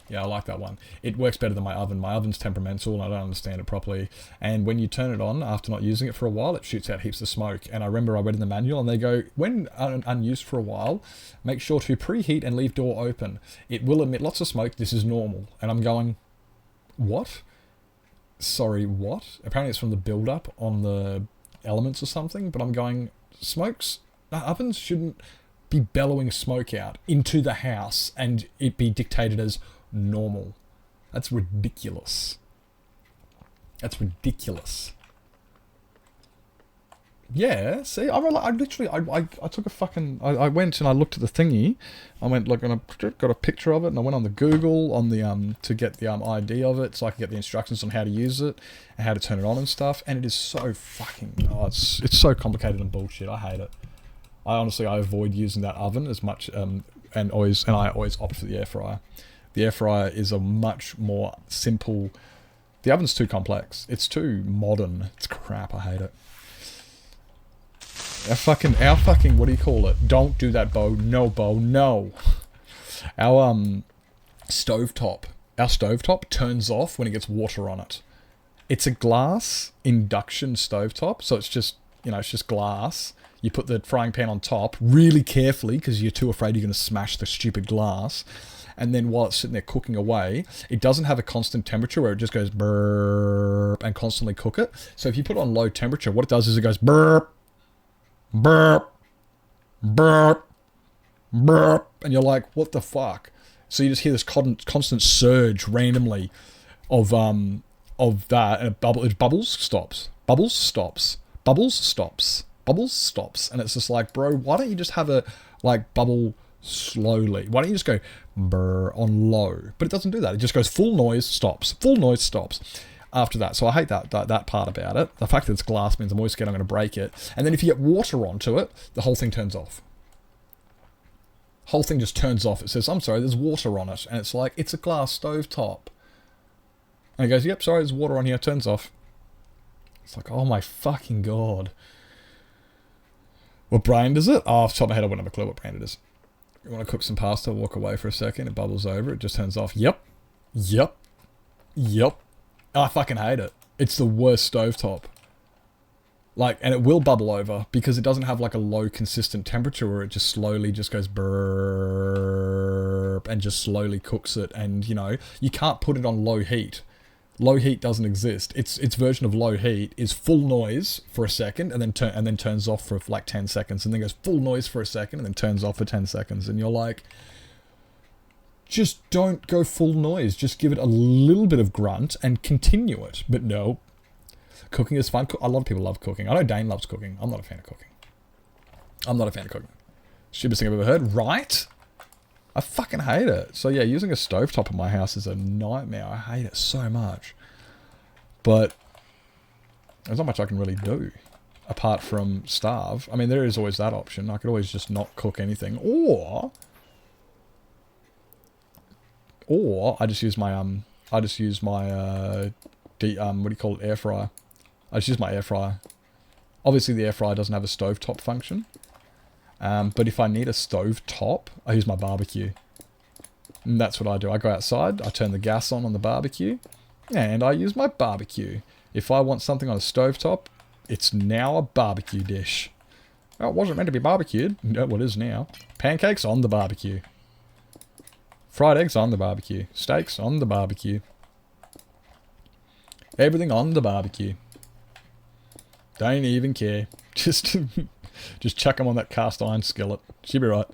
Yeah, I like that one. It works better than my oven. My oven's temperamental and I don't understand it properly. And when you turn it on, after not using it for a while, it shoots out heaps of smoke. And I remember I read in the manual and they go, when unused for a while, make sure to preheat and leave door open. It will emit lots of smoke. This is normal. And I'm going, what? Sorry, what? Apparently it's from the build-up on the elements or something, but I'm going, ovens shouldn't be bellowing smoke out into the house and it be dictated as normal. That's ridiculous. Yeah, see, I took a fucking, I went and I looked at the thingy. I went, like, and I got a picture of it, and I went on the Google on the to get the ID of it, so I could get the instructions on how to use it and how to turn it on and stuff. And it is so fucking, it's so complicated and bullshit. I hate it. I avoid using that oven as much, and I always opt for the air fryer. The air fryer is a much more simple. The oven's too complex. It's too modern. It's crap. I hate it. Our fucking, what do you call it? Don't do that, Bo. No, Bo, no. Our stovetop turns off when it gets water on it. It's a glass induction stovetop, so it's just, it's just glass. You put the frying pan on top really carefully because you're too afraid you're going to smash the stupid glass. And then while it's sitting there cooking away, it doesn't have a constant temperature where it just goes burp and constantly cook it. So if you put it on low temperature, what it does is it goes burp, burp, burp, burp, and you're like, what the fuck? So you just hear this constant surge randomly of that, and it bubbles stops, and it's just like, bro, why don't you just have a bubble slowly? Why don't you just go brr on low? But it doesn't do that. It just goes full noise, stops after that. So I hate that part about it. The fact that it's glass means I'm always scared I'm going to break it. And then if you get water onto it, the whole thing turns off. Whole thing just turns off. It says, I'm sorry, there's water on it. And it's like, it's a glass stovetop. And it goes, yep, sorry, there's water on here. Turns off. It's like, oh my fucking God. What brand is it? Oh, off the top of my head, I wouldn't have a clue what brand it is. You want to cook some pasta, walk away for a second, it bubbles over, it just turns off. Yep. Yep. Yep. I fucking hate it. It's the worst stovetop. Like, and it will bubble over because it doesn't have like a low consistent temperature where it just slowly just goes burp and just slowly cooks it. And, you know, you can't put it on low heat. Low heat doesn't exist. Its version of low heat is full noise for a second and then turns off for like 10 seconds and then goes full noise for a second and then turns off for 10 seconds. And you're like, just don't go full noise. Just give it a little bit of grunt and continue it. But no. Cooking is fun. A lot of people love cooking. I know Dane loves cooking. I'm not a fan of cooking. Stupidest thing I've ever heard. Right? I fucking hate it. So yeah, using a stovetop in my house is a nightmare. I hate it so much. But there's not much I can really do. Apart from starve. I mean, there is always that option. I could always just not cook anything. Or I just use my what do you call it, air fryer. I just use my air fryer. Obviously the air fryer doesn't have a stovetop function. But if I need a stovetop, I use my barbecue. And that's what I do. I go outside, I turn the gas on the barbecue, and I use my barbecue. If I want something on a stovetop, it's now a barbecue dish. Oh, it wasn't meant to be barbecued. No, it is now. Pancakes on the barbecue. Fried eggs on the barbecue. Steaks on the barbecue. Everything on the barbecue. Don't even care. Just chuck them on that cast iron skillet. She'll be right.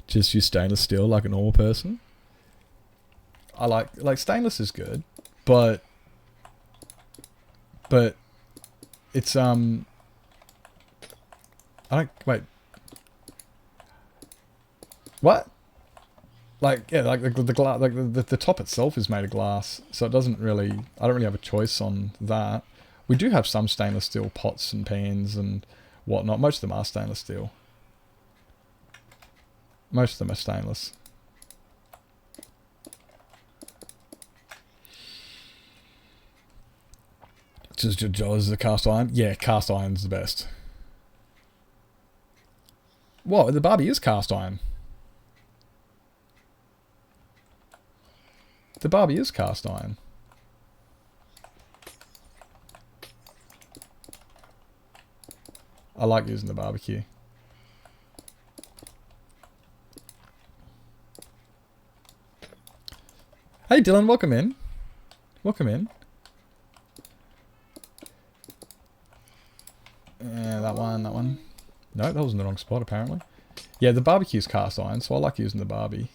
Just use stainless steel like a normal person. I like stainless is good, but it's I don't wait. What? Like, yeah, like the glass, like the top itself is made of glass, so it doesn't really, I don't really have a choice on that. We do have some stainless steel pots and pans and whatnot. Most of them are stainless steel. Most of them are stainless. Just is a cast iron? Yeah, cast iron's the best. What? The Barbie is cast iron. The Barbie is cast iron. I like using the barbecue. Hey Dylan, welcome in. Welcome in. Yeah, that one. No, that was in the wrong spot apparently. Yeah, the barbecue's cast iron, so I like using the Barbie.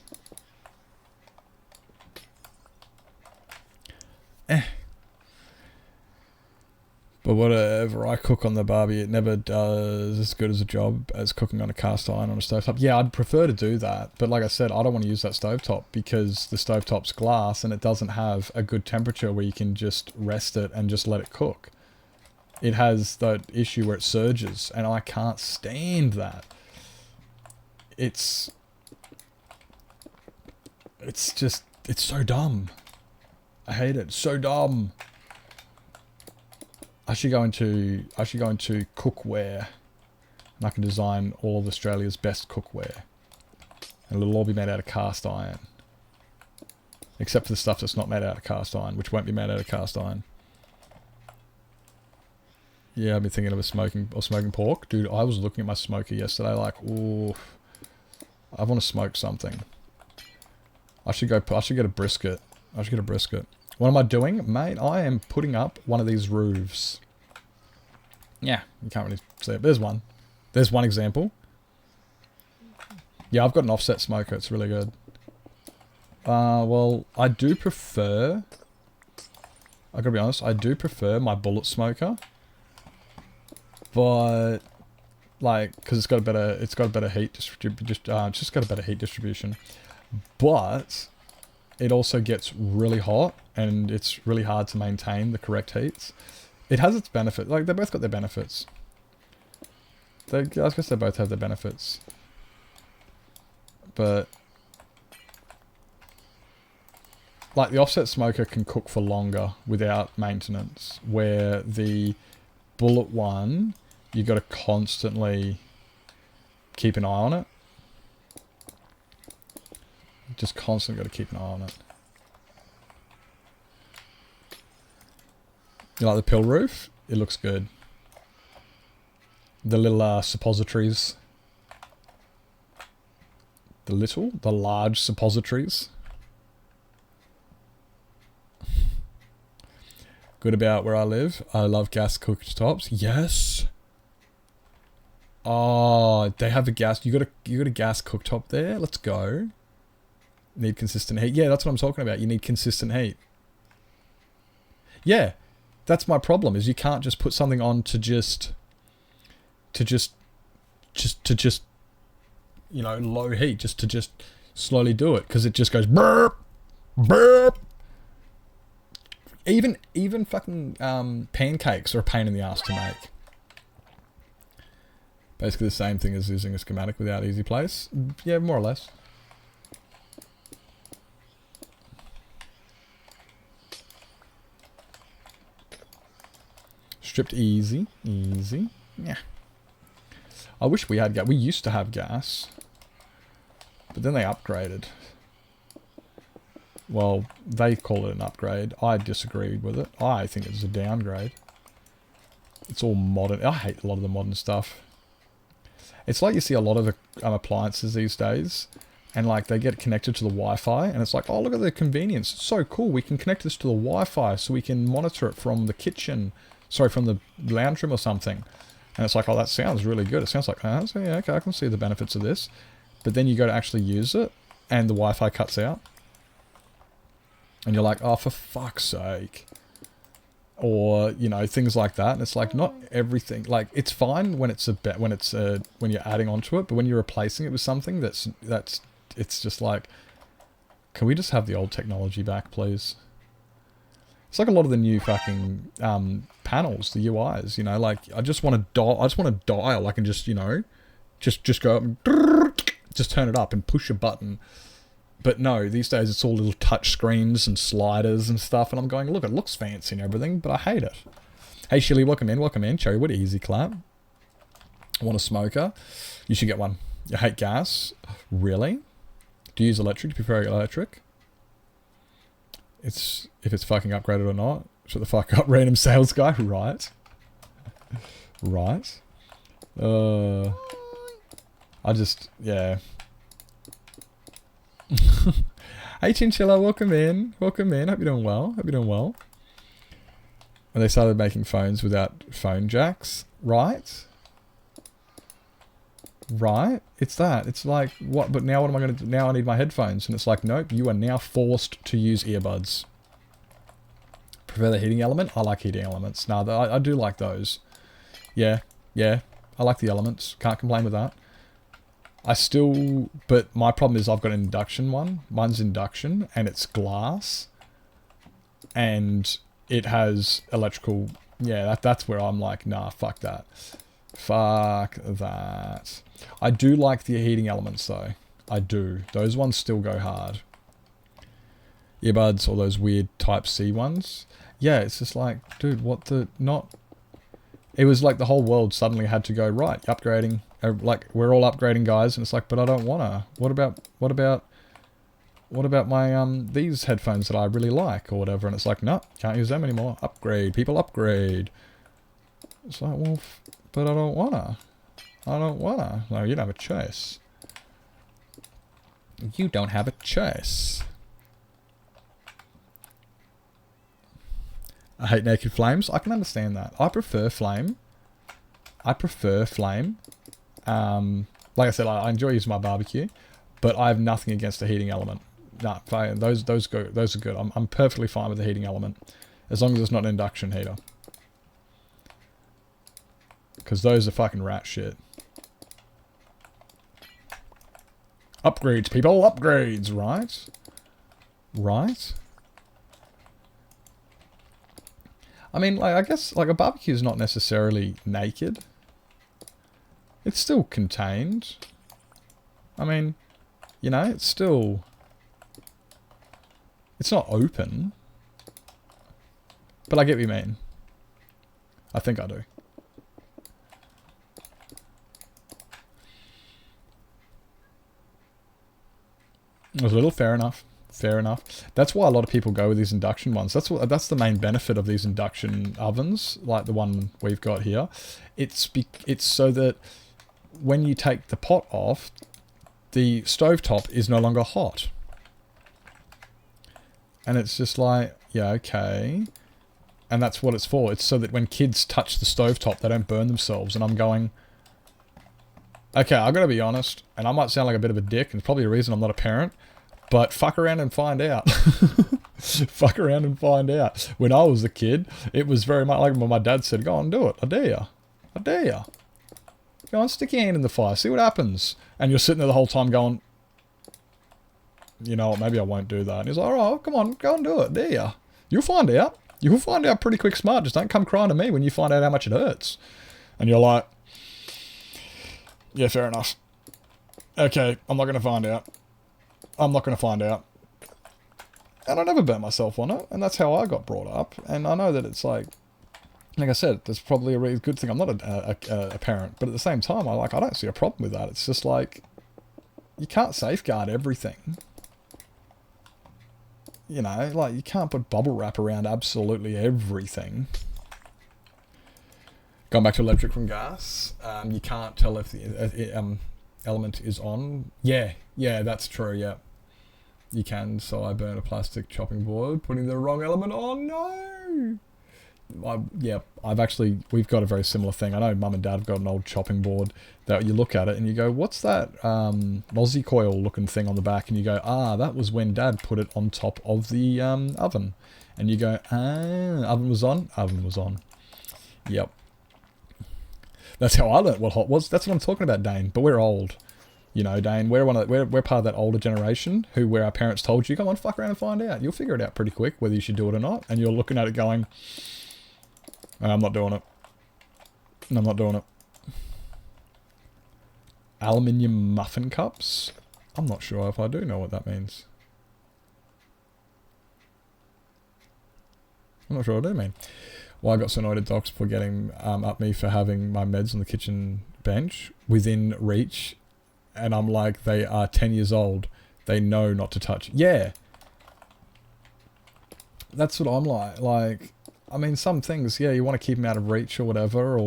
But whatever I cook on the Barbie, it never does as good as a job as cooking on a cast iron on a stovetop. Yeah, I'd prefer to do that. But like I said, I don't want to use that stovetop because the stovetop's glass and it doesn't have a good temperature where you can just rest it and just let it cook. It has that issue where it surges and I can't stand that. It's so dumb. I hate it. It's so dumb. I should go into cookware, and I can design all of Australia's best cookware, and it'll all be made out of cast iron, except for the stuff that's not made out of cast iron, which won't be made out of cast iron. Yeah, I've been thinking of smoking pork, dude. I was looking at my smoker yesterday, like, ooh, I want to smoke something. I should get a brisket. What am I doing? Mate, I am putting up one of these roofs. Yeah, you can't really see it. There's one. There's one example. Yeah, I've got an offset smoker. It's really good. Well, I do prefer... I gotta be honest, I do prefer my bullet smoker. But... like, because it's got a better heat distribution. But... it also gets really hot, and it's really hard to maintain the correct heats. It has its benefits. Like, they both got their benefits. I guess they both have their benefits. But... like, the offset smoker can cook for longer without maintenance, where the bullet one, you got to constantly keep an eye on it. Just constantly got to keep an eye on it. You like the pill roof? It looks good. The little suppositories. The large suppositories. Good about where I live. I love gas cooktops. Yes. Oh, they have a gas. You got a gas cooktop there. Let's go. Need consistent heat. Yeah, that's what I'm talking about. You need consistent heat. Yeah, that's my problem. Is you can't just put something on to just you know, low heat, just slowly do it, because it just goes burp, burp. Even fucking pancakes are a pain in the ass to make. Basically the same thing as using a schematic without easy place. Yeah, more or less. Stripped easy. Yeah. I wish we had gas. We used to have gas. But then they upgraded. Well, they call it an upgrade. I disagreed with it. I think it's a downgrade. It's all modern. I hate a lot of the modern stuff. It's like you see a lot of appliances these days, and like they get connected to the Wi-Fi, and it's like, oh, look at the convenience. It's so cool. We can connect this to the Wi-Fi so we can monitor it from the kitchen. Sorry, from the lounge room or something. And it's like, oh, that sounds really good. It sounds like, oh, so yeah, okay, I can see the benefits of this. But then you go to actually use it, and the Wi-Fi cuts out. And you're like, oh, for fuck's sake. Or, you know, things like that. And it's like, not everything. Like, it's fine when it's when you're adding onto it, but when you're replacing it with something it's just like, can we just have the old technology back, please? It's like a lot of the new fucking panels, the UIs, you know, like I just want to dial. I can just, you know, just go up and just turn it up and push a button. But no, these days it's all little touch screens and sliders and stuff, and I'm going, look, it looks fancy and everything, but I hate it. Hey Shilly, welcome in. Cherrywood, easy clap. I want a smoker. You should get one. You hate gas? Really? Do you use electric? Do you prefer electric? It's if it's fucking upgraded or not. Shut the fuck up, random sales guy. Right. Right. Yeah. Hey Chinchilla, welcome in. Hope you're doing well. And they started making phones without phone jacks. Right. It's that. It's like, what? But now what am I going to do? Now I need my headphones. And it's like, nope, you are now forced to use earbuds. Prefer the heating element? I like heating elements. No, I do like those. Yeah. I like the elements. Can't complain with that. But my problem is I've got an induction one. Mine's induction, and it's glass. And it has electrical... Yeah, that's where I'm like, nah, fuck that. Fuck that. I do like the heating elements, though. I do. Those ones still go hard. Earbuds, or those weird Type-C ones. Yeah, it's just like, dude, what the... Not... It was like the whole world suddenly had to go, right, upgrading... Like, we're all upgrading, guys, and it's like, but I don't wanna. What about my, these headphones that I really like, or whatever, and it's like, no, can't use them anymore. Upgrade, people upgrade. It's like, well, but I don't wanna. No, you don't have a choice. You don't have a choice. I hate naked flames. I can understand that. I prefer flame. Like I said, I enjoy using my barbecue, but I have nothing against the heating element. Nah, fine. Those are good. I'm perfectly fine with the heating element, as long as it's not an induction heater. Because those are fucking rat shit. Upgrades, people, upgrades, right? Right? I mean, like, I guess, like, a barbecue is not necessarily naked. It's still contained. I mean, you know, it's still... It's not open. But I get what you mean. I think I do. It was a little fair enough. Fair enough. That's why a lot of people go with these induction ones. That's the main benefit of these induction ovens, like the one we've got here. It's so that when you take the pot off, the stovetop is no longer hot. And it's just like, yeah, okay. And that's what it's for. It's so that when kids touch the stovetop, they don't burn themselves. And I'm going, okay, I've got to be honest, and I might sound like a bit of a dick, and it's probably a reason I'm not a parent, but fuck around and find out. Fuck around and find out. When I was a kid, it was very much like when my dad said, go on, do it. I dare you. I dare you. Go on, stick your hand in the fire. See what happens. And you're sitting there the whole time going, you know what, maybe I won't do that. And he's like, all right, come on, go and do it. Dare you. You'll find out. You'll find out pretty quick smart. Just don't come crying to me when you find out how much it hurts. And you're like, yeah, fair enough. Okay, I'm not going to find out. I'm not going to find out. And I never burnt myself on it. And that's how I got brought up. And I know that it's like I said, there's probably a really good thing. I'm not a parent. But at the same time, I don't see a problem with that. It's just like, you can't safeguard everything. You know, like, you can't put bubble wrap around absolutely everything. Going back to electric from gas, you can't tell if the element is on. Yeah, that's true, yeah. You can, so I burned a plastic chopping board, putting the wrong element on. No! We've got a very similar thing. I know Mum and Dad have got an old chopping board that you look at it and you go, what's that Aussie coil looking thing on the back? And you go, that was when Dad put it on top of the oven. And you go, oven was on? Oven was on. Yep. That's how I learnt what hot was. That's what I'm talking about, Dane. But we're old. You know, Dane, we're part of that older generation where our parents told you, come on, fuck around and find out. You'll figure it out pretty quick whether you should do it or not. And you're looking at it going, I'm not doing it. I'm not doing it. Aluminium muffin cups? I'm not sure if I do know what that means. I'm not sure what I do mean. Well, I got so annoyed at docs for getting up me for having my meds on the kitchen bench within reach. And I'm like, they are 10 years old. They know not to touch. Yeah. That's what I'm like. Like, I mean, some things, yeah, you want to keep them out of reach or whatever,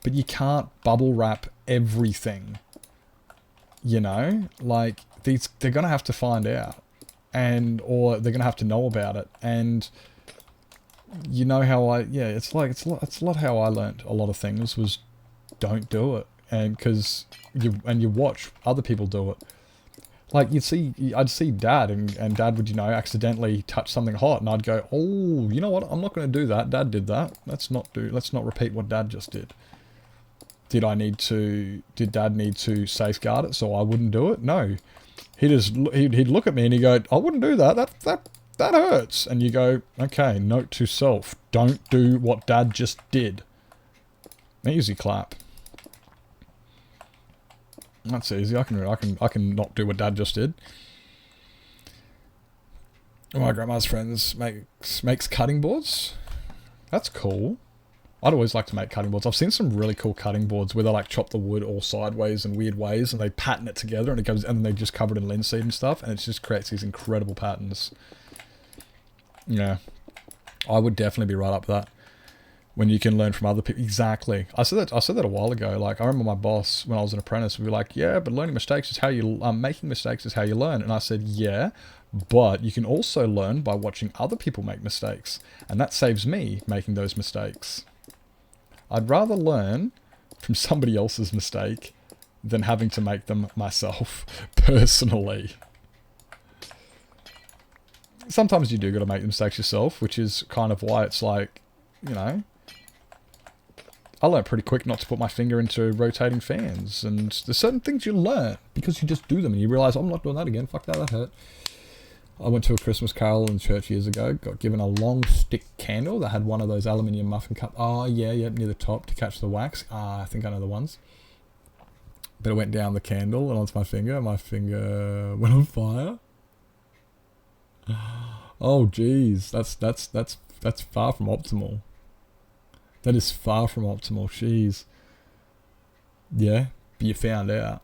but you can't bubble wrap everything. You know? Like, they're going to have to find out. Or they're going to have to know about it. And you know how it's a lot how I learnt a lot of things was don't do it. And because you watch other people do it. Like, I'd see Dad, and Dad would, accidentally touch something hot, and I'd go, oh, you know what, I'm not going to do that. Dad did that. Let's not repeat what Dad just did. Did Dad need to safeguard it so I wouldn't do it? No. He'd look at me and he'd go, I wouldn't do that. That hurts. And you go, okay, note to self, don't do what Dad just did. Easy clap. That's easy. I can not do what Dad just did. My grandma's friends makes cutting boards. That's cool. I'd always like to make cutting boards. I've seen some really cool cutting boards where they like chop the wood all sideways and weird ways, and they pattern it together, and then they just cover it in linseed and stuff, and it just creates these incredible patterns. Yeah, I would definitely be right up for that. When you can learn from other people. Exactly. I said that a while ago. Like, I remember my boss, when I was an apprentice, would be like, yeah, but making mistakes is how you learn. And I said, yeah, but you can also learn by watching other people make mistakes. And that saves me making those mistakes. I'd rather learn from somebody else's mistake than having to make them myself, personally. Sometimes you do got to make mistakes yourself, which is kind of why it's like, I learned pretty quick not to put my finger into rotating fans. And there's certain things you learn because you just do them and you realise, I'm not doing that again. Fuck that hurt. I went to a Christmas carol in church years ago. Got given a long stick candle that had one of those aluminium muffin cups. Oh, yeah, near the top to catch the wax. I think I know the ones. But it went down the candle and onto my finger. My finger went on fire. Oh, jeez. That's far from optimal. That is far from optimal. Jeez. Yeah, but you found out.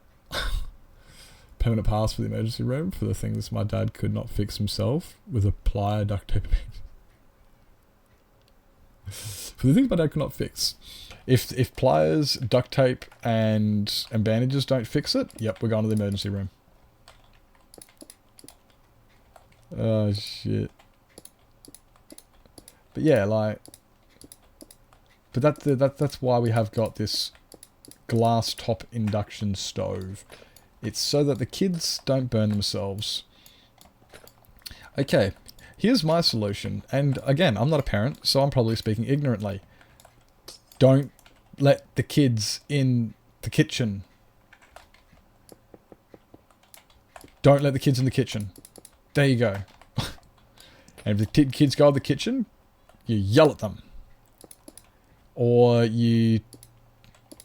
permanent pass for the emergency room for the things my dad could not fix himself with a plier, duct tape. For the things my dad could not fix. If pliers, duct tape, and bandages don't fix it, yep, we're going to the emergency room. Oh, shit. But yeah, like... But that's why we have got this glass top induction stove. It's so that the kids don't burn themselves. Okay, here's my solution. And again, I'm not a parent, so I'm probably speaking ignorantly. Don't let the kids in the kitchen. Don't let the kids in the kitchen. There you go. And if the kids go to the kitchen, you yell at them. Or you,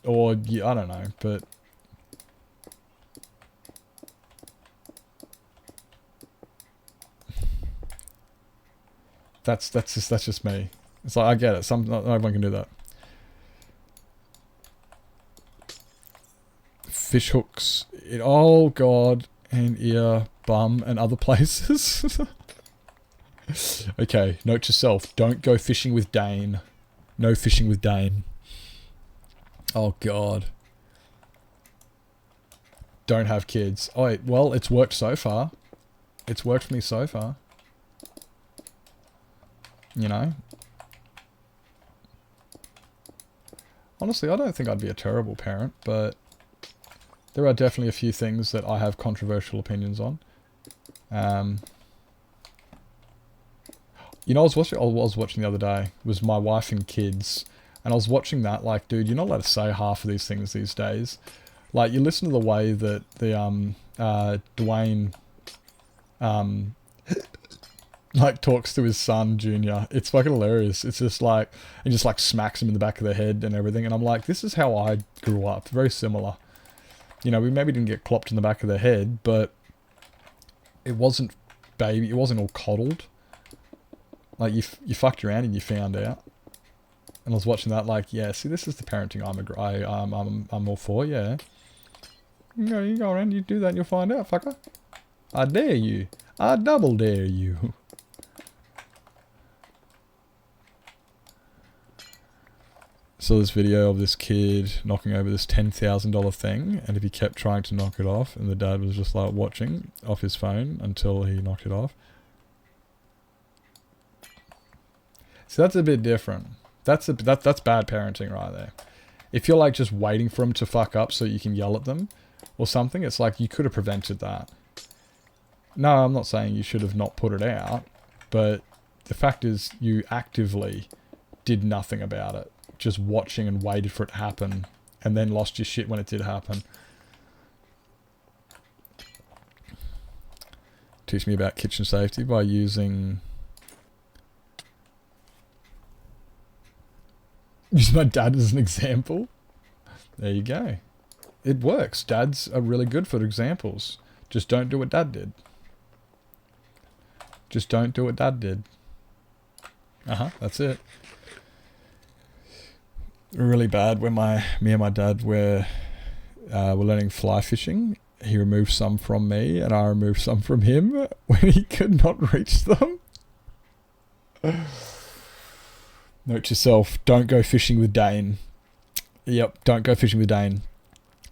I don't know, but... That's just me. It's like, I get it. Not everyone can do that. Fish hooks. Oh, God. And ear, bum, and other places. Okay, note to self. Don't go fishing with Dane. No fishing with Dane. Oh, God. Don't have kids. Oh, wait, well, it's worked so far. It's worked for me so far. You know? Honestly, I don't think I'd be a terrible parent, but there are definitely a few things that I have controversial opinions on. You know, I was watching the other day, was My Wife and Kids, and I was watching that, like, dude, you're not allowed to say half of these things these days. Like, you listen to the way that the, Dwayne, like, talks to his son, Junior. It's fucking hilarious. It's just like, he just, like, smacks him in the back of the head and everything, and I'm like, this is how I grew up. Very similar. You know, we maybe didn't get clopped in the back of the head, but it wasn't it wasn't all coddled. Like, you fucked around and you found out. And I was watching that like, yeah, see, this is the parenting I'm all for, yeah. You go around, you do that and you'll find out, fucker. I dare you. I double dare you. Saw this video of this kid knocking over this $10,000 thing, and if he kept trying to knock it off, and the dad was just like watching off his phone until he knocked it off. So that's a bit different. That's bad parenting right there. If you're like just waiting for them to fuck up so you can yell at them or something, it's like you could have prevented that. No, I'm not saying you should have not put it out, but the fact is you actively did nothing about it. Just watching and waited for it to happen and then lost your shit when it did happen. Teach me about kitchen safety by using my dad as an example. There you go. It works. Dads are really good for examples. Just don't do what dad did. Just don't do what dad did. That's it. Really bad when me and my dad were learning fly fishing. He removed some from me and I removed some from him when he could not reach them. Note to self, don't go fishing with Dane. Yep, don't go fishing with Dane.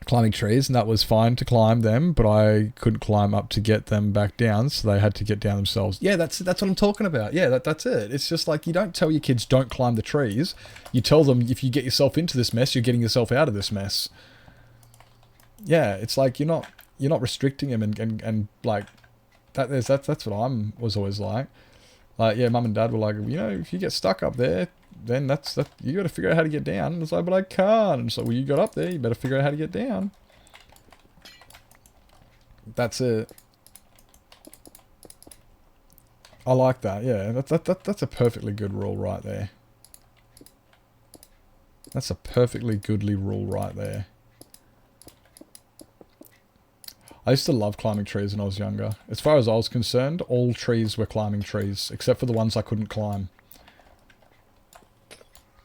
Climbing trees, and that was fine to climb them, but I couldn't climb up to get them back down, so they had to get down themselves. Yeah, that's what I'm talking about. Yeah, that's it. It's just like, you don't tell your kids don't climb the trees. You tell them if you get yourself into this mess, you're getting yourself out of this mess. Yeah, it's like you're not restricting them and like that's what was always like. Like, yeah, mum and dad were like, you know, if you get stuck up there, then that's you got to figure out how to get down. And it's like, but I can't. And it's like, well, you got up there, you better figure out how to get down. That's it. I like that. Yeah, that's a perfectly good rule right there. That's a perfectly goodly rule right there. I used to love climbing trees when I was younger. As far as I was concerned, all trees were climbing trees, except for the ones I couldn't climb.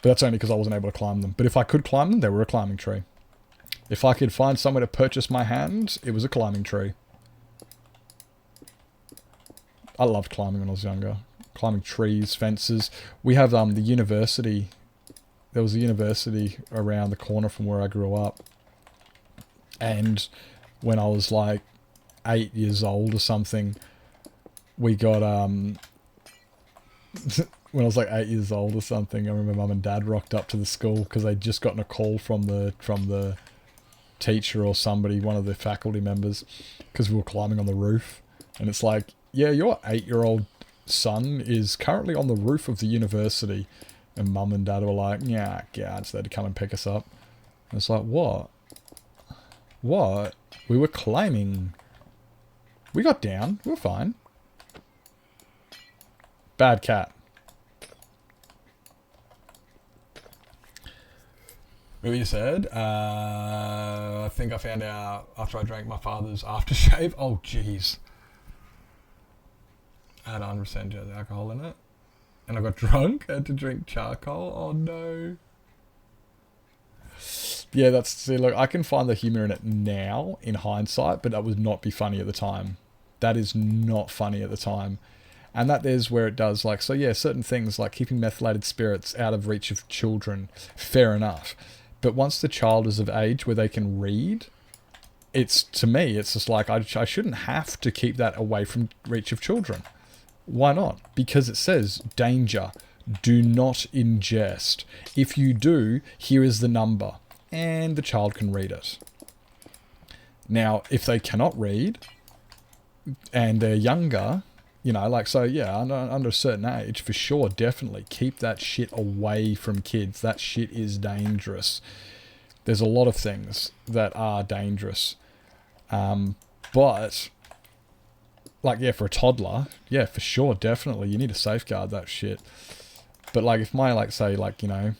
But that's only because I wasn't able to climb them. But if I could climb them, they were a climbing tree. If I could find somewhere to purchase my hand, it was a climbing tree. I loved climbing when I was younger. Climbing trees, fences. We have the university. There was a university around the corner from where I grew up. And when I was like 8 years old or something, we got when I was like 8 years old or something, I remember Mum and Dad rocked up to the school because they'd just gotten a call from the teacher or somebody, one of the faculty members, because we were climbing on the roof. And it's like, yeah, your 8-year-old son is currently on the roof of the university. And Mum and Dad were like, yeah, God, so they had to come and pick us up. And it's like, what? What? We were climbing. We got down. We were fine. Bad cat. What you said? I think I found out after I drank my father's aftershave. Oh, jeez. I had 100% alcohol in it. And I got drunk. I had to drink charcoal. Oh, no. Yeah, see, look, I can find the humour in it now, in hindsight, but that would not be funny at the time. That is not funny at the time. And that is where it does, like, so yeah, certain things like keeping methylated spirits out of reach of children, fair enough. But once the child is of age where they can read, to me, it's just like, I shouldn't have to keep that away from reach of children. Why not? Because it says, danger, do not ingest. If you do, here is the number. And the child can read it. Now, if they cannot read, and they're younger, you know, like, so yeah, under a certain age, for sure, definitely, keep that shit away from kids. That shit is dangerous. There's a lot of things that are dangerous. But, like, yeah, for a toddler, yeah, for sure, definitely, you need to safeguard that shit. But, like, if my, like, say, like, you know,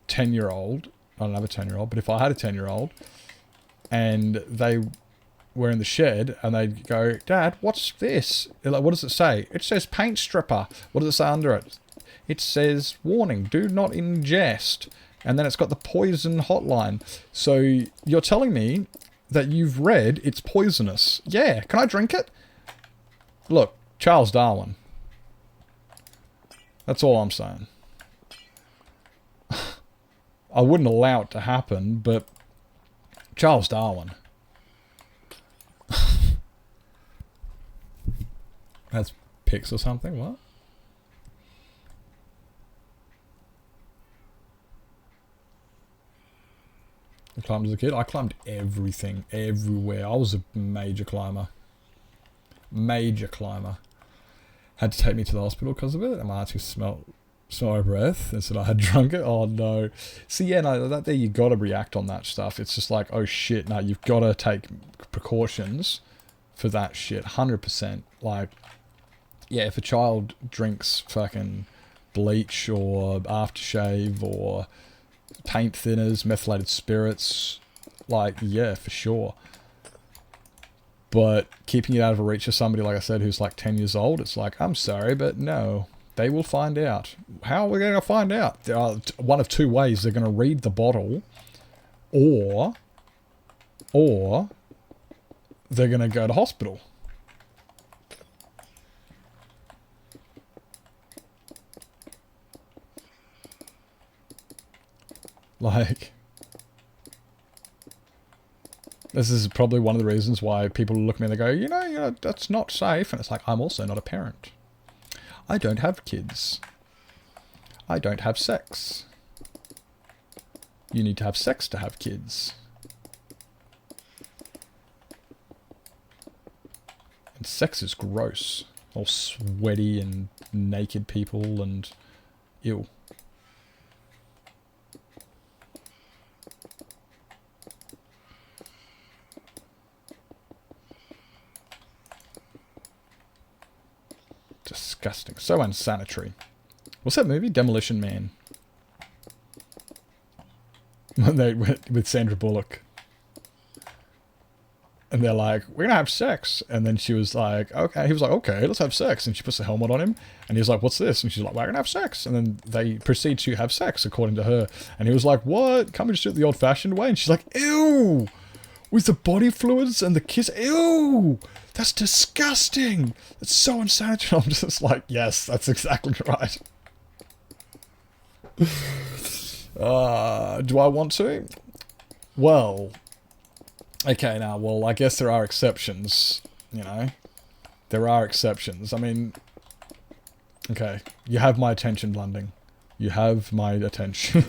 10-year-old, I don't have a 10-year-old, but if I had a 10-year-old and they were in the shed and they'd go, Dad, what's this? They're like, what does it say? It says paint stripper. What does it say under it? It says, warning, do not ingest. And then it's got the poison hotline. So you're telling me that you've read it's poisonous. Yeah, can I drink it? Look, Charles Darwin. That's all I'm saying. I wouldn't allow it to happen, but Charles Darwin. That's pics or something, what? I climbed as a kid. I climbed everything, everywhere. I was a major climber. Major climber. Had to take me to the hospital because of it. And my auntie smelled my breath and said I had drunk it. Oh no. See, yeah, no, that there you gotta react on that stuff. It's just like, oh shit, no, you've gotta take precautions for that shit. 100%. Like, yeah, if a child drinks fucking bleach or aftershave or paint thinners, methylated spirits, like, yeah, for sure. But keeping it out of reach of somebody, like I said, who's like 10 years old, it's like, I'm sorry, but no. They will find out. How are we going to find out? There are one of two ways. They're going to read the bottle, or they're going to go to hospital. Like, this is probably one of the reasons why people look at me and they go, you know, that's not safe. And it's like, I'm also not a parent. I don't have kids. I don't have sex. You need to have sex to have kids. And sex is gross. All sweaty and naked people and ew. Disgusting. So unsanitary. What's that movie? Demolition Man. With Sandra Bullock. And they're like, we're going to have sex. And then she was like, okay. He was like, okay, let's have sex. And she puts a helmet on him. And he's like, what's this? And she's like, we're going to have sex. And then they proceed to have sex, according to her. And he was like, what? Can't we just do it the old-fashioned way? And she's like, ew! With the body fluids and the kiss. Ew! That's disgusting. That's so unsatiable. I'm just like, yes, that's exactly right. Do I want to? Well, okay, now, well, I guess there are exceptions, you know? There are exceptions. I mean, okay, you have my attention, Blunding. You have my attention.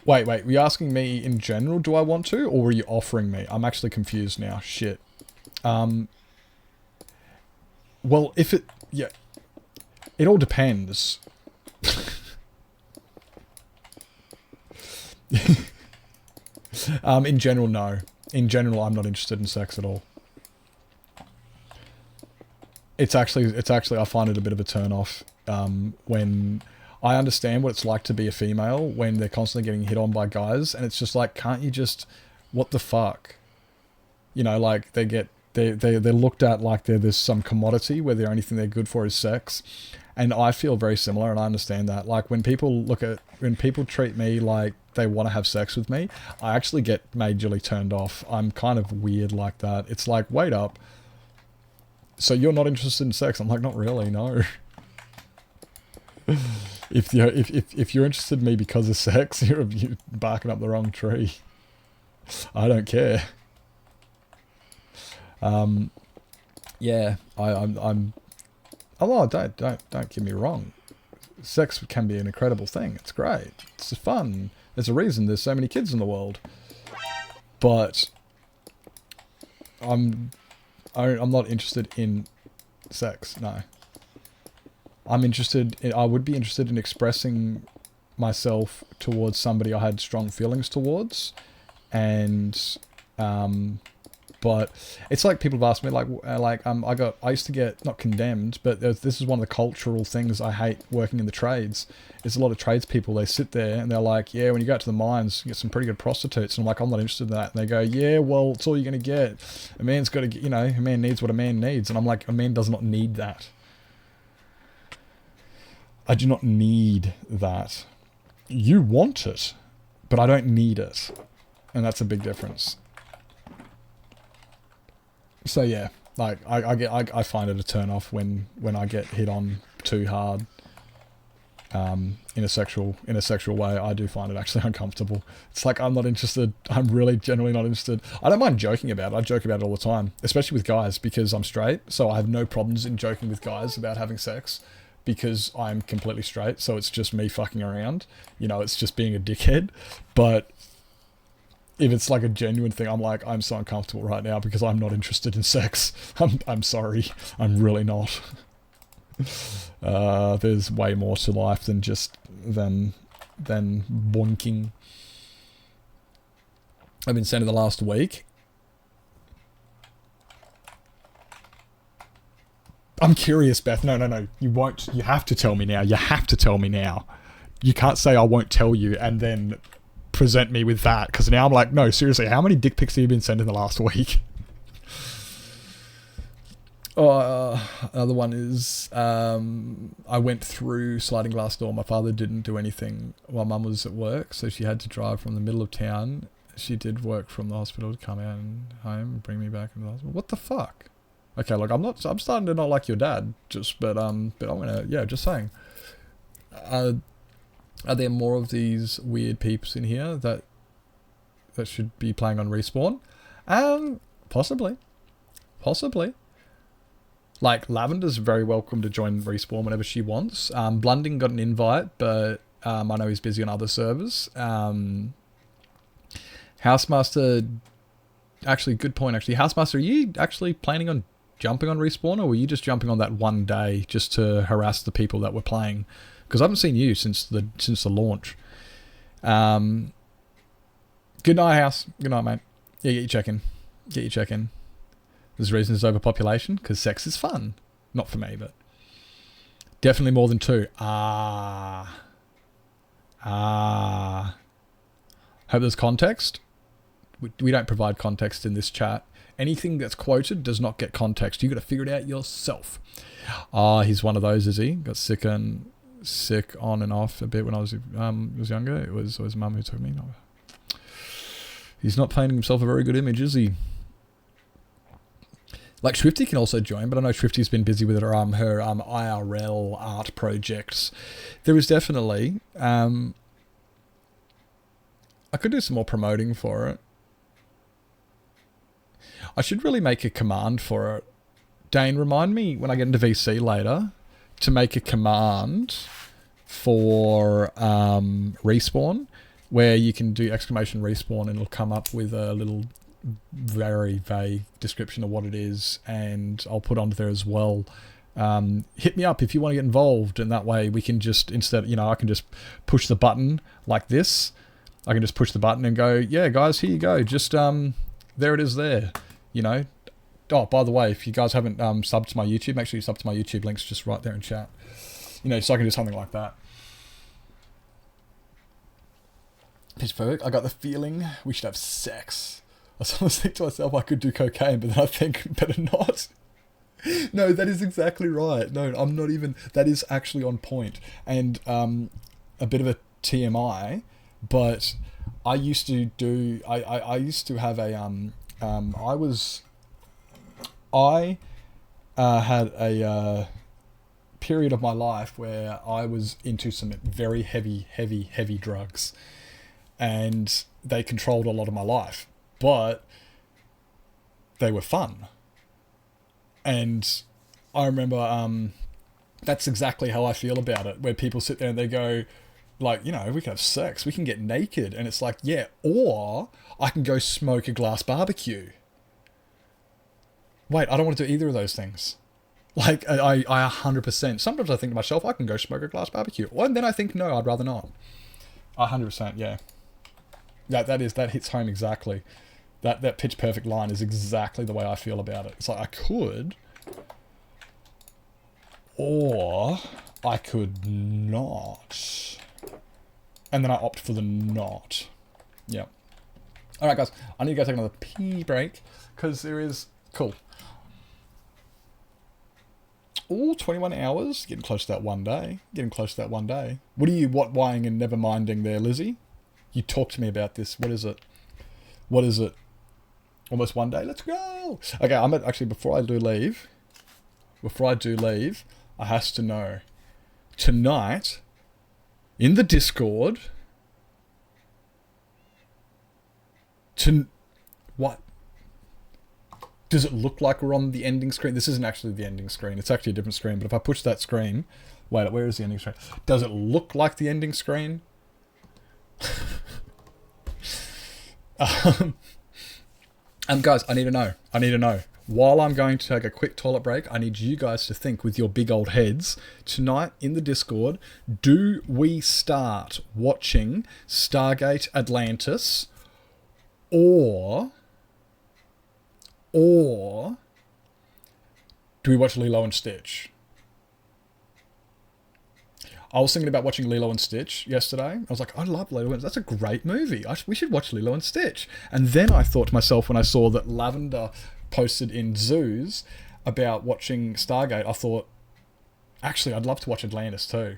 Wait, were you asking me in general, do I want to? Or were you offering me? I'm actually confused now. Shit. Well, if it... Yeah. It all depends. In general, no. In general, I'm not interested in sex at all. It's actually, I find it a bit of a turn off, when I understand what it's like to be a female when they're constantly getting hit on by guys, and it's just like, can't you just, what the fuck? You know, like, they're looked at like they're this some commodity where the only thing they're good for is sex. And I feel very similar, and I understand that. Like, when people treat me like they want to have sex with me, I actually get majorly turned off. I'm kind of weird like that. It's like, wait up. So you're not interested in sex? I'm like, not really, no. If you're interested in me because of sex, you're barking up the wrong tree. I don't care. Yeah, I'm. Oh, don't get me wrong. Sex can be an incredible thing. It's great. It's fun. There's a reason there's so many kids in the world. But I'm not interested in sex. No. I would be interested in expressing myself towards somebody I had strong feelings towards, and but it's like people have asked me, I used to get, not condemned, but this is one of the cultural things I hate working in the trades. There's a lot of tradespeople, they sit there and they're like, yeah, when you go out to the mines, you get some pretty good prostitutes. And I'm like, I'm not interested in that. And they go, yeah, well, it's all you're going to get. A man's got to get, a man needs what a man needs. And I'm like, a man does not need that. I do not need that. You want it, but I don't need it. And that's a big difference. So yeah, like I find it a turn off when I get hit on too hard, in a sexual way. I do find it actually uncomfortable. It's like, I'm not interested. I'm really genuinely not interested. I don't mind joking about it. I joke about it all the time, especially with guys, because I'm straight. So I have no problems in joking with guys about having sex, because I'm completely straight. So it's just me fucking around. It's just being a dickhead. But if it's like a genuine thing, I'm like, I'm so uncomfortable right now because I'm not interested in sex. I'm sorry. I'm really not. There's way more to life than just than bonking. I've been saying it the last week. I'm curious, Beth. No. You won't. You have to tell me now. You have to tell me now. You can't say I won't tell you and then present me with that, because now I'm like, no, seriously, how many dick pics have you been sending the last week? Another one is, I went through sliding glass door. My father didn't do anything while Mum was at work, so she had to drive from the middle of town. She did work from the hospital to come out and home and bring me back into the hospital. What the fuck? Okay, look, I'm starting to not like your dad, but I'm gonna, yeah, just saying. Are there more of these weird peeps in here that should be playing on Respawn? Possibly. Like, Lavender's very welcome to join Respawn whenever she wants. Blunding got an invite, but I know he's busy on other servers. Housemaster, actually, good point, actually. Housemaster, are you actually planning on jumping on Respawn, or were you just jumping on that one day just to harass the people that were playing? Because I haven't seen you since the launch. Good night, House. Good night, mate. Yeah, get your check in. There's reasons overpopulation, because sex is fun. Not for me, but definitely more than 2. Hope there's context. We don't provide context in this chat. Anything that's quoted does not get context. You got to figure it out yourself. He's one of those, is he? Got sick on and off a bit when I was younger. It was Mum who took me. He's not painting himself a very good image, is he? Like, Swifty can also join, but I know Swifty's been busy with her IRL art projects. There is definitely... I could do some more promoting for it. I should really make a command for it. Dane, remind me when I get into VC later to make a command for respawn, where you can do exclamation respawn and it'll come up with a little very vague description of what it is, and I'll put onto there as well. Hit me up if you want to get involved, and that way we can just, instead, I can just push the button like this. I can just push the button and go, yeah, guys, here you go. Just, there it is there, Oh, by the way, if you guys haven't subbed to my YouTube, make sure you sub to my YouTube. Link's just right there in chat. So I can do something like that. Pitch perfect. I got the feeling we should have sex. I sometimes think to myself I could do cocaine, but then I think better not. No, that is exactly right. No, I'm not even... That is actually on point. And a bit of a TMI, but I used to do... I used to have a... I had a period of my life where I was into some very heavy drugs, and they controlled a lot of my life, but they were fun. And I remember that's exactly how I feel about it, where people sit there and they go, like, we can have sex, we can get naked, and it's like, yeah, or I can go smoke a glass barbecue. Wait, I don't want to do either of those things. Like, I 100%. Sometimes I think to myself, I can go smoke a glass barbecue. And then I think, no, I'd rather not. 100%, yeah. That hits home exactly. That pitch perfect line is exactly the way I feel about it. It's like, I could, or I could not. And then I opt for the not. Yeah. Alright, guys, I need to go take another pee break, because there is... Cool. All 21 hours. Getting close to that one day. What are you what-wying and never minding there, Lizzie? You talk to me about this. What is it? Almost one day? Let's go! Okay, actually, before I do leave, I has to know. Tonight, in the Discord... What? Does it look like we're on the ending screen? This isn't actually the ending screen. It's actually a different screen. But if I push that screen... Wait, where is the ending screen? Does it look like the ending screen? Guys, I need to know. While I'm going to take a quick toilet break, I need you guys to think with your big old heads. Tonight in the Discord, do we start watching Stargate Atlantis, or do we watch Lilo and Stitch? I was thinking about watching Lilo and Stitch yesterday. I was like, I love Lilo and Stitch. That's a great movie. We should watch Lilo and Stitch. And then I thought to myself, when I saw that Lavender posted in Zoos about watching Stargate, I thought, actually, I'd love to watch Atlantis too.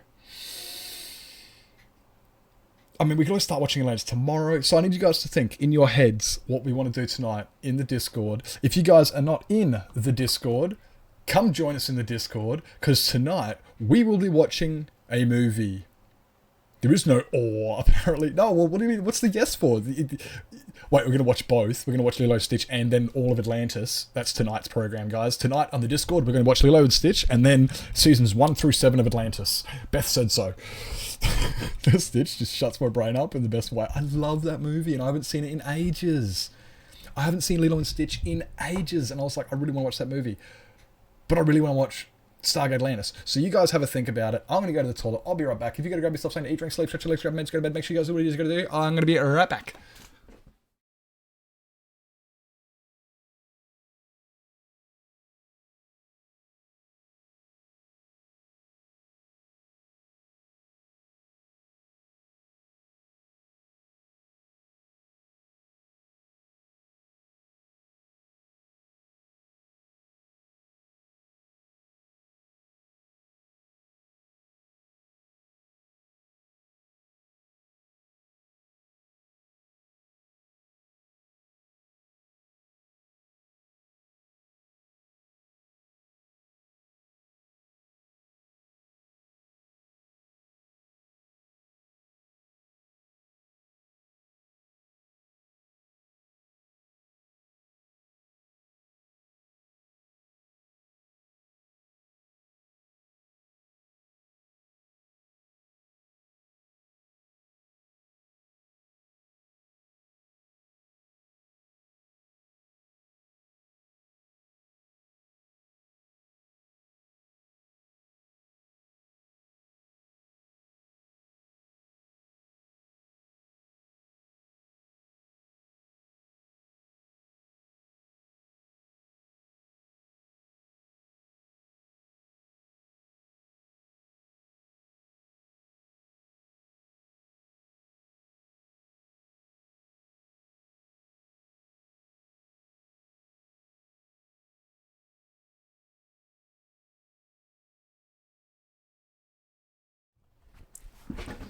I mean, we can always start watching Atlantis tomorrow. So I need you guys to think in your heads what we want to do tonight in the Discord. If you guys are not in the Discord, come join us in the Discord, because tonight we will be watching a movie. There is no or, apparently. No, well, what do you mean? What's the yes for? Wait, we're going to watch both. We're going to watch Lilo and Stitch and then all of Atlantis. That's tonight's program, guys. Tonight on the Discord, we're going to watch Lilo and Stitch and then seasons 1 through 7 of Atlantis. Beth said so. Stitch just shuts my brain up in the best way. I love that movie, and I haven't seen it in ages. I haven't seen Lilo and Stitch in ages, and I was like, I really want to watch that movie. But I really want to watch Stargate Atlantis. So you guys have a think about it. I'm going to go to the toilet. I'll be right back. If you got to grab yourself something to eat, drink, sleep, stretch your legs, grab meds, go to bed, make sure you guys do what it is you're going to do. I'm going to be right back.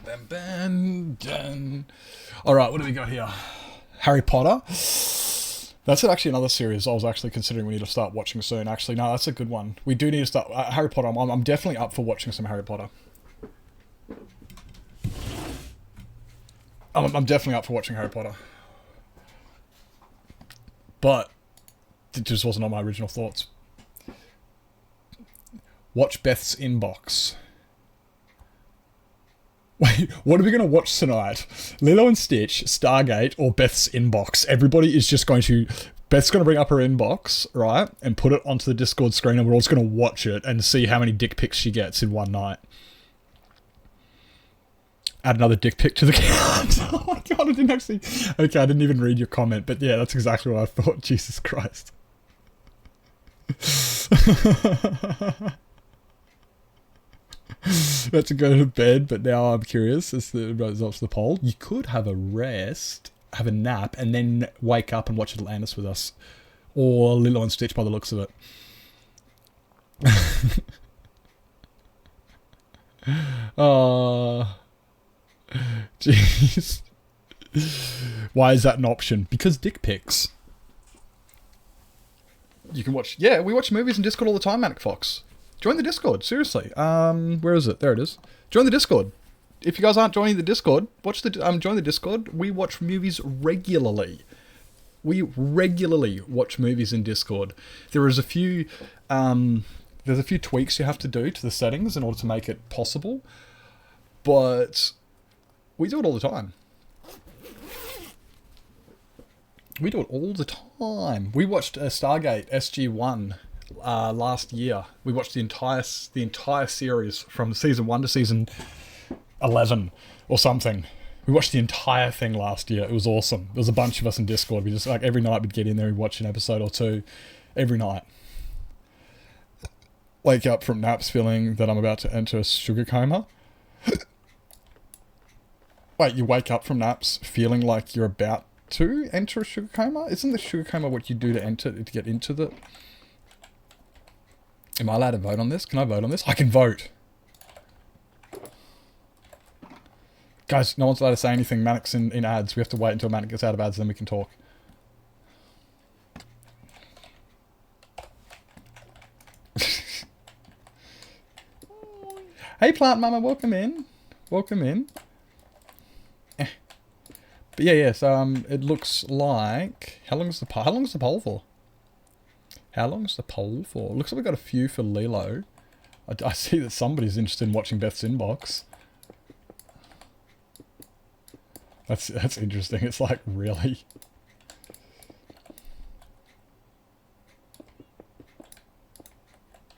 Bam, bam, dun. All right, what do we got here? Harry Potter. That's actually another series I was actually considering we need to start watching soon. Actually, no, that's a good one. We do need to start Harry Potter. I'm definitely up for watching some Harry Potter. I'm definitely up for watching Harry Potter. But it just wasn't on my original thoughts. Watch Beth's Inbox. Wait, what are we going to watch tonight? Lilo and Stitch, Stargate, or Beth's Inbox? Everybody is just going to... Beth's going to bring up her inbox, right? And put it onto the Discord screen, and we're all just going to watch it and see how many dick pics she gets in one night. Add another dick pic to the count. Oh my god, I didn't actually... Okay, I didn't even read your comment, but yeah, that's exactly what I thought. Jesus Christ. About to go to bed, but now I'm curious as to the results of the poll. You could have a rest, have a nap, and then wake up and watch Atlantis with us. Or Lilo and Stitch by the looks of it. Oh... Jeez. Why is that an option? Because dick pics. You can watch... Yeah, we watch movies in Discord all the time, Manic Fox. Join the Discord, seriously. Where is it? There it is. Join the Discord. If you guys aren't joining the Discord, join the Discord. We watch movies regularly. We regularly watch movies in Discord. There is a few... there's a few tweaks you have to do to the settings in order to make it possible. But... we do it all the time. We do it all the time. We watched Stargate SG-1 last year. We watched the entire series from season 1 to season 11 or something. We watched the entire thing last year. It was awesome. There was a bunch of us in Discord. We just, like, every night we'd get in there and watch an episode or two. Every night. Wake up from naps feeling that I'm about to enter a sugar coma. Wait, you wake up from naps feeling like you're about to enter a sugar coma? Isn't the sugar coma what you do to get into the... Am I allowed to vote on this? Can I vote on this? I can vote! Guys, no one's allowed to say anything. Manic's in ads. We have to wait until Manic gets out of ads, then we can talk. Hey, Plant Mama, welcome in. Welcome in. But yeah, so it looks like... How long is the poll for? How long is the poll for? Looks like we got a few for Lilo. I see that somebody's interested in watching Beth's Inbox. That's interesting. It's like, really?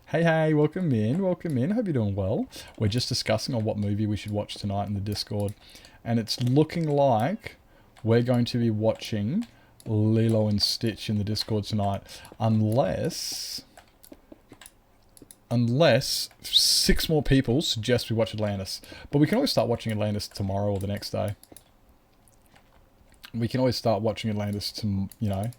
Hey, welcome in, welcome in. Hope you're doing well. We're just discussing on what movie we should watch tonight in the Discord. And it's looking like we're going to be watching Lilo and Stitch in the Discord tonight. Unless 6 more people suggest we watch Atlantis. But we can always start watching Atlantis tomorrow or the next day. We can always start watching Atlantis to, you know...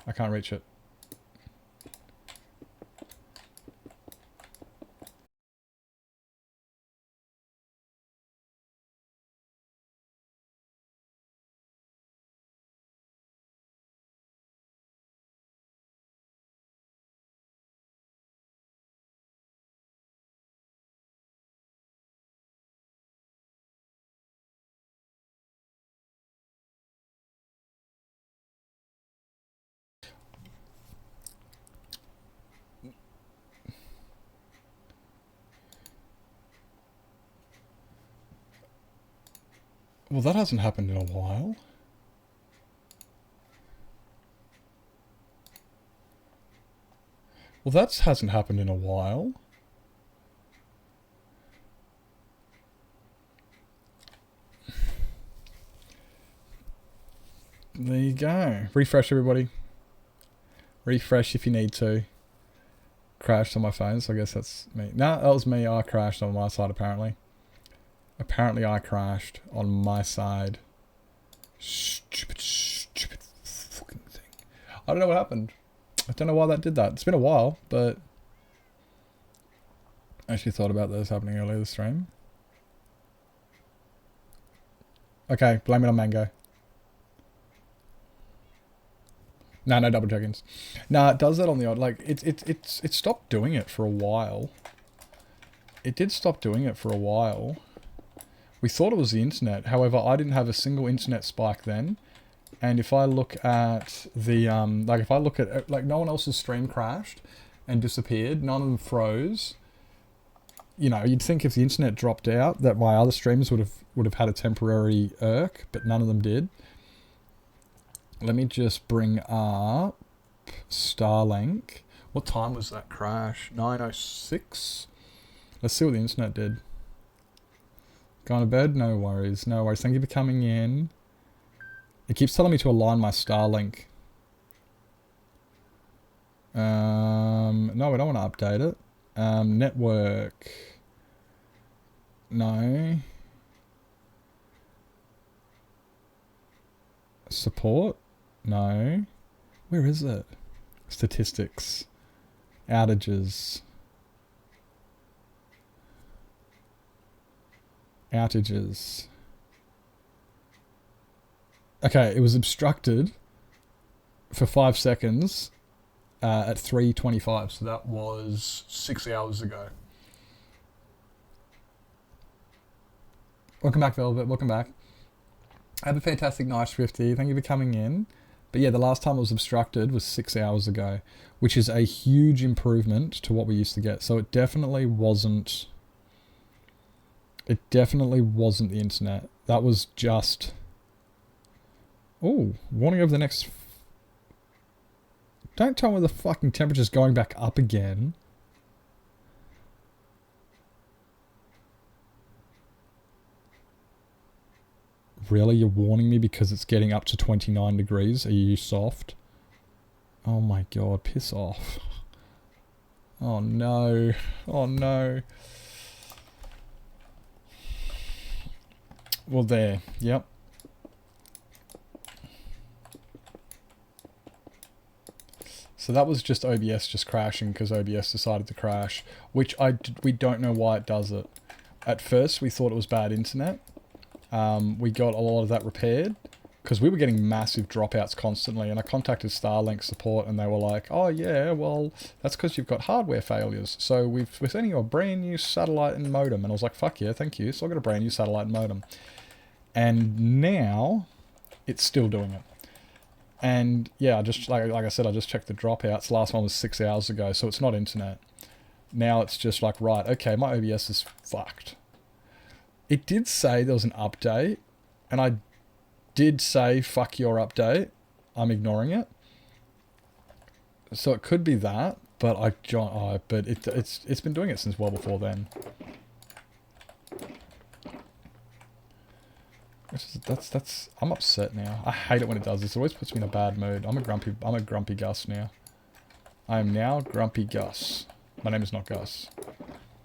I can't reach it. Well, that hasn't happened in a while. Well, that hasn't happened in a while. There you go. Refresh, everybody. Refresh if you need to. Crashed on my phone, so I guess that's me. No, that was me. I crashed on my side, apparently. Apparently I crashed on my side. Stupid fucking thing. I don't know what happened. I don't know why that did that. It's been a while, but I actually thought about this happening earlier this stream. Okay, blame it on Mango. No, no double check-ins. Nah, it does that on the odd. Like, it stopped doing it for a while. It did stop doing it for a while. We thought it was the internet. However, I didn't have a single internet spike then. And if I look at the, like if I look at, like no one else's stream crashed and disappeared. None of them froze. You know, you'd think if the internet dropped out that my other streams would have had a temporary irk, but none of them did. Let me just bring up Starlink. What time was that crash? 9:06? Let's see what the internet did. Going to bed? No worries. No worries. Thank you for coming in. It keeps telling me to align my Starlink. No, I don't want to update it. Network. No. Support? No. Where is it? Statistics. Outages. Outages. Okay, it was obstructed for 5 seconds at 3:25, so that was 6 hours ago. Welcome back, Velvet. Welcome back. Have a fantastic night, Swifty. Thank you for coming in. But yeah, the last time it was obstructed was 6 hours ago, which is a huge improvement to what we used to get. So it definitely wasn't... It definitely wasn't the internet. That was just... Oh, warning over the next... Don't tell me the fucking temperature's going back up again. Really? You're warning me because it's getting up to 29 degrees? Are you soft? Oh my god, piss off. Oh no. Oh no. Well, there. Yep. So that was just OBS just crashing because OBS decided to crash, which we don't know why it does it. At first, we thought it was bad internet. We got a lot of that repaired because we were getting massive dropouts constantly, and I contacted Starlink support and they were like, oh yeah, well, that's because you've got hardware failures. So we're sending you a brand new satellite and modem. And I was like, fuck yeah, thank you. So I got a brand new satellite and modem. And now it's still doing it. And yeah, I just like I said, I just checked the dropouts. The last one was 6 hours ago, so it's not internet. Now it's just like, right, okay, my OBS is fucked. It did say there was an update, and I did say, fuck your update. I'm ignoring it. So it could be that, but it's been doing it since well before then. I'm upset now. I hate it when it does this. It always puts me in a bad mood. I'm a grumpy Gus now. I am now Grumpy Gus. My name is not Gus.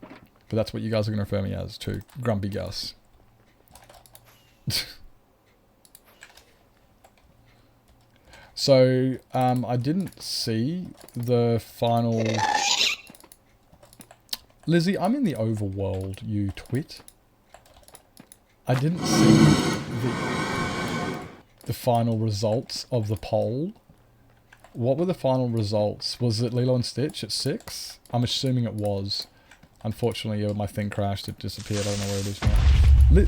But that's what you guys are going to refer me as too. Grumpy Gus. So, I didn't see the final... Lizzie, I'm in the overworld, you twit. I didn't see the final results of the poll. What were the final results? Was it Lilo and Stitch at 6? I'm assuming it was. Unfortunately, my thing crashed. It disappeared. I don't know where it is now.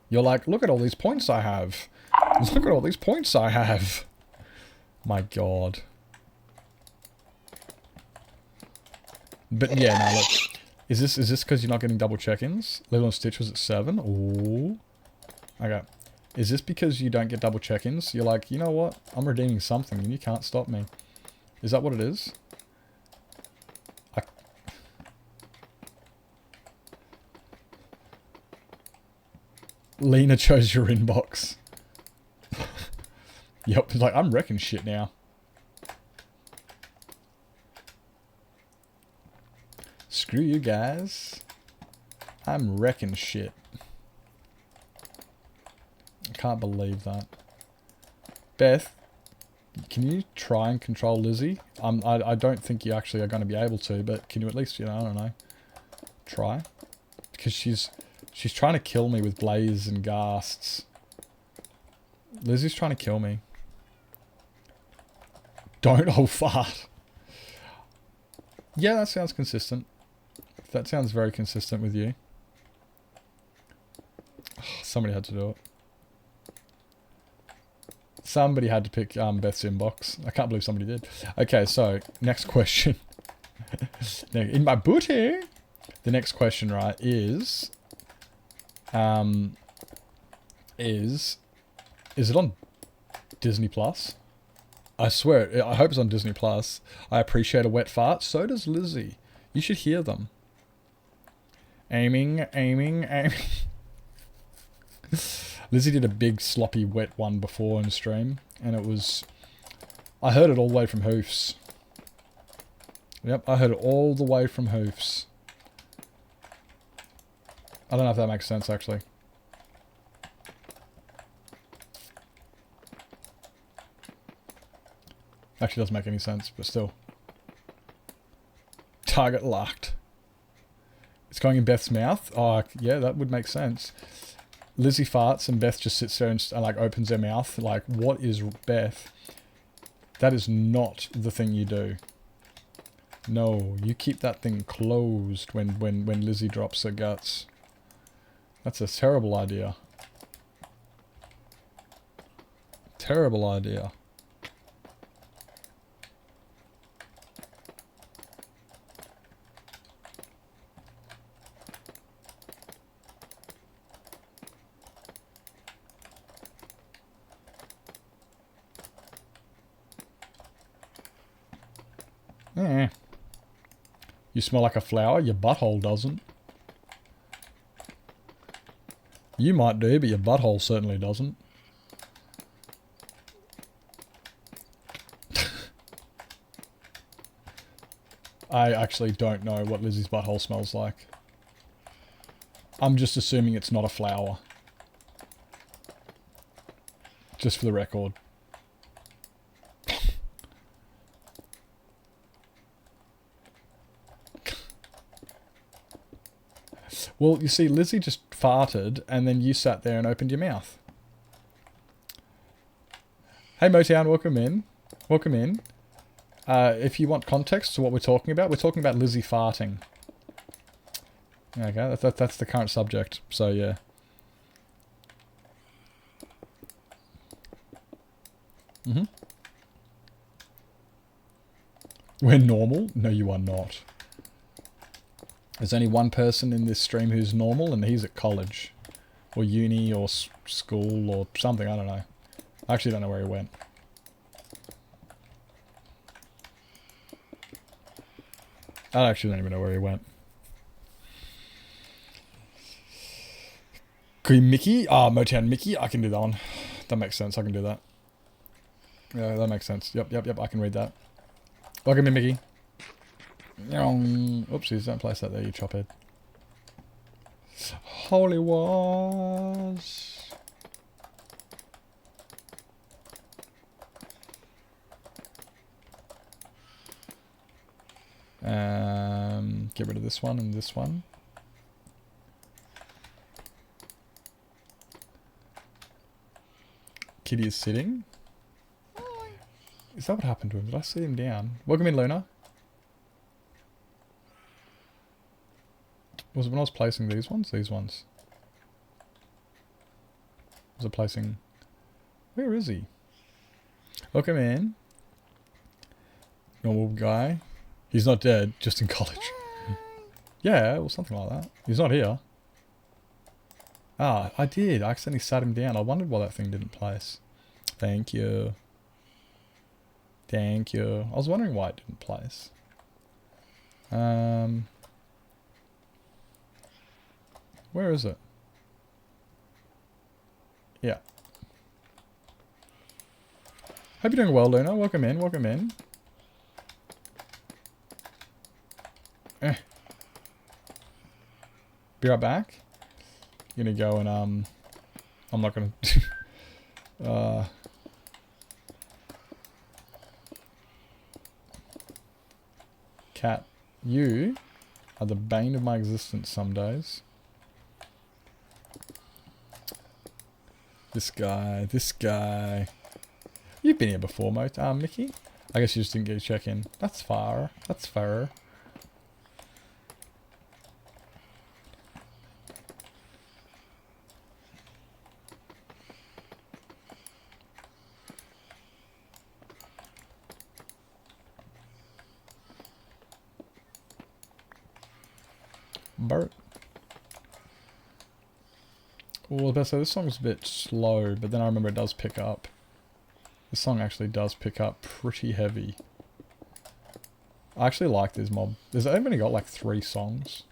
You're like, look at all these points I have. Look at all these points I have. My god. But yeah, now look. Is this because you're not getting double check-ins? Lilo and Stitch was at 7? Ooh. Okay. Is this because you don't get double check-ins? You're like, you know what? I'm redeeming something and you can't stop me. Is that what it is? Lena chose your inbox. Yep, like, I'm wrecking shit now. Screw you guys. I'm wrecking shit. can't believe that. Beth, can you try and control Lizzie? I don't think you actually are going to be able to, but can you at least, you know, I don't know, try? Because she's trying to kill me with blaze and ghasts. Lizzie's trying to kill me. Don't hold fart. Yeah, that sounds consistent. That sounds very consistent with you. Oh, somebody had to do it. Somebody had to pick Beth's inbox. I can't believe somebody did. Okay, so next question. In my booty, the next question, right, is it on Disney Plus? I swear, I hope it's on Disney Plus. I appreciate a wet fart. So does Lizzie. You should hear them. Aiming. Lizzie did a big sloppy wet one before in the stream, and it was... I heard it all the way from Hoofs. Yep, I heard it all the way from Hoofs. I don't know if that makes sense, actually. Actually doesn't make any sense, but still. Target locked. It's going in Beth's mouth? Oh, yeah, that would make sense. Lizzie farts and Beth just sits there and like opens her mouth. Like, what is Beth? That is not the thing you do. No, you keep that thing closed when Lizzie drops her guts. That's a terrible idea. Terrible idea. You smell like a flower, your butthole doesn't. You might do, but your butthole certainly doesn't. I actually don't know what Lizzie's butthole smells like. I'm just assuming it's not a flower. Just for the record. Well, you see, Lizzie just farted, and then you sat there and opened your mouth. Hey, Motown, welcome in. Welcome in. If you want context to what we're talking about Lizzie farting. Okay, that's the current subject, so yeah. We're normal? No, you are not. There's only one person in this stream who's normal, and he's at college. Or uni, or school, or something, I don't know. I actually don't know where he went. I actually don't even know where he went. Green Mickey? Ah, Motown Mickey? I can do that one. That makes sense, I can do that. Yeah, that makes sense. Yep, I can read that. Welcome in, Mickey. Oopsies, don't place that there, you chophead. Holy wars. Get rid of this one and this one. Kitty is sitting. Is that what happened to him? Did I see him down? Welcome in, Luna. Was it when I was placing these ones? These ones. Was it placing... Where is he? Welcome in. Normal guy. He's not dead, just in college. Yeah, well, something like that. He's not here. Ah, I did. I accidentally sat him down. I wondered why that thing didn't place. Thank you. Thank you. I was wondering why it didn't place. Where is it? Yeah. Hope you're doing well, Luna. Welcome in, welcome in. Be right back. Gonna go and, I'm not gonna... Cat, you are the bane of my existence some days. This guy. You've been here before, Mickey. I guess you just didn't get a check-in. That's fair. That's fair. Bart. Well, so this song's a bit slow, but then I remember it does pick up. This song actually does pick up pretty heavy. I actually like this mob. They've only got like 3 songs.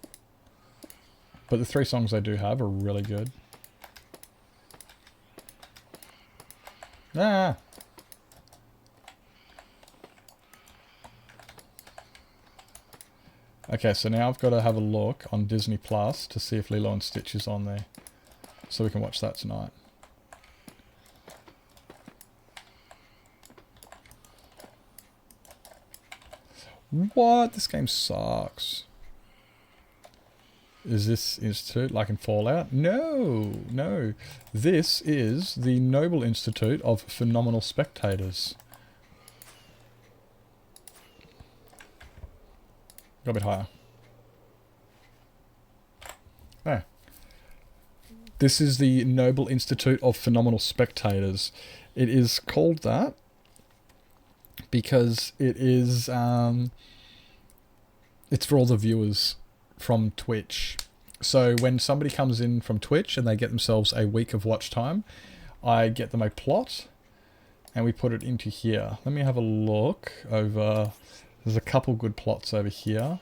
But the 3 songs they do have are really good. Ah! Okay, so now I've got to have a look on Disney Plus to see if Lilo and Stitch is on there. So we can watch that tonight. What? This game sucks. Is this Institute like in Fallout? No, no. This is the Noble Institute of Phenomenal Spectators. Go a bit higher. There. This is the Noble Institute of Phenomenal Spectators. It is called that because it is, it's for all the viewers from Twitch. So when somebody comes in from Twitch and they get themselves a week of watch time, I get them a plot and we put it into here. Let me have a look over. There's a couple good plots over here.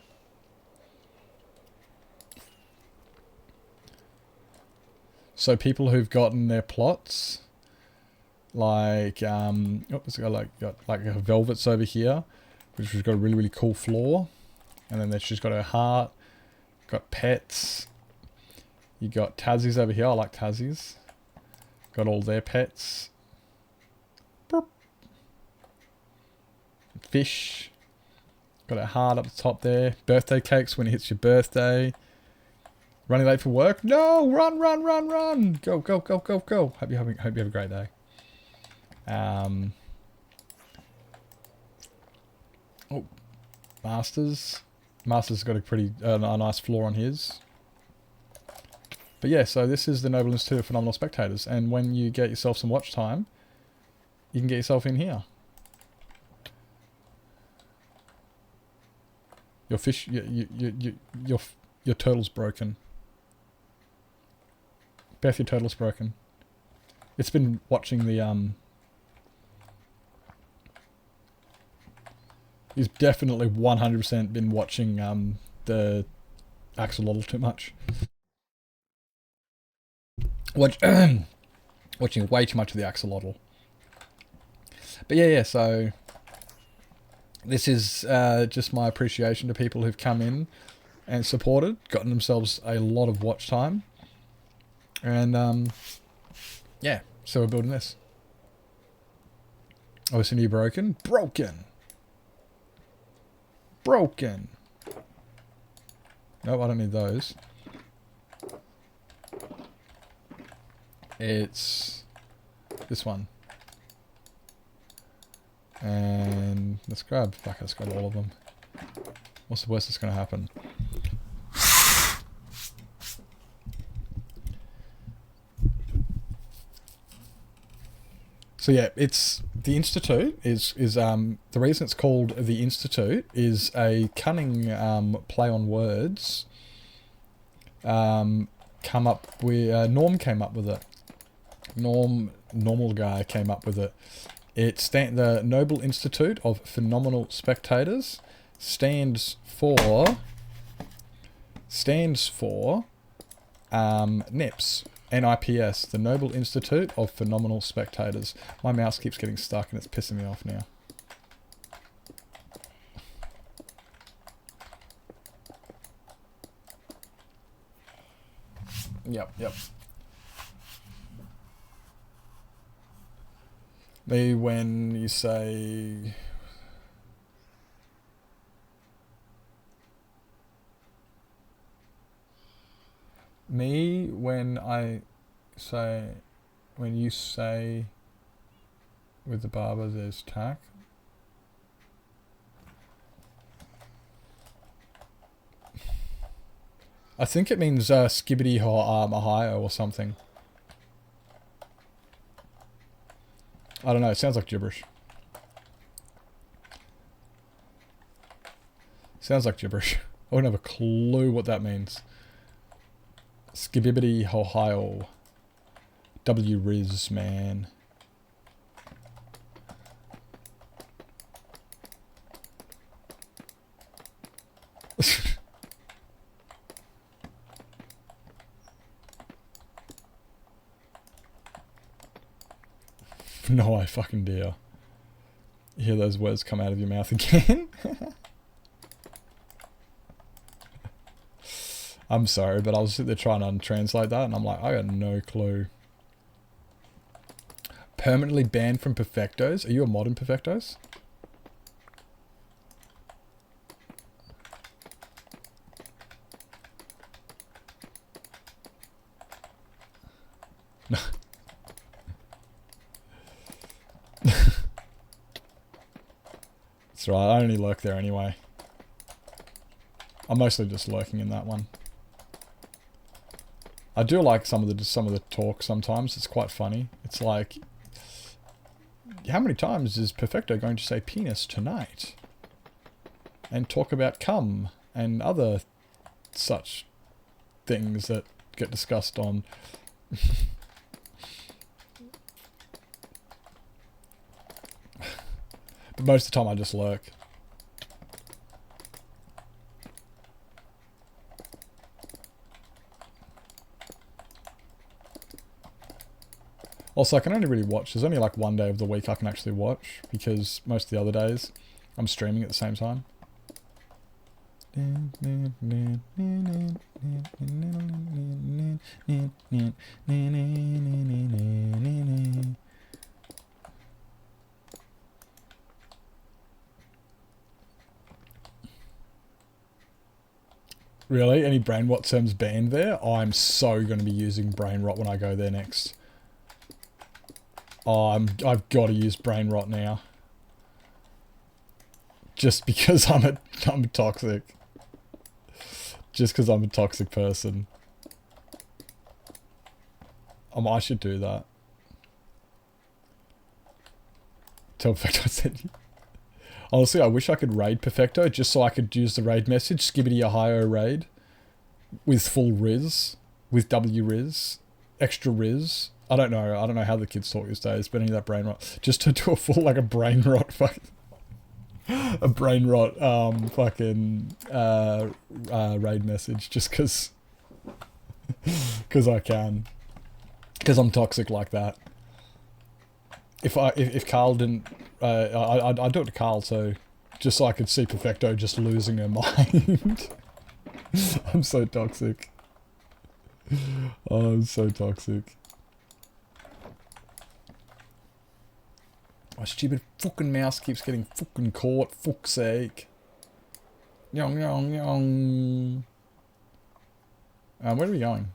So people who've gotten their plots, like, it's got like a Velvet's over here, which has got a really, really cool floor. And then she's got her heart, got pets. You got Tassies over here. I like Tassies. Got all their pets. Burp. Fish. Got a heart up the top there. Birthday cakes when it hits your birthday. Running late for work? No! Run, run, run, run! Go, go, go, go, go. Hope you have a great day. Oh, Masters. Masters got a pretty a nice floor on his. But yeah, so this is the Noble Institute of Phenomenal Spectators, and when you get yourself some watch time, you can get yourself in here. Your fish, your turtle's broken. Beth, your turtle's broken. It's been watching the He's definitely 100% been watching the axolotl too much. Watching way too much of the axolotl. But yeah, so this is just my appreciation to people who've come in and supported, gotten themselves a lot of watch time. And yeah, so we're building this. Oh, it's new broken? Broken! Broken! Nope, I don't need those. It's this one. And let's grab, fuck, let's grab all of them. What's the worst that's going to happen? So yeah, it's the Institute is the reason it's called the Institute is a cunning play on words. Come up with Norm came up with it. Normal guy came up with it. It's the Noble Institute of Phenomenal Spectators stands for NIPS. NIPS, the Noble Institute of Phenomenal Spectators. My mouse keeps getting stuck and it's pissing me off now. Yep. Me when you say... Me when I say... When you say... With the barber there's tack. I think it means skibbity Ohio or something. I don't know, it sounds like gibberish. Sounds like gibberish. I wouldn't have a clue what that means. Skibbity Ohio. W Riz, man. No, I fucking dare. You hear those words come out of your mouth again? I'm sorry, but I was sitting there trying to translate that and I'm like, I got no clue. Permanently banned from Perfectos? Are you a mod in Perfectos? No. That's right, I only lurk there anyway. I'm mostly just lurking in that one. I do like some of the talk sometimes. It's quite funny. It's like, how many times is Perfecto going to say penis tonight? And talk about cum and other such things that get discussed on. But most of the time I just lurk. Also, I can only really watch. There's only like one day of the week I can actually watch because most of the other days I'm streaming at the same time. Really? Any brain rot terms banned there? Oh, I'm so going to be using brain rot when I go there next. Oh, I've got to use brain rot now. Just because I'm toxic. Just because I'm a toxic person. I should do that. Tell Perfecto I sent you. Honestly, I wish I could raid Perfecto just so I could use the raid message, Skibbity Ohio raid, with full Riz, with W Riz, extra Riz. I don't know how the kids talk these days, but any of that brain rot. Just to do a full, like a brain rot fucking... a brain rot, raid message, just cause... cause I can. Cause I'm toxic like that. If Carl didn't... I'd do it to Carl too. Just so I could see Perfecto just losing her mind. I'm so toxic. Oh, I'm so toxic. My stupid fucking mouse keeps getting fucking caught. Fuck's sake. Yong yong yong. Where are we going?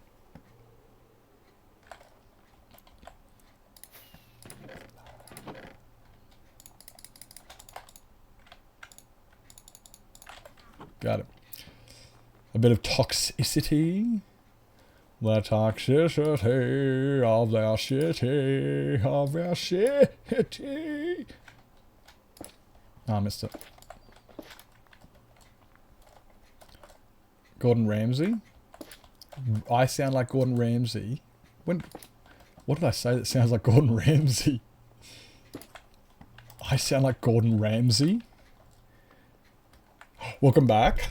Got it. A bit of toxicity. The toxicity of their shitty, of their shitty. Oh, I missed it. Gordon Ramsay? I sound like Gordon Ramsay? What did I say that sounds like Gordon Ramsay? I sound like Gordon Ramsay? Welcome back.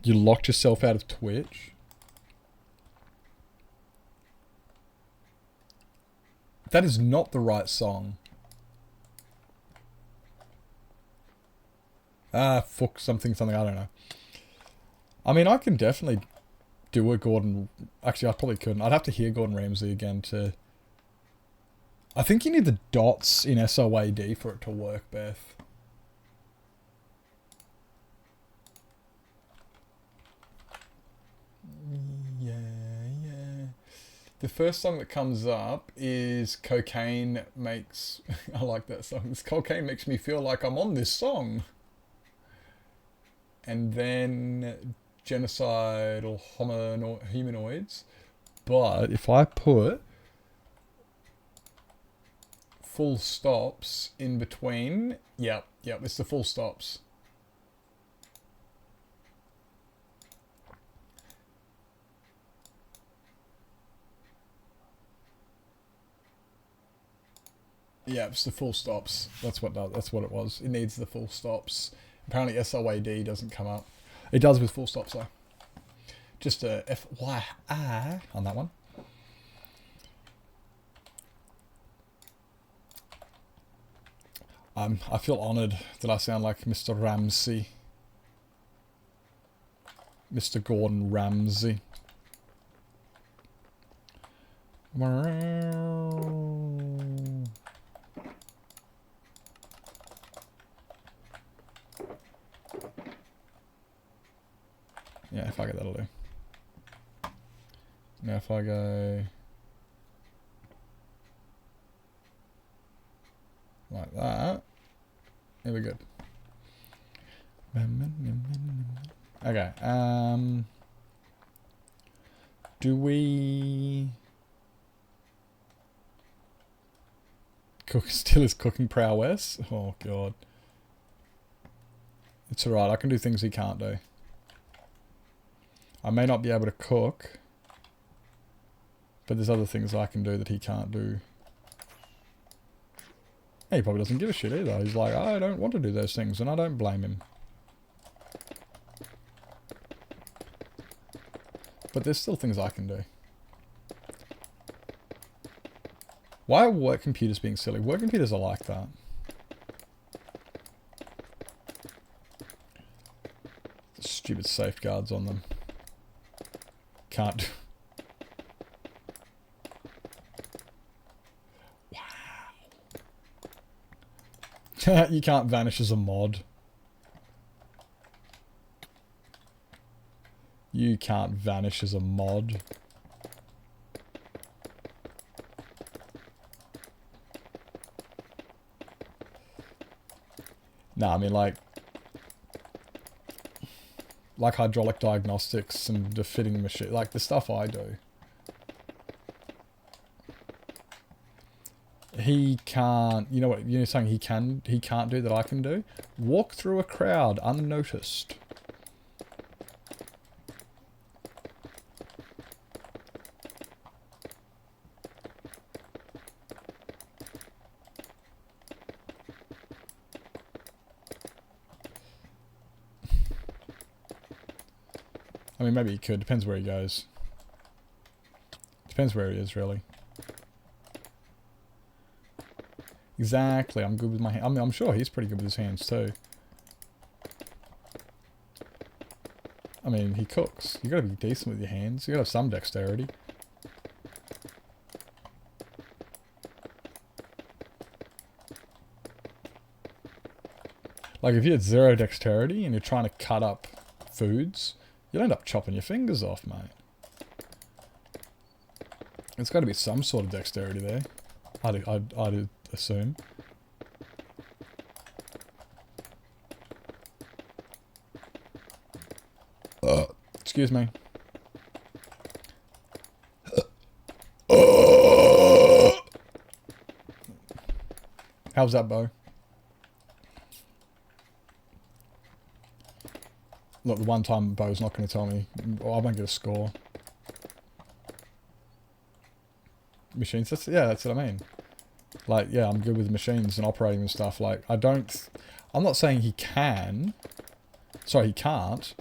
You locked yourself out of Twitch? That is not the right song. Fuck something, I don't know. I mean, I can definitely do a Gordon... Actually, I probably couldn't. I'd have to hear Gordon Ramsay again to... I think you need the dots in SOAD for it to work, Beth. Yeah. The first song that comes up is Cocaine Makes... I like that song. This cocaine makes me feel like I'm on this song. And then genocidal humanoids. But if I put full stops in between... Yep, it's the full stops. Yeah, it's the full stops. That's what it was. It needs the full stops. Apparently SOAD doesn't come up. It does with full stops though. Just a FYI on that one. I feel honoured that I sound like Mr. Ramsay. Mr. Gordon Ramsay. Yeah, if I get that'll do. Now if I go like that, it'll be good. Okay, do we cook still his cooking prowess? Oh god. It's alright, I can do things he can't do. I may not be able to cook, but there's other things I can do that he can't do. He probably doesn't give a shit either. He's like, I don't want to do those things, and I don't blame him. But there's still things I can do. Why are work computers being silly? Work computers are like that. Stupid safeguards on them. Can't. Wow. You can't vanish as a mod. You can't vanish as a mod. Nah, I mean like hydraulic diagnostics and the fitting machine, like the stuff I do. He can't, you know what, you're saying he can't do that I can do? Walk through a crowd unnoticed. I mean, maybe he could. Depends where he goes. Depends where he is, really. Exactly. I'm good with my hands. I mean, I'm sure he's pretty good with his hands, too. I mean, he cooks. You gotta be decent with your hands. You gotta have some dexterity. Like, if you had 0 dexterity and you're trying to cut up foods, you'll end up chopping your fingers off, mate. There's got to be some sort of dexterity there. I'd assume. Excuse me. How's that, Bo? Look, the one time Bo's not going to tell me, I won't get a score. Machines, that's what I mean. Like, yeah, I'm good with machines and operating and stuff. Like, I'm not saying he can. Sorry, he can't.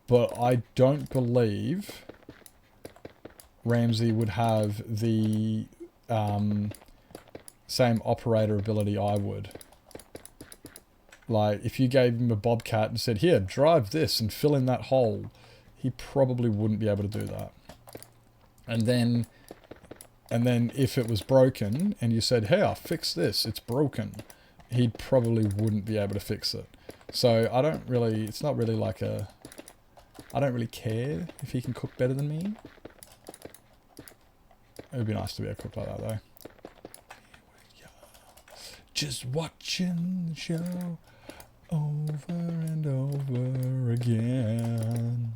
But I don't believe Ramsay would have the same operator ability I would. Like, if you gave him a bobcat and said, here, drive this and fill in that hole, he probably wouldn't be able to do that. And then if it was broken and you said, hey, I'll fix this, it's broken, he probably wouldn't be able to fix it. So I don't really, it's not really like a, I don't really care if he can cook better than me. It would be nice to be able to cook like that though. Just watching the show over and over again.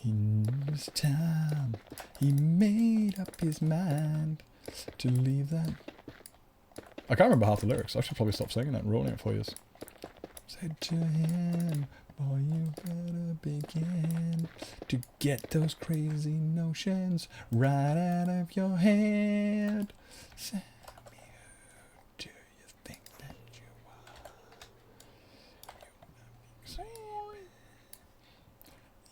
In this time, he made up his mind to leave that. I can't remember half the lyrics. I should probably stop singing it and ruining it for you. Said to him, boy, you better begin to get those crazy notions right out of your head. Sammy, who do you think that you are?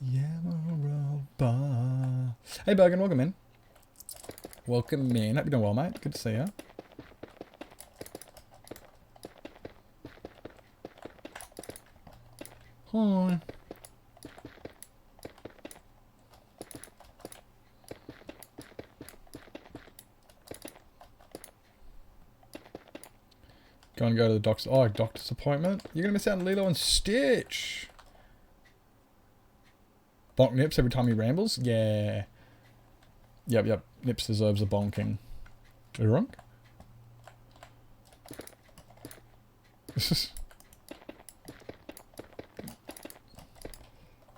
Emerald Bar. Hey Bergen, welcome in. Welcome in. Hope you're doing well, mate. Good to see you. Hi. Go to the doctor's. Oh, doctor's appointment. You're gonna miss out on Lilo and Stitch. Bonk Nips every time he rambles? Yeah. Yep. Nips deserves a bonking. Are you wrong?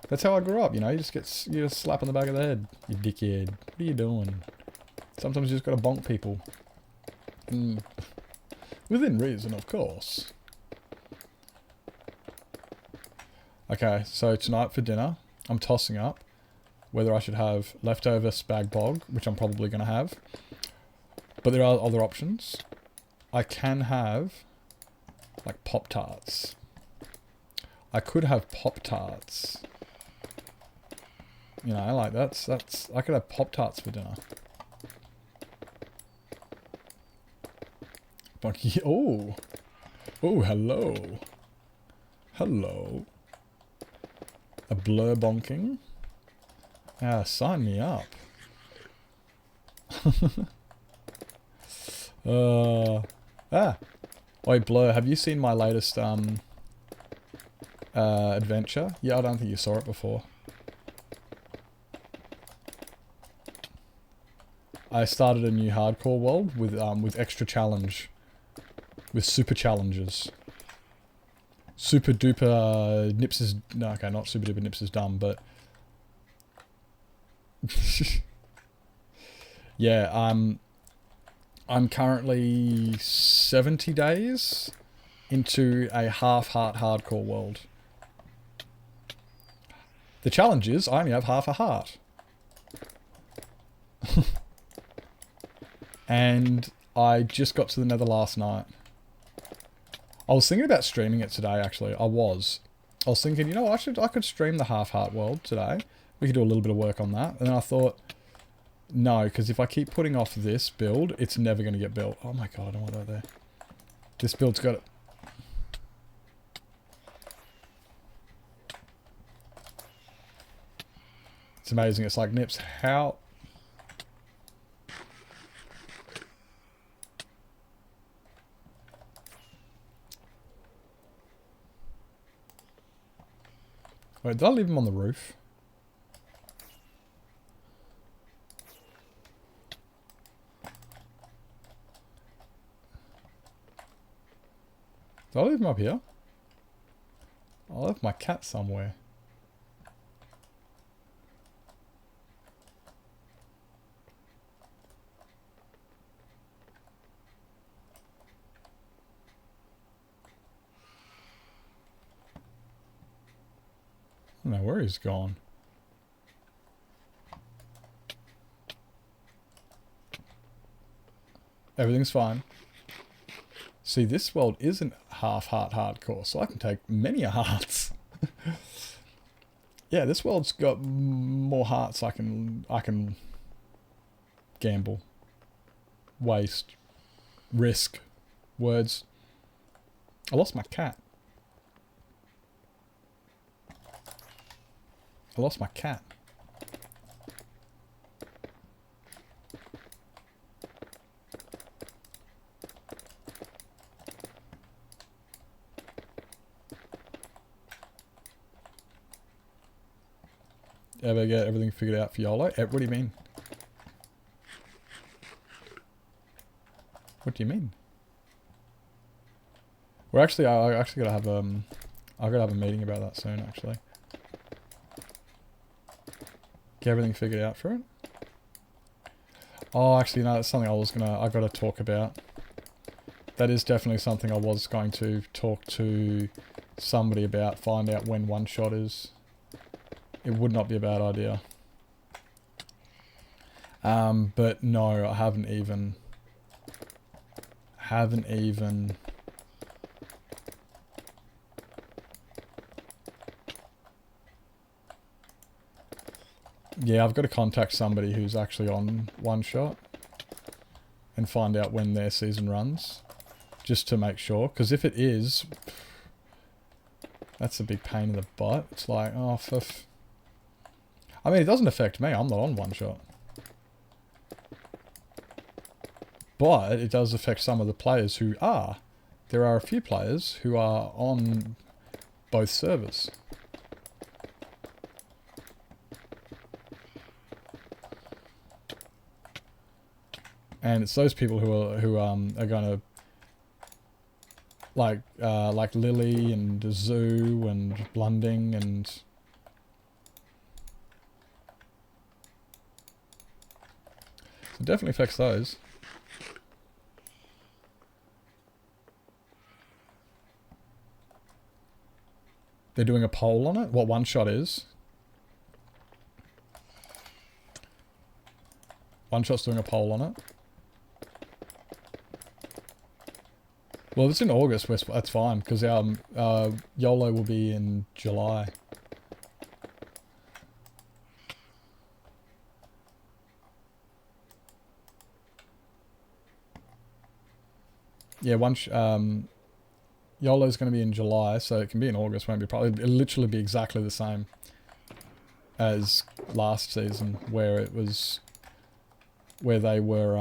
That's how I grew up, you know. You just slap on the back of the head. You dickhead. What are you doing? Sometimes you just gotta bonk people. Within reason, of course. Okay, so tonight for dinner, I'm tossing up whether I should have leftover spag bog, which I'm probably going to have. But there are other options. I can have, like, Pop-Tarts. I could have Pop-Tarts. You know, like, that's, I could have Pop-Tarts for dinner. Bunky, oh, hello. Hello. A blur bonking. Ah, sign me up. Wait, Blur, have you seen my latest adventure? Yeah, I don't think you saw it before. I started a new hardcore world with extra challenge. With super challenges. Super duper Nips is... No, okay, not super duper Nips is dumb, but... yeah, I'm currently 70 days into a half-heart hardcore world. The challenge is I only have half a heart. And I just got to the nether last night. I was thinking about streaming it today, actually. I was thinking, you know, I could stream the half-heart world today. We could do a little bit of work on that. And then I thought, no, because if I keep putting off this build, it's never going to get built. Oh my god, I don't want that there. This build's got it. It's amazing. It's like, Nips, how... Wait, did I leave him on the roof? Did I leave him up here? I left my cat somewhere. I don't know where he's gone. Everything's fine. See, this world isn't half-heart hardcore, so I can take many a hearts. Yeah, this world's got more hearts I can gamble. Waste. Risk. Words. I lost my cat. I lost my cat. Ever get everything figured out for YOLO? What do you mean? What do you mean? We're actually, I actually gotta have I gotta have a meeting about that soon. Actually, get everything figured out for it. Oh, actually, no, that's something I gotta talk about. That is definitely something I was going to talk to somebody about. Find out when one shot is. It would not be a bad idea. But no, I haven't even. Yeah, I've got to contact somebody who's actually on one shot and find out when their season runs, just to make sure. Because if it is, that's a big pain in the butt. It's like, oh, I mean, it doesn't affect me. I'm not on one shot. But it does affect some of the players who are. There are a few players who are on both servers. And it's those people who are gonna like Lily and Zoo and Blunding and so it definitely affects those. They're doing a poll on it. What one shot is? One shot's doing a poll on it. Well, if it's in August, that's fine, because our YOLO will be in July. Yeah, YOLO's going to be in July, so it can be in August, won't be probably. It'll literally be exactly the same as last season, where it was, where they were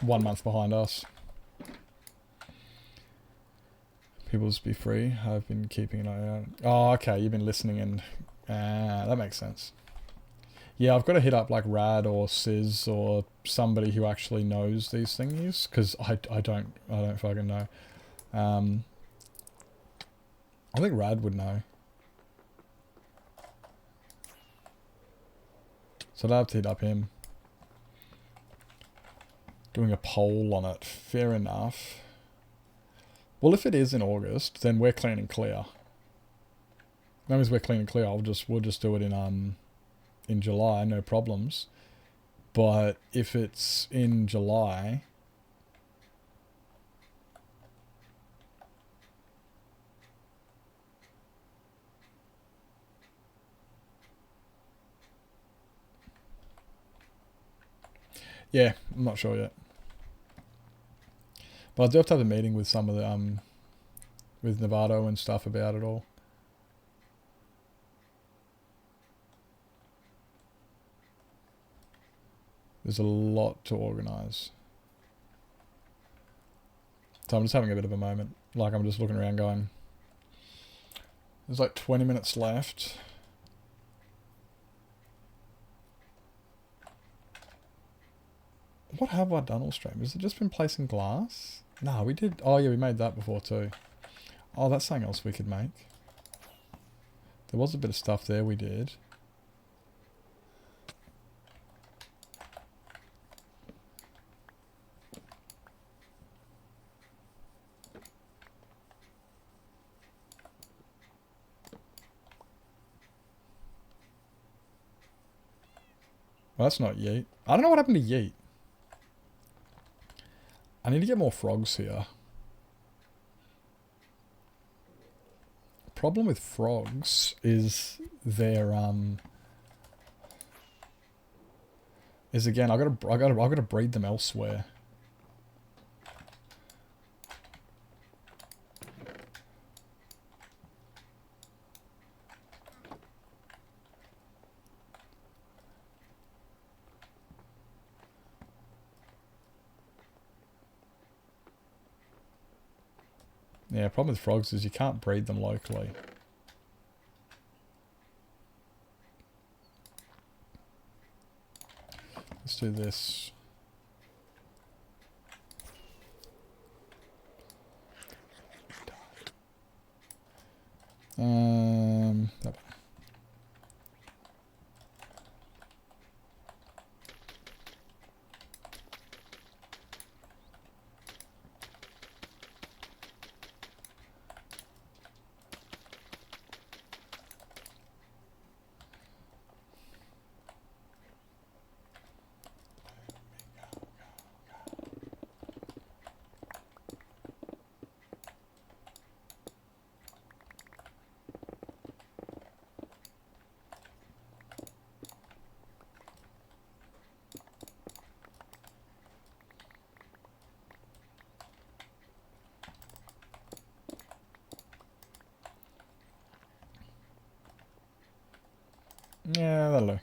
1 month behind us. People's be free. I've been keeping an eye out. Oh, okay. You've been listening and that makes sense. Yeah, I've got to hit up like Rad or Sizz or somebody who actually knows these things, because I don't fucking know. I think Rad would know. So I'd have to hit up him. Doing a poll on it. Fair enough. Well, if it is in August, then we're clean and clear. That means we're clean and clear. We'll just do it in July, no problems. But if it's in July, yeah, I'm not sure yet. But I do have to have a meeting with some of the with Novato and stuff about it all. There's a lot to organise. So I'm just having a bit of a moment. Like, I'm just looking around going, there's like 20 minutes left. What have I done all stream? Has it just been placing glass? No, we did. Oh yeah, we made that before too. Oh, that's something else we could make. There was a bit of stuff there we did. Well, that's not Yeet. I don't know what happened to Yeet. I need to get more frogs here. Problem with frogs is their is again I gotta breed them elsewhere. Yeah, problem with frogs is you can't breed them locally. Let's do this. That one. Yeah, that'll do.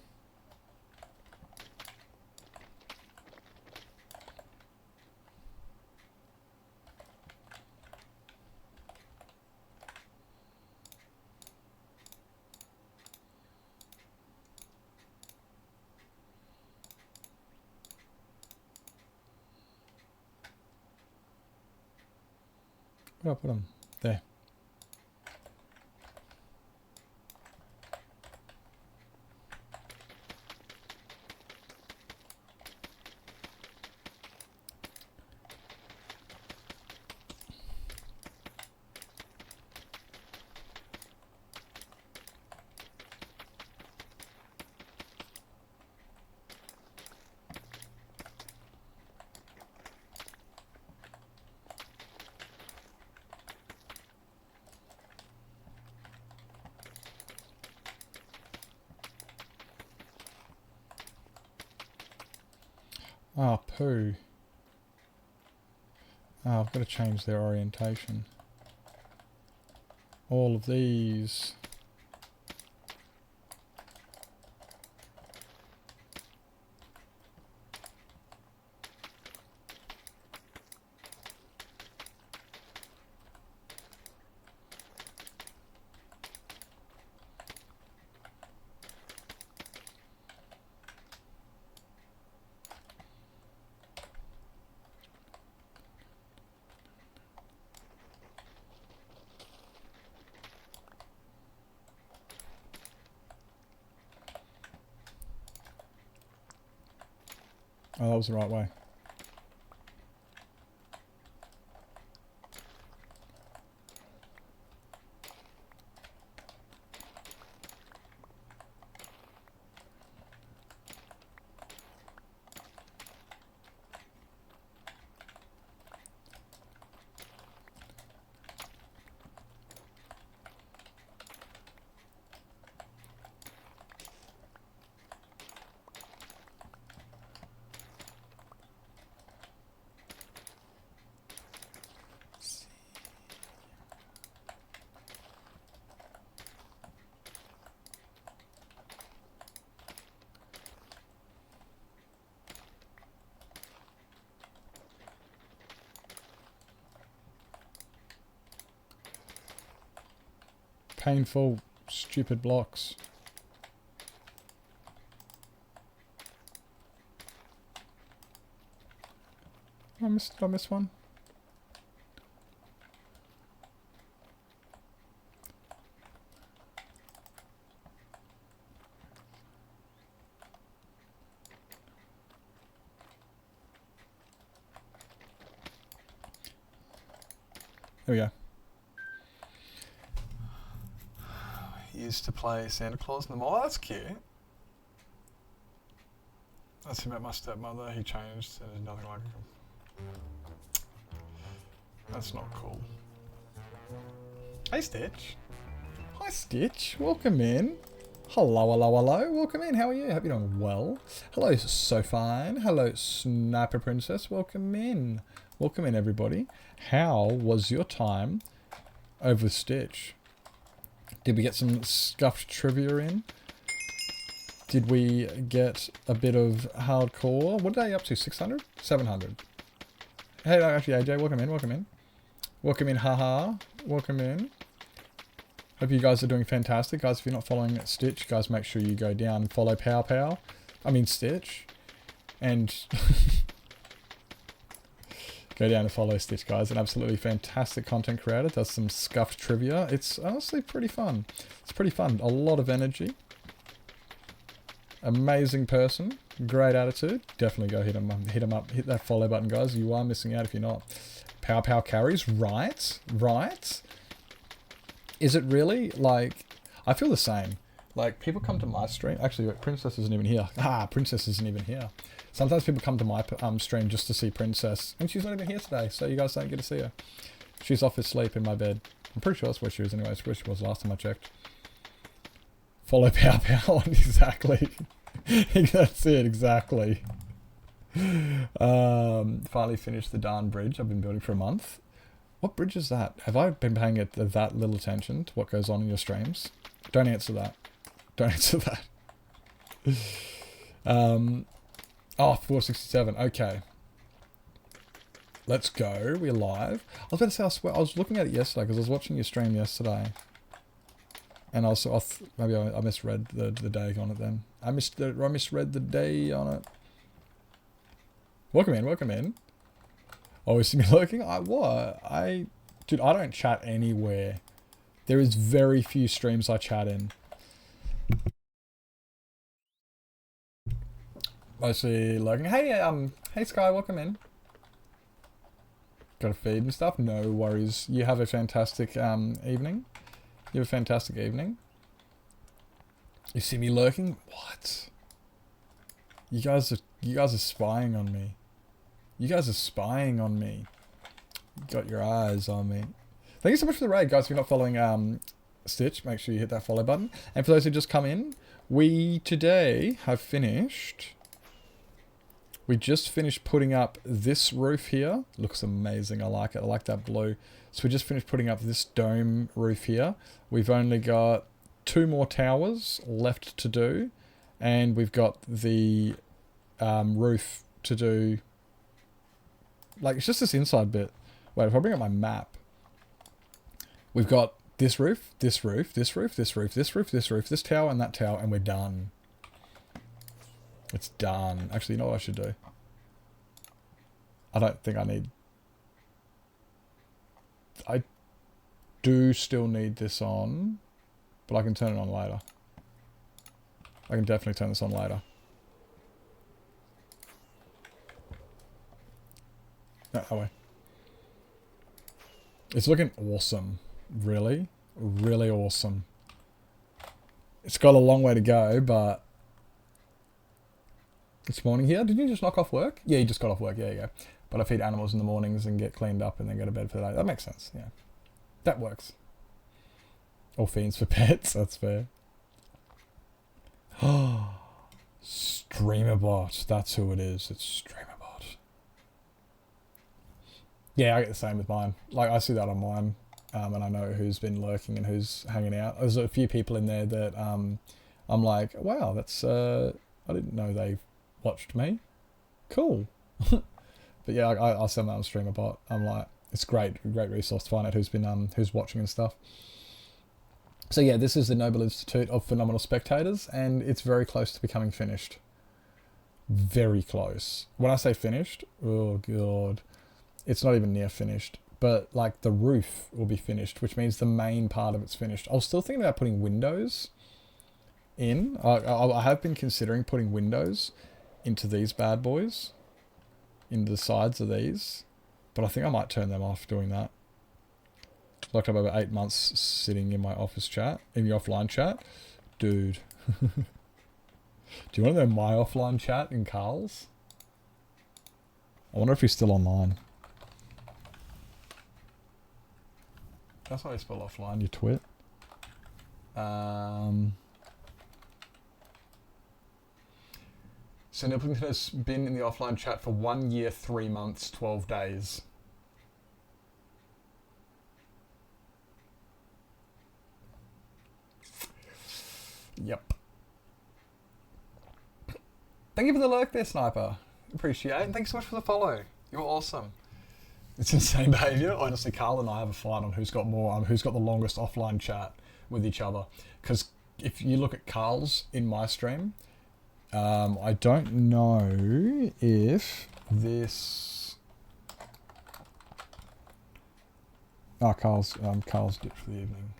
Where did I put them? There. Ah, poo. Ah, I've got to change their orientation. All of these. Oh, that was the right way. Painful, stupid blocks. Did I miss one? There we go. He used to play Santa Claus in the mall. Oh, that's cute. That's him at my stepmother. He changed and there's nothing like him. That's not cool. Hey, Stitch. Hi, Stitch. Welcome in. Hello, hello, hello. Welcome in. How are you? Hope you're doing well. Hello, So Fine. Hello, Sniper Princess. Welcome in. Welcome in, everybody. How was your time over with Stitch? Did we get some scuffed trivia in? Did we get a bit of hardcore? What are they up to? 600? 700? Hey, actually, AJ, welcome in, welcome in. Welcome in, haha. Welcome in. Hope you guys are doing fantastic. Guys, if you're not following Stitch, guys, make sure you go down and follow Pow Pow. I mean Stitch. And go down and follow Stitch, guys. An absolutely fantastic content creator. Does some scuffed trivia. It's honestly pretty fun. It's pretty fun. A lot of energy. Amazing person. Great attitude. Definitely go hit him up. Hit that follow button, guys. You are missing out if you're not. Pow Pow carries. Right. Right. Is it really? Like, I feel the same. Like, people come to my stream. Actually, Princess isn't even here. Princess isn't even here. Sometimes people come to my stream just to see Princess. And she's not even here today, so you guys don't get to see her. She's off asleep in my bed. I'm pretty sure that's where she was anyway. That's where she was last time I checked. Follow Pow Pow. Exactly. That's it, exactly. Finally finished the darn bridge I've been building for a month. What bridge is that? Have I been paying it that little attention to what goes on in your streams? Don't answer that. Don't answer that. 467. Okay. Let's go. We're live. I was about to say, I swear, I was looking at it yesterday because I was watching your stream yesterday. And maybe I misread the day on it then. I misread the day on it. Welcome in, welcome in. Oh, is me lurking? Dude, I don't chat anywhere. There is very few streams I chat in. Mostly lurking. Hey Sky, welcome in. Got a feed and stuff? No worries. You have a fantastic evening. You have a fantastic evening. You see me lurking? What? You guys are spying on me. You guys are spying on me. You got your eyes on me. Thank you so much for the raid, guys. If you're not following Stitch, make sure you hit that follow button. And for those who just come in, we today have finished. We just finished putting up this roof here. Looks amazing. I like it. I like that blue. So we just finished putting up this dome roof here. We've only got 2 more towers left to do. And we've got the roof to do. Like, it's just this inside bit. Wait, if I bring up my map. We've got this roof, this roof, this roof, this roof, this roof, this roof, this tower, and that tower, and we're done. It's done. Actually, you know what I should do? I don't think I need... I do still need this on, but I can turn it on later. I can definitely turn this on later. No, that way. It's looking awesome. Really? Really awesome. It's got a long way to go, but... It's morning here. Did you just knock off work? Yeah, you just got off work. Yeah, you go. But I feed animals in the mornings and get cleaned up and then go to bed for the day. That makes sense, yeah. That works. All fiends for pets. That's fair. Oh, Streamerbot. That's who it is. It's Streamerbot. Yeah, I get the same with mine. Like, I see that on mine, and I know who's been lurking and who's hanging out. There's a few people in there that I'm like, wow, that's... I didn't know they watched me. Cool. But yeah, I'll send that on Streamerbot. I'm like, it's great resource to find out who's been who's watching and stuff. So yeah, this is the Noble Institute of Phenomenal Spectators, and it's very close to becoming finished. Very close. When I say finished, oh god, it's not even near finished. But like the roof will be finished, which means the main part of it's finished. I was still thinking about putting windows in. I have been considering putting windows into these bad boys, into the sides of these, but I think I might turn them off doing that. Locked up over 8 months sitting in my office chat, in the offline chat. Dude. Do you want to know my offline chat in Carl's? I wonder if he's still online. That's how you spell offline, you twit. So Nippleton has been in the offline chat for 1 year, 3 months, 12 days. Yep. Thank you for the lurk there, Sniper. Appreciate it. And thanks so much for the follow. You're awesome. It's insane behaviour. Honestly, Carl and I have a fight on who's got more, who's got the longest offline chat with each other. Because if you look at Carl's in my stream, I don't know if this. Oh, Carl's dipped for the evening.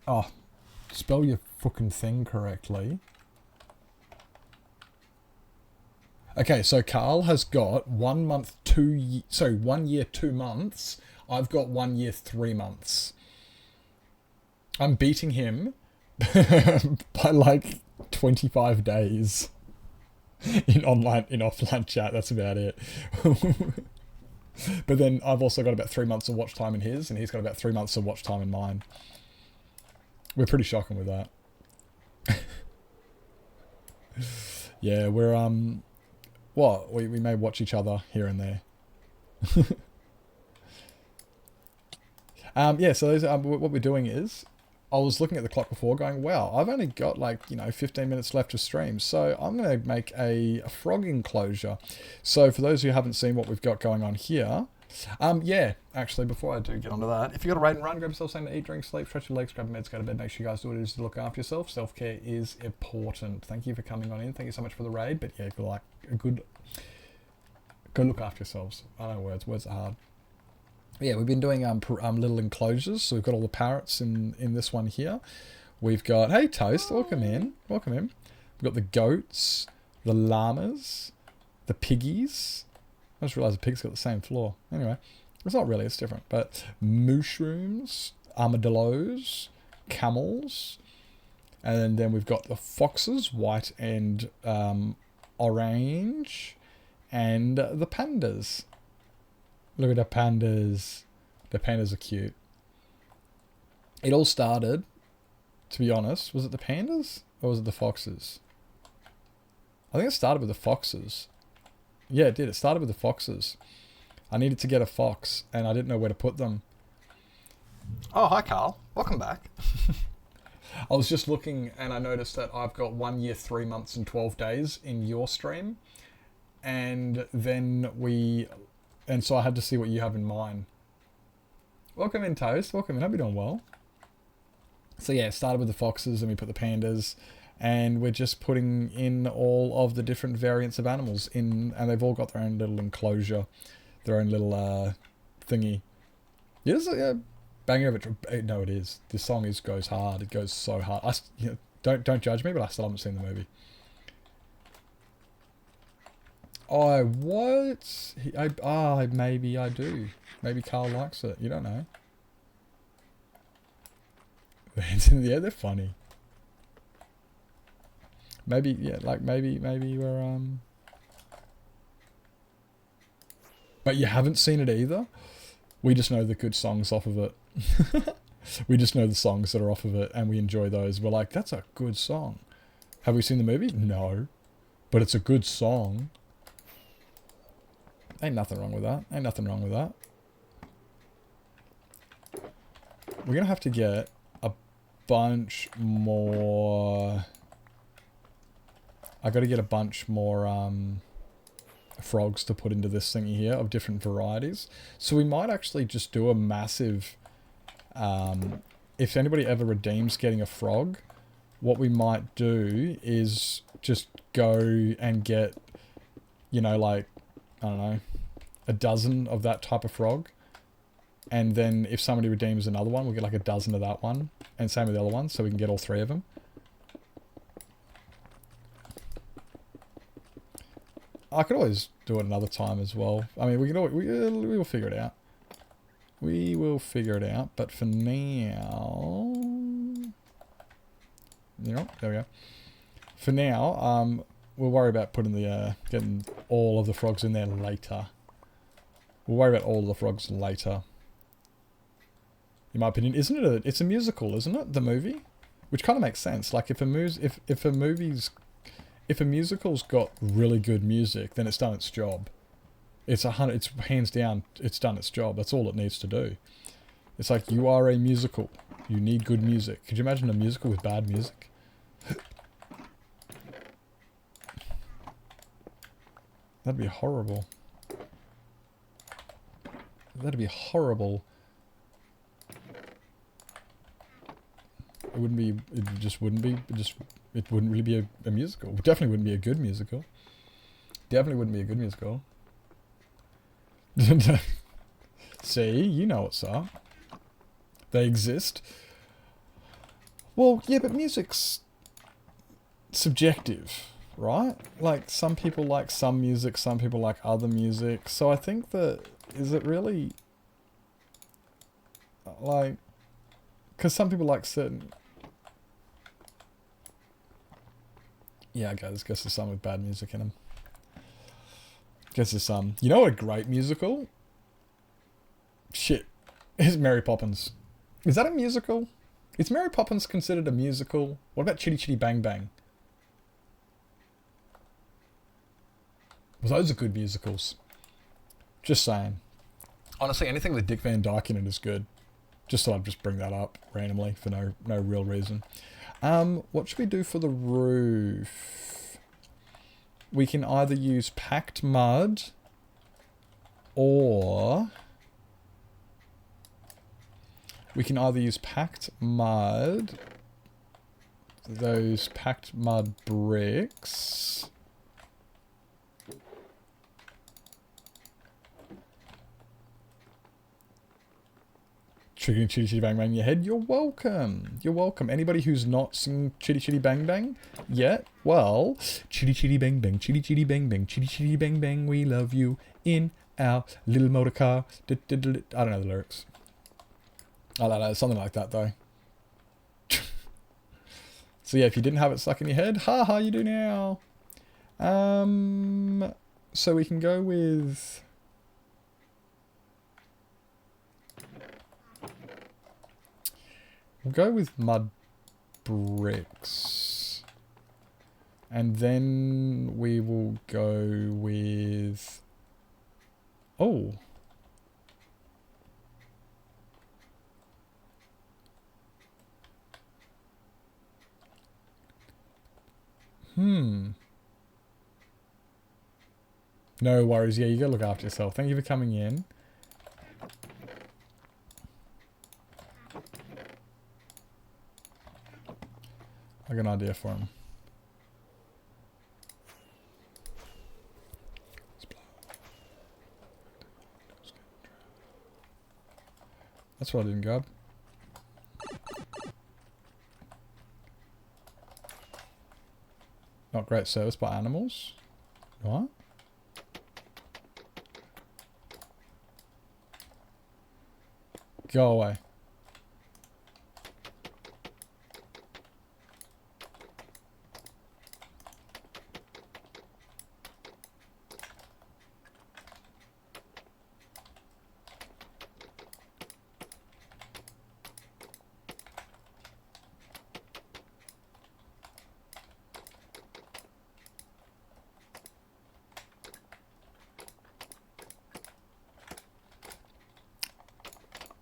Oh, spell your fucking thing correctly. Okay, so Carl has got 1 month, 1 year, 2 months. I've got 1 year, 3 months. I'm beating him by like 25 days in offline chat. That's about it. But then I've also got about 3 months of watch time in his, and he's got about 3 months of watch time in mine. We're pretty shocking with that. Yeah, we're what? We may watch each other here and there. Yeah, so those, what we're doing is, I was looking at the clock before going, wow, I've only got 15 minutes left to stream. So I'm going to make a frog enclosure. So for those who haven't seen what we've got going on here, yeah, actually, before I do get onto that, if you got a raid and run, grab yourself something to eat, drink, sleep, stretch your legs, grab meds, go to bed, make sure you guys do what it is to look after yourself. Self-care is important. Thank you for coming on in. Thank you so much for the raid. But yeah, go look after yourselves. I don't know words are hard. Yeah, we've been doing little enclosures. So we've got all the parrots in this one here. We've got, hey Toast, welcome in. We've got the goats, the llamas, the piggies. I just realised the pig's got the same floor. Anyway, it's not really, it's different. But mushrooms, armadillos, camels, and then we've got the foxes, white and orange, and the pandas. Look at the pandas. The pandas are cute. It all started, to be honest, was it the pandas or was it the foxes? I think it started with the foxes. Yeah, it did. It started with the foxes. I needed to get a fox and I didn't know where to put them. Oh, hi Carl. Welcome back. I was just looking and I noticed that I've got 1 year, 3 months and 12 days in your stream. And so I had to see what you have in mine. Welcome in, Toast. Welcome in. Hope you're doing well. So yeah, it started with the foxes and we put the pandas. And we're just putting in all of the different variants of animals in, and they've all got their own little enclosure, their own little thingy. Yeah, it's a banger of it. No, it is. This song goes hard. It goes so hard. Don't judge me, but I still haven't seen the movie. What? Maybe I do. Maybe Carl likes it. You don't know. The hands in the air, they're funny. Maybe, yeah, maybe we're, But you haven't seen it either? We just know the good songs off of it. We just know the songs that are off of it, and we enjoy those. We're like, that's a good song. Have we seen the movie? No. But it's a good song. Ain't nothing wrong with that. We're going to have to get a bunch more... I got to get a bunch more frogs to put into this thingy here of different varieties. So we might actually just do a massive... if anybody ever redeems getting a frog, what we might do is just go and get, I don't know, a dozen of that type of frog. And then if somebody redeems another one, we'll get like a dozen of that one. And same with the other one, so we can get all 3 of them. I could always do it another time as well. I mean, we will figure it out. We will figure it out. But for now... there we go. For now, we'll worry about putting getting all of the frogs in there later. We'll worry about all of the frogs later. In my opinion, isn't it? It's a musical, isn't it? The movie, which kind of makes sense. Like if a musical's got really good music, then it's done its job. It's hands down, it's done its job. That's all it needs to do. It's like, you are a musical. You need good music. Could you imagine a musical with bad music? That'd be horrible. That'd be horrible. It wouldn't be, it just wouldn't be, it wouldn't really be a musical. It definitely wouldn't be a good musical. Definitely wouldn't be a good musical. See, you know what's up. They exist. Well, yeah, but music's subjective, right? Like, some people like some music, some people like other music. So I think that, is it really, like, because some people like certain... Yeah, guys, guess there's some with bad music in them. Guess there's some. You know what a great musical? Shit. Is Mary Poppins. Is that a musical? Is Mary Poppins considered a musical? What about Chitty Chitty Bang Bang? Well, those are good musicals. Just saying. Honestly, anything with Dick Van Dyke in it is good. Just thought I'd just bring that up randomly for no real reason. What should we do for the roof? We can either use packed mud or we can either use packed mud, those packed mud bricks. Triggering Chitty Chitty Bang Bang in your head? You're welcome. You're welcome. Anybody who's not singing Chitty Chitty Bang Bang yet? Well, Chitty Chitty Bang Bang, Chitty Chitty Bang Bang, Chitty Chitty Bang Bang, we love you in our little motor car. I don't know the lyrics. I don't know, something like that though. So yeah, if you didn't have it stuck in your head, haha, you do now. So we can go with... We'll go with mud bricks. And then we will go with... Oh. No worries. Yeah, you gotta look after yourself. Thank you for coming in. I got an idea for him. That's what I didn't grab. Not great service by animals. What? Go away.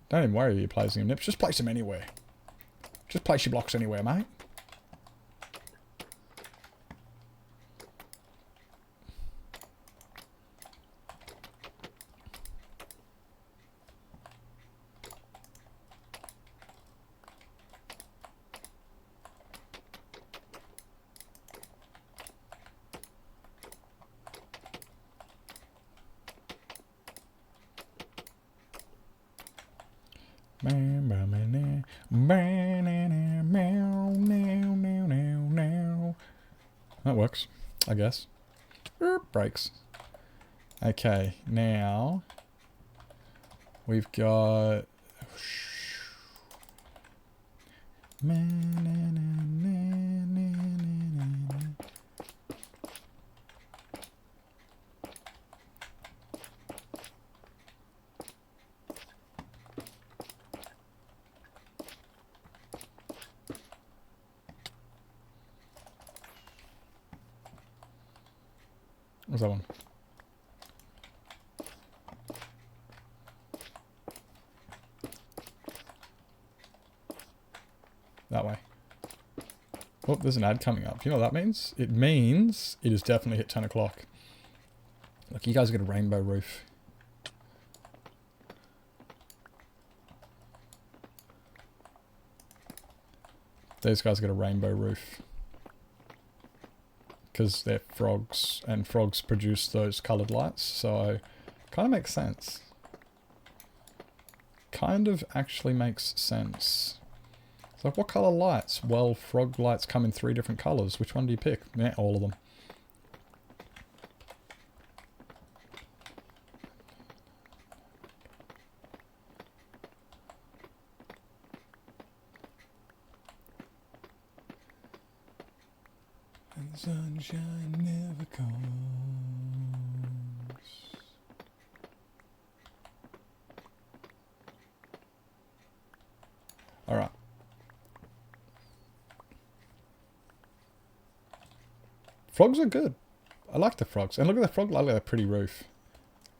Don't even worry if you're placing them nips. Just place them anywhere. Just place your blocks anywhere, mate. That works, I guess. Breaks. Okay, now we've got what's that one? That way. Oh, there's an ad coming up. You know what that means? It means it has definitely hit 10 o'clock. Look, you guys get a rainbow roof. These guys get a rainbow roof. Because they're frogs, and frogs produce those coloured lights, so kind of makes sense. Kind of actually makes sense. It's like, what colour lights? Well, frog lights come in 3 different colours. Which one do you pick? Yeah, all of them. And the sunshine never comes. Alright. Frogs are good. I like the frogs. And look at the frog, look at that pretty roof.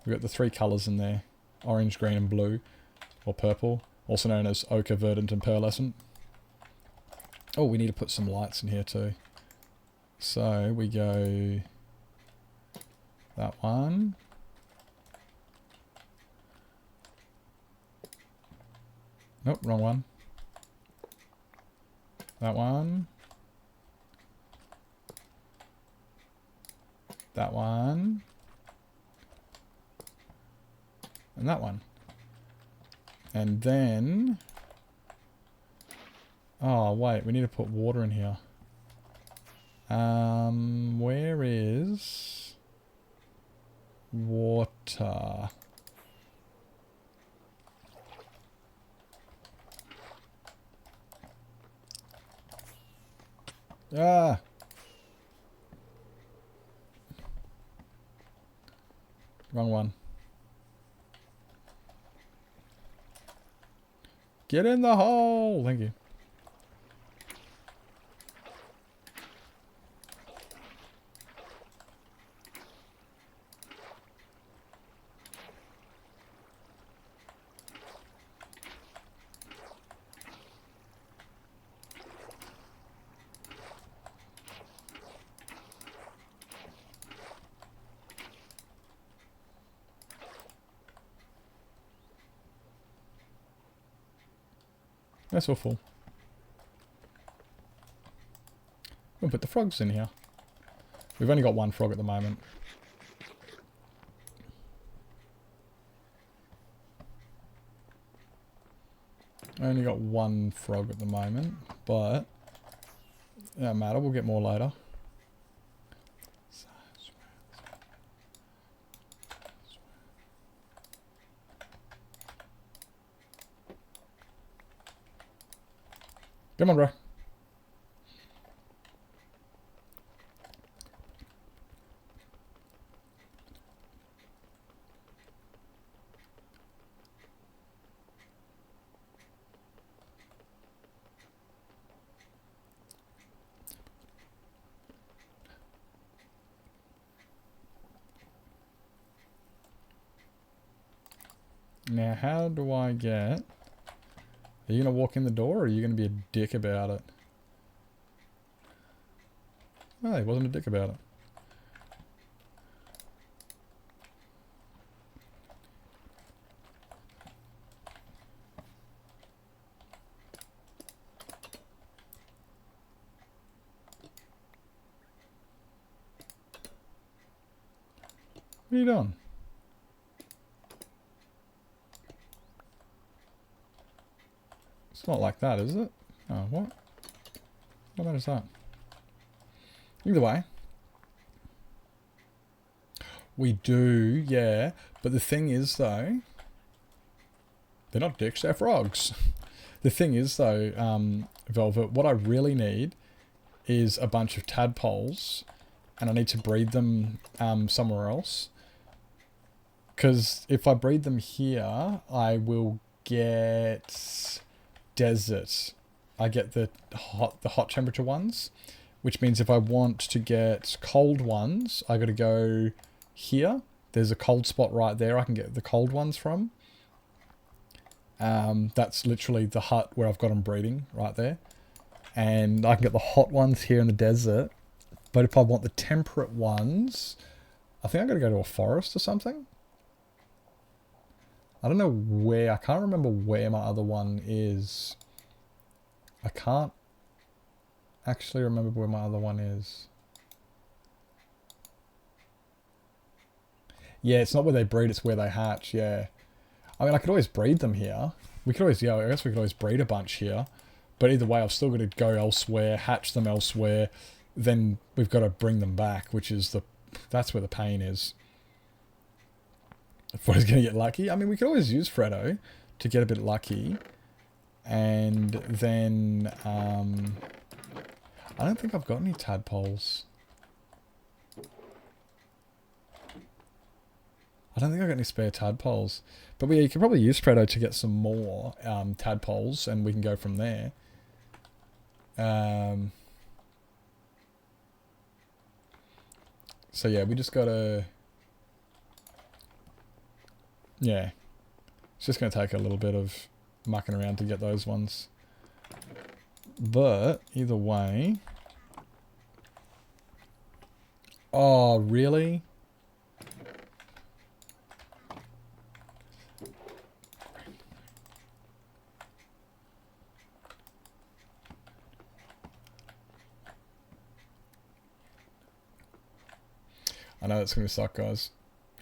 We've got the 3 colours in there. Orange, green and blue. Or purple. Also known as ochre, verdant and pearlescent. Oh, we need to put some lights in here too. So we go that one. Nope, wrong one. That one. That one. And that one. And then... Oh, wait, we need to put water in here. Where is water? Ah! Wrong one. Get in the hole! Thank you. That's all full. We'll put the frogs in here. We've only got 1 frog at the moment. I only got 1 frog at the moment, but it don't matter, we'll get more later. Come on, bro. Now, how do I get... Are you going to walk in the door, or are you going to be a dick about it? Oh, he wasn't a dick about it. What are you doing? It's not like that, is it? Oh, what? What matters that? Either way. We do, yeah. But the thing is, though... They're not dicks, they're frogs. The thing is, though, Velvet, what I really need is a bunch of tadpoles. And I need to breed them somewhere else. Because if I breed them here, I will get... desert. I get the hot temperature ones, which means if I want to get cold ones, I got to go here. There's a cold spot right there I can get the cold ones from. That's literally the hut where I've got them breeding right there. And I can get the hot ones here in the desert. But if I want the temperate ones, I think I gotta go to a forest or something. I don't know where. I can't remember where my other one is. I can't actually remember where my other one is. Yeah, it's not where they breed, it's where they hatch, yeah. I mean, I could always breed them here. We could always, yeah, I guess we could always breed a bunch here. But either way, I've still got to go elsewhere, hatch them elsewhere. Then we've got to bring them back, which is that's where the pain is. If we're going to get lucky. I mean, we could always use Freddo to get a bit lucky. And then, I don't think I've got any tadpoles. I don't think I've got any spare tadpoles. But you could probably use Freddo to get some more tadpoles, and we can go from there. So yeah, we just gotta... Yeah. It's just going to take a little bit of mucking around to get those ones. But, either way... Oh, really? I know it's going to suck, guys.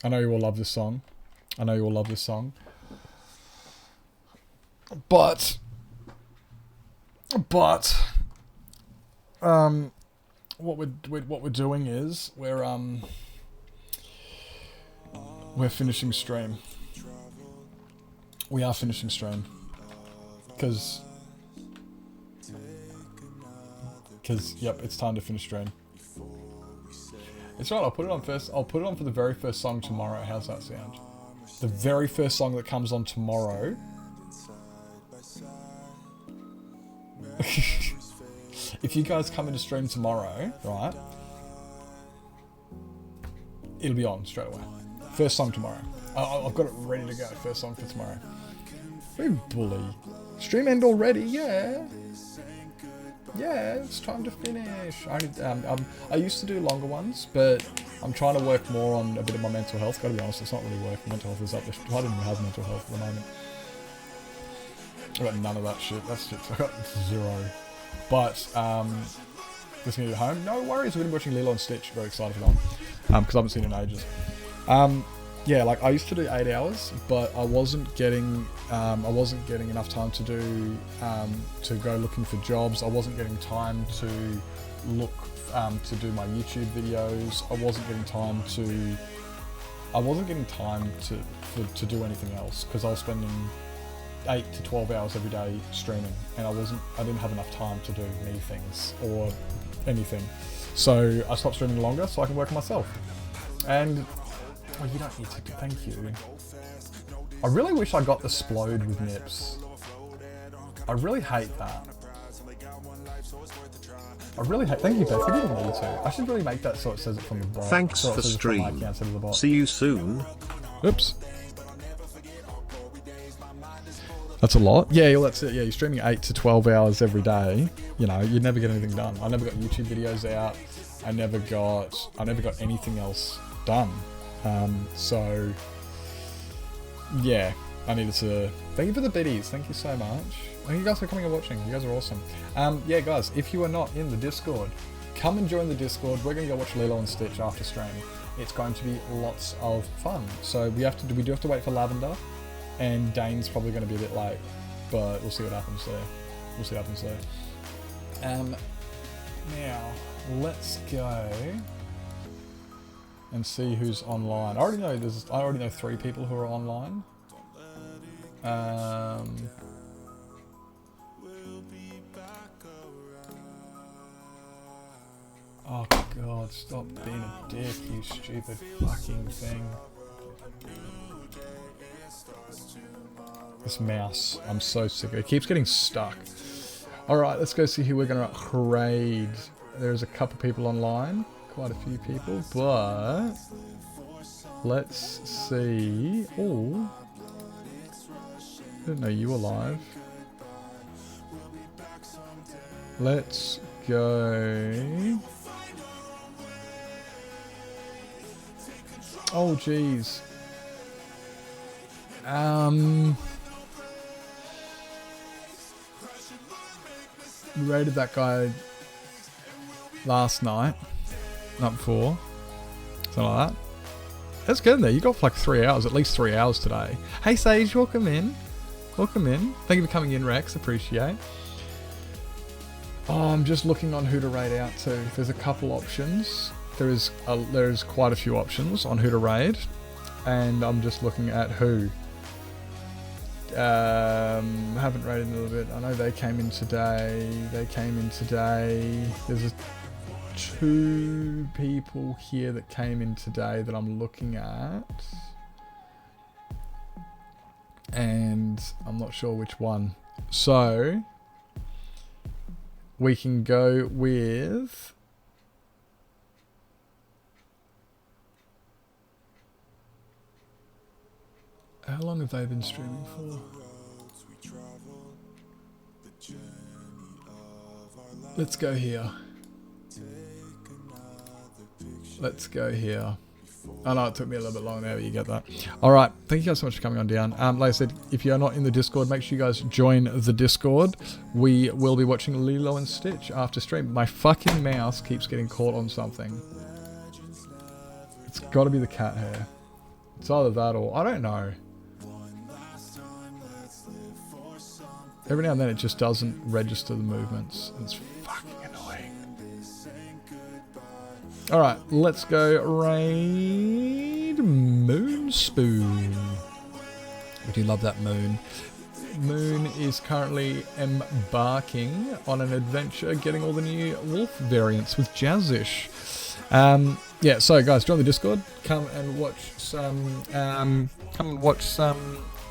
I know you all love this song. I know you all love this song. But what we're doing is we're finishing stream. We are finishing stream because yep, it's time to finish stream. It's right, I'll put it on first. I'll put it on for the very first song tomorrow. How's that sound? The very first song that comes on tomorrow. If you guys come into stream tomorrow, right? It'll be on straight away. First song tomorrow. I've got it ready to go. First song for tomorrow. Very bully. Stream end already? Yeah. Yeah, it's time to finish. I used to do longer ones, but I'm trying to work more on a bit of my mental health. Gotta be honest, it's not really working. Mental health is up there. I don't even have mental health at the moment. I got none of that shit. That's shit. I got zero. But just need at home. No worries. We've been watching Lilo and Stitch. Very excited for that one. Because I haven't seen it in ages. Yeah, like I used to do 8 hours, but I wasn't getting enough time to do to go looking for jobs. I wasn't getting time to look to do my YouTube videos. I wasn't getting time to do anything else because I was spending 8 to 12 hours every day streaming, and I didn't have enough time to do many things or anything. So I stopped streaming longer so I can work on myself. And well, you don't need to. Thank you. I really wish I got the Splode with Nips. I really hate that. I really hate. Thank you, Beth. You didn't need to. I should really make that so it says it from the bottom. Thanks for stream. See you soon. Oops. That's a lot. Yeah, well, that's it. Yeah, you're streaming 8 to 12 hours every day. You know, you'd never get anything done. I never got YouTube videos out. I never got anything else done. So yeah, I needed to. Thank you for the biddies. Thank you so much. Thank you guys for coming and watching. You guys are awesome. Yeah, guys, if you are not in the Discord, come and join the Discord. We're gonna go watch Lilo and Stitch after stream. It's going to be lots of fun. So we do have to wait for Lavender, and Dane's probably going to be a bit late, but we'll see what happens there. Now let's go and see who's online. I already know 3 people who are online. Oh god, stop being a dick, you stupid fucking thing. This mouse, I'm so sick of it. It keeps getting stuck. Alright, let's go see who we're gonna raid. There's a couple people online. Quite a few people, but let's see. Oh, I didn't know you were live. Let's go. Oh, jeez. We raided that guy last night. Not before. Something like that. That's good there. You got for like 3 hours, at least 3 hours today. Hey Sage, welcome in. Welcome in. Thank you for coming in, Rex. Appreciate. Oh, I'm just looking on who to raid out to. There's a couple options. There's quite a few options on who to raid, and I'm just looking at who. Haven't raided in a little bit. I know they came in today. There's 2 people here that came in today that I'm looking at, and I'm not sure which one. So we can go with how long have they been streaming for? Let's go here. I know it took me a little bit long there, but you get that. Alright, thank you guys so much for coming on down. Like I said, if you're not in the Discord, make sure you guys join the Discord. We will be watching Lilo and Stitch after stream. My fucking mouse keeps getting caught on something. It's got to be the cat hair. It's either that or... I don't know. Every now and then it just doesn't register the movements. It's fucking annoying. Alright, let's go raid Moonspoon. We do love that moon. Moon is currently embarking on an adventure getting all the new wolf variants with Jazzish. Yeah, so guys, join the Discord. Come and watch some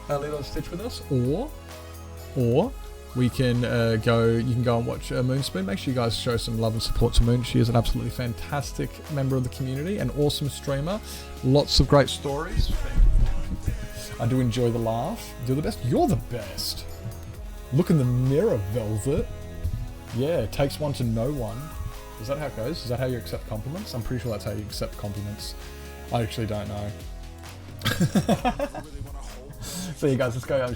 Lilo and Stitch with us, or we can you can go and watch Moonspoon. Make sure you guys show some love and support to Moon. She is an absolutely fantastic member of the community, an awesome streamer, lots of great stories. I do enjoy the laugh. Do the best. You're the best. Look in the mirror, Velvet. Yeah, it takes one to know one. Is that how it goes? Is that how you accept compliments? I'm pretty sure that's how you accept compliments. I actually don't know. So you guys, let's go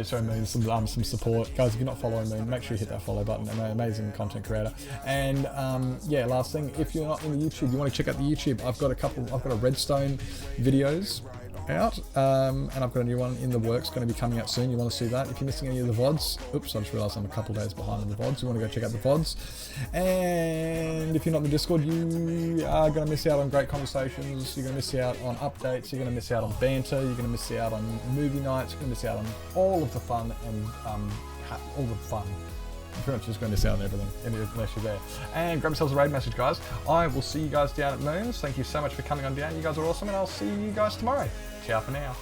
show Moon some support. Guys, if you're not following Moon, make sure you hit that follow button. I'm an amazing content creator. And yeah, last thing, if you're not in the YouTube, you want to check out the YouTube. I've got a Redstone videos out, and I've got a new one in the works, going to be coming out soon. You want to see that? If you're missing any of the VODs, oops, I just realised I'm a couple days behind on the VODs. You want to go check out the VODs. And if you're not in the Discord, you are going to miss out on great conversations. You're going to miss out on updates. You're going to miss out on banter. You're going to miss out on movie nights. You're going to miss out on all of the fun and all the fun. You're pretty much just going to miss out on everything unless you're there. And grab yourselves a raid message, guys. I will see you guys down at Moons. Thank you so much for coming on down. You guys are awesome, and I'll see you guys tomorrow. Ciao for now.